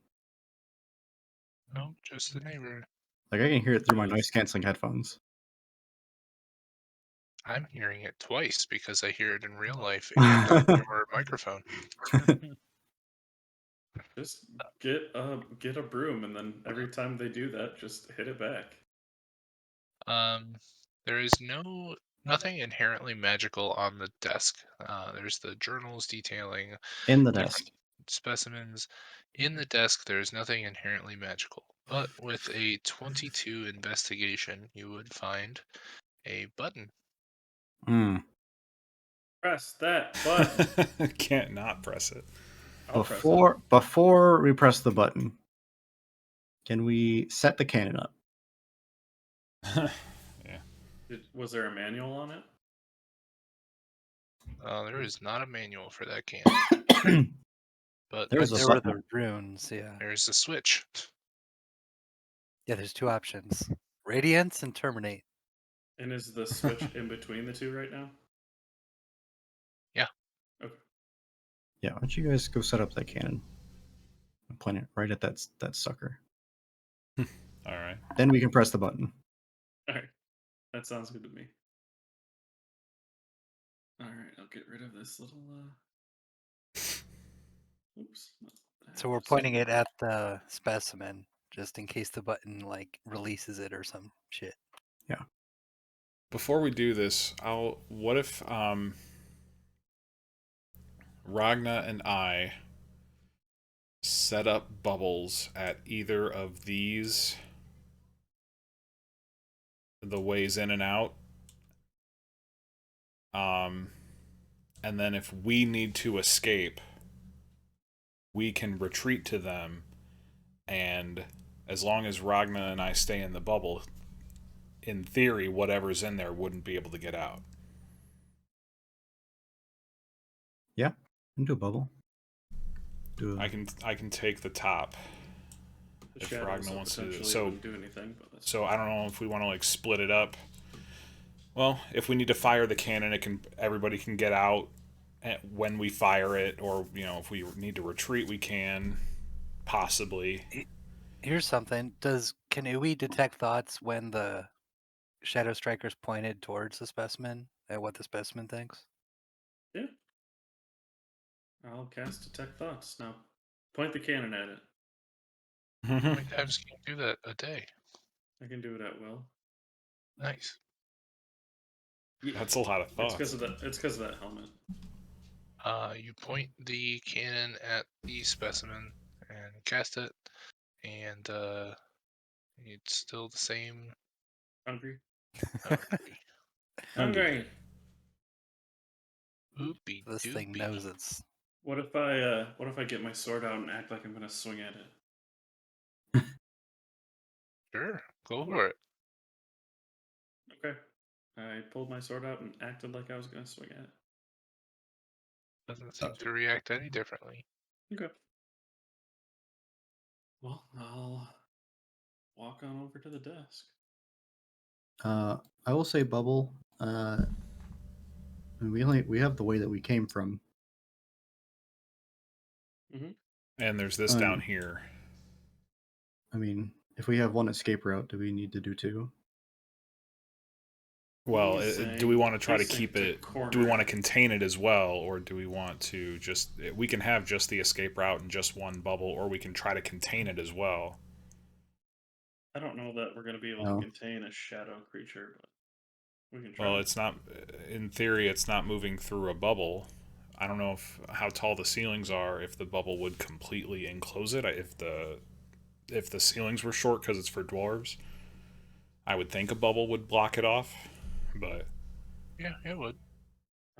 No, just the neighbor. Like I can hear it through my Yes. noise canceling headphones. I'm hearing it twice because I hear it in real life and on your microphone. Just get a broom, and then every time they do that, just hit it back. There is nothing inherently magical on the desk. There's the journals detailing In the different desk. specimens. In the desk, there is nothing inherently magical. But with a 22 investigation, you would find a button. Press that button. Can't not press it. I'll press Before we press the button, can we set the cannon up? it. Was there a manual on it? There is not a manual for that cannon, but There's a There were button. the runes. Yeah. there's a switch. Yeah. There's two options: radiance and terminate. And is the switch in between the two right now? Yeah. Okay. Yeah, why don't you guys go set up that cannon? And point it right at that sucker. All right. Then we can press the button. All right. That sounds good to me. All right. I'll get rid of this little. Oops. So we're pointing it at the specimen just in case the button like releases it or some shit. Before we do this, what if Ragna and I set up bubbles at either of these, the ways in and out, and then if we need to escape, we can retreat to them, and as long as Ragna and I stay in the bubble, in theory, whatever's in there wouldn't be able to get out. Yeah, do a bubble. I can take the top. The If shadows Ragna wants to do this. potentially wouldn't do anything, but that's So I don't know if we want to like split it up. Well, if we need to fire the cannon, everybody can get out when we fire it, or if we need to retreat, we can possibly. Here's something: can Uwe detect thoughts when the shadow striker's pointed towards the specimen at what the specimen thinks? yeah. I'll cast Detect Thoughts now. Point the cannon at it. How many times can you do that a day? I can do it at will. Nice. Yeah. That's a lot of It's thoughts. because of that. It's because of that helmet. You point the cannon at the specimen and cast it, and it's still the same. Hungry. Hungry. Hungry. Oopie This thing doopie. knows it's. What if I get my sword out and act like I'm gonna swing at it? Sure, go for it. Okay. I pulled my sword out and acted like I was gonna swing at it. Doesn't seem to react any differently. Okay. Well, I'll walk on over to the desk. I will say bubble. We have the way that we came from. And there's this down here. I mean, if we have one escape route, do we need to do two? Well, He's do we saying- want to try to he's saying keep it's a it? Do we corner. want to contain it as well, or do we want to just? We can have just the escape route and just one bubble, or we can try to contain it as well. I don't know that we're gonna be able No. to contain a shadow creature, but we can try. Well, it's not. In theory, it's not moving through a bubble. I don't know how tall the ceilings are. If the bubble would completely enclose it, if the ceilings were short because it's for dwarves, I would think a bubble would block it off. But Yeah, it would.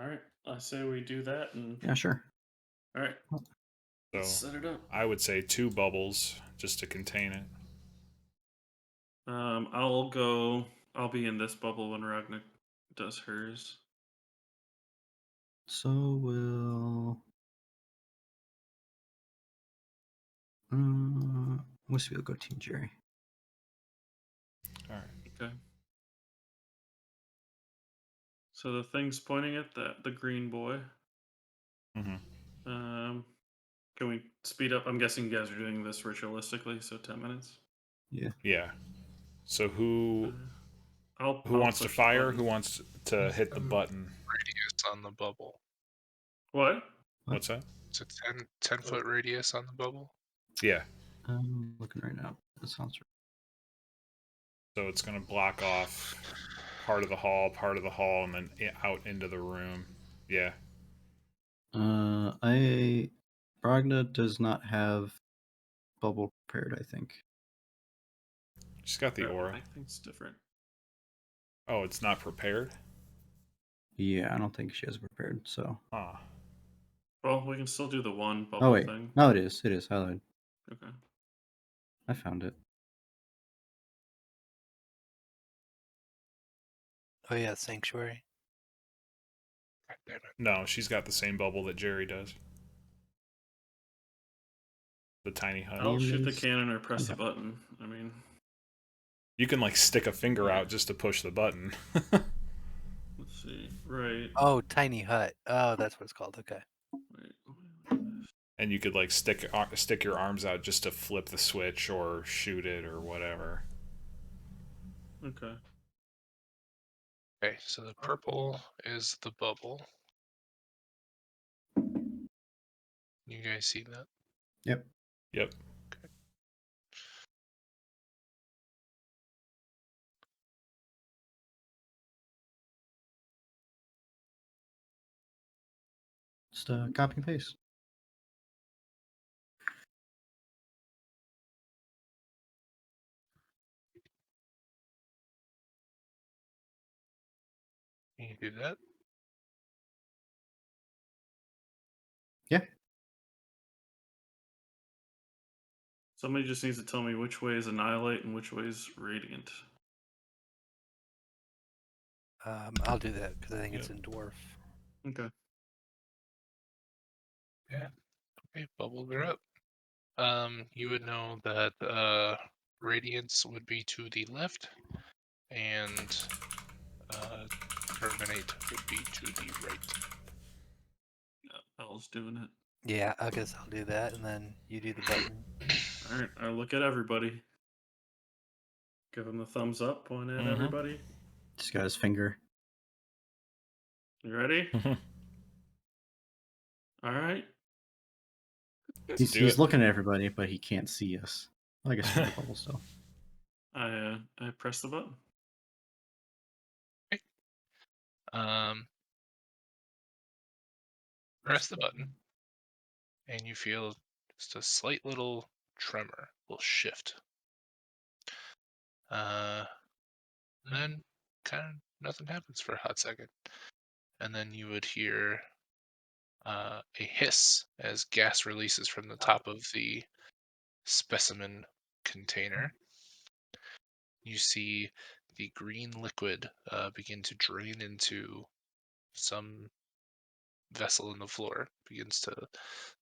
All right. I say we do that, and Yeah, sure. all right. Let's so set it up. I would say 2 bubbles just to contain it. I'll be in this bubble when Ragnar does hers. So we'll. Wispy will go Team Jerry. All right. Okay. So the thing's pointing at the green boy. Mm-hmm. Can we speed up? I'm guessing you guys are doing this ritualistically, so 10 minutes. Yeah. Yeah. So who I'll wants to push the fire? button. Who wants to hit the button? Radius on the bubble. What? What's that? It's a 10-foot radius on the bubble. Yeah. I'm looking right now. That sounds right. So it's going to block off part of the hall, and then out into the room. Yeah. Bragna does not have bubble prepared, I think. She's got the aura. I think it's different. Oh, it's not prepared? Yeah, I don't think she has it prepared, so. Ah. Well, we can still do the one bubble Oh, wait. thing. No, it is. It is. I lied. Okay. I found it. Oh yeah, sanctuary. God damn it. No, she's got the same bubble that Jerry does. The tiny hut. I'll shoot the Demons. cannon or press the button. I mean, You can like stick a finger out just to push the button. let's see. Right. Oh, tiny hut. Oh, that's what it's called. Okay. Wait. And you could like stick your arms out just to flip the switch or shoot it or whatever. Okay. Okay, so the purple is the bubble. You guys see that? Yep. Yep. Just copy and paste. Can you do that? Yeah. Somebody just needs to tell me which way is annihilate and which way is radiant. I'll do that because I think it's Yep. in dwarf. Okay. Yeah. Okay, bubbles are up. You would know that radiance would be to the left, and terminate would be to the right. Yeah, Al's doing it. Yeah, I guess I'll do that, and then you do the button. All right. I look at everybody. Give him the thumbs up. Point at Mhm. everybody. Just got his finger. You ready? All right. He's looking at everybody, but he can't see us. Well, I guess he's in the bubble still. I press the button. Press the button, and you feel just a slight little tremor, little shift. And then kind of nothing happens for a hot second. And then you would hear a hiss as gas releases from the top of the specimen container. You see the green liquid begin to drain into some vessel in the floor, begins to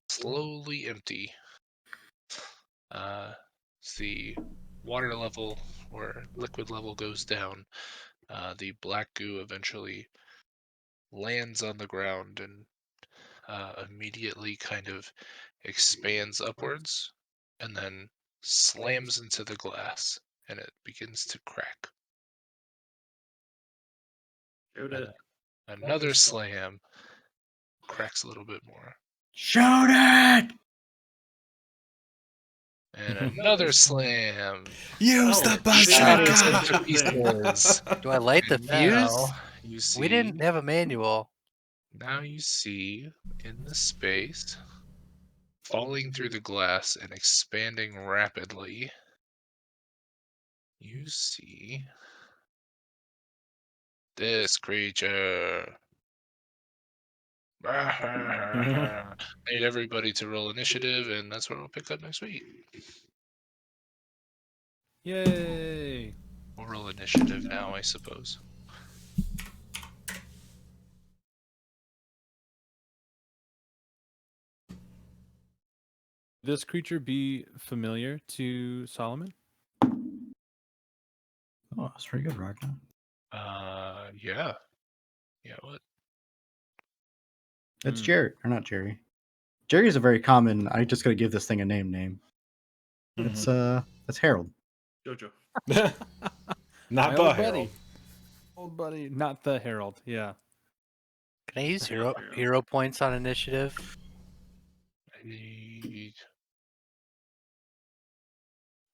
slowly empty. As the water level or liquid level goes down, the black goo eventually lands on the ground and immediately kind of expands upwards and then slams into the glass and it begins to crack. Shoot And it. another slam cracks a little bit more. Shoot it! And another slam Use Oh, the bazooka! shatters such into a thing. pieces. Do I light the And fuse? now you see, We didn't have a manual. now you see in the space, falling through the glass and expanding rapidly, you see this creature. Need everybody to roll initiative, and that's what we'll pick up next week. Yay! We'll roll initiative now, I suppose. This creature be familiar to Solomon? Oh, that's pretty good, Ragnar. Yeah. Yeah, what? It's Hmm. Jerry, or not Jerry. Jerry's a very common. I just gotta give this thing a name. It's that's Harold. Jojo. Not My the old Herald. buddy. Old buddy, not the Herald. Yeah. Can I use Hero. hero points on initiative?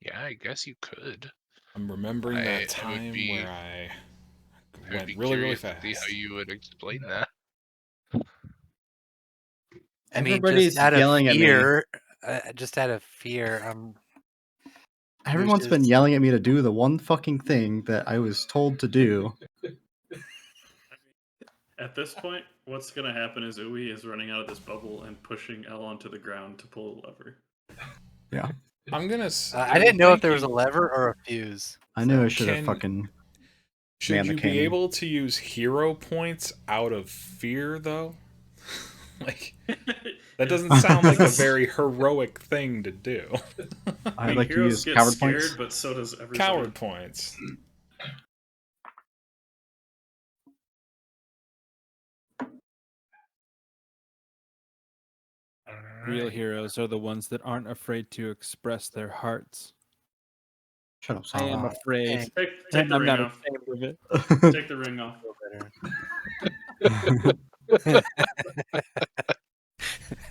Yeah, I guess you could. I'm remembering I that would time be- where I I'd went be really, really curious to see how fast. you would explain that. I mean, Everybody's just out of yelling at me. fear. Just out of fear, Everyone's been Lucius- yelling at me to do the one fucking thing that I was told to do. At this point, what's going to happen is Uwe is running out of this bubble and pushing L onto the ground to pull a lever. Yeah, I'm gonna. I didn't know if there was a thinking, lever or a fuse. I knew I so- should have Can- fucking. Should Man, you that came be in. able to use hero points out of fear, though? Like that doesn't sound like a very heroic thing to do. I like to heroes use get coward scared, points. but so does everybody. Coward points. Real Alright. heroes are the ones that aren't afraid to express their hearts. Shut up, I am Solomon. afraid. Take And the I'm ring not off. ashamed of it. Take the ring off.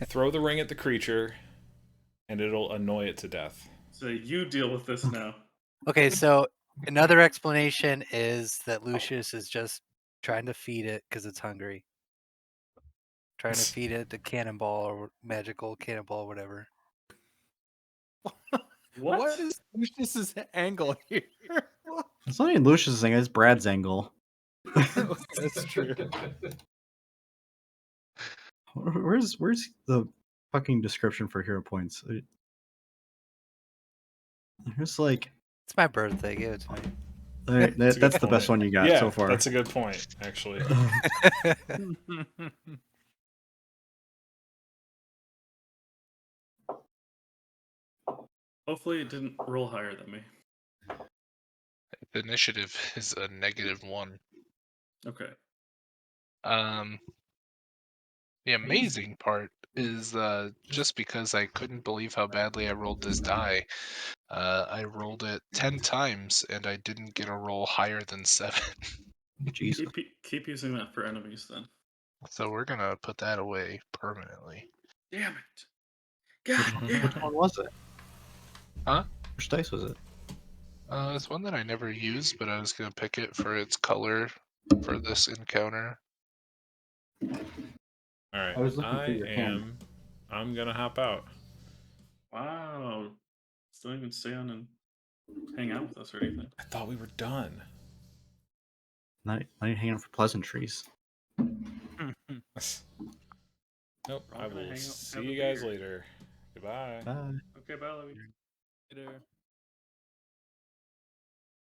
Throw the ring at the creature, and it'll annoy it to death. So you deal with this now. Okay, so another explanation is that Lucius is just trying to feed it because it's hungry. Trying to feed it the cannonball or magical cannonball, whatever. What is Lucius's angle here? It's not even Lucius' thing, it's Brad's angle. That's true. Where's the fucking description for hero points? There's like It's my birthday. Give it to me. alright, That's a good that's the best point. one you got Yeah, so far. that's a good point, actually. Hopefully it didn't roll higher than me. The initiative is a -1. Okay. The amazing part is just because I couldn't believe how badly I rolled this die, I rolled it 10 times and I didn't get a roll higher than 7. Jesus. Keep using that for enemies then. So we're gonna put that away permanently. Damn it. God damn Which it. one was it? Huh? Which dice was it? It's one that I never used, but I was gonna pick it for its color for this encounter. All right, I was looking for your I'm gonna hop out. Wow. Still even stay on and hang out with us or anything. I thought we were done. Not even hanging out for pleasantries. Nope. We're all I gonna will hang out, see have a you guys beer. later. Goodbye. Bye. Okay, bye, Louis. Later.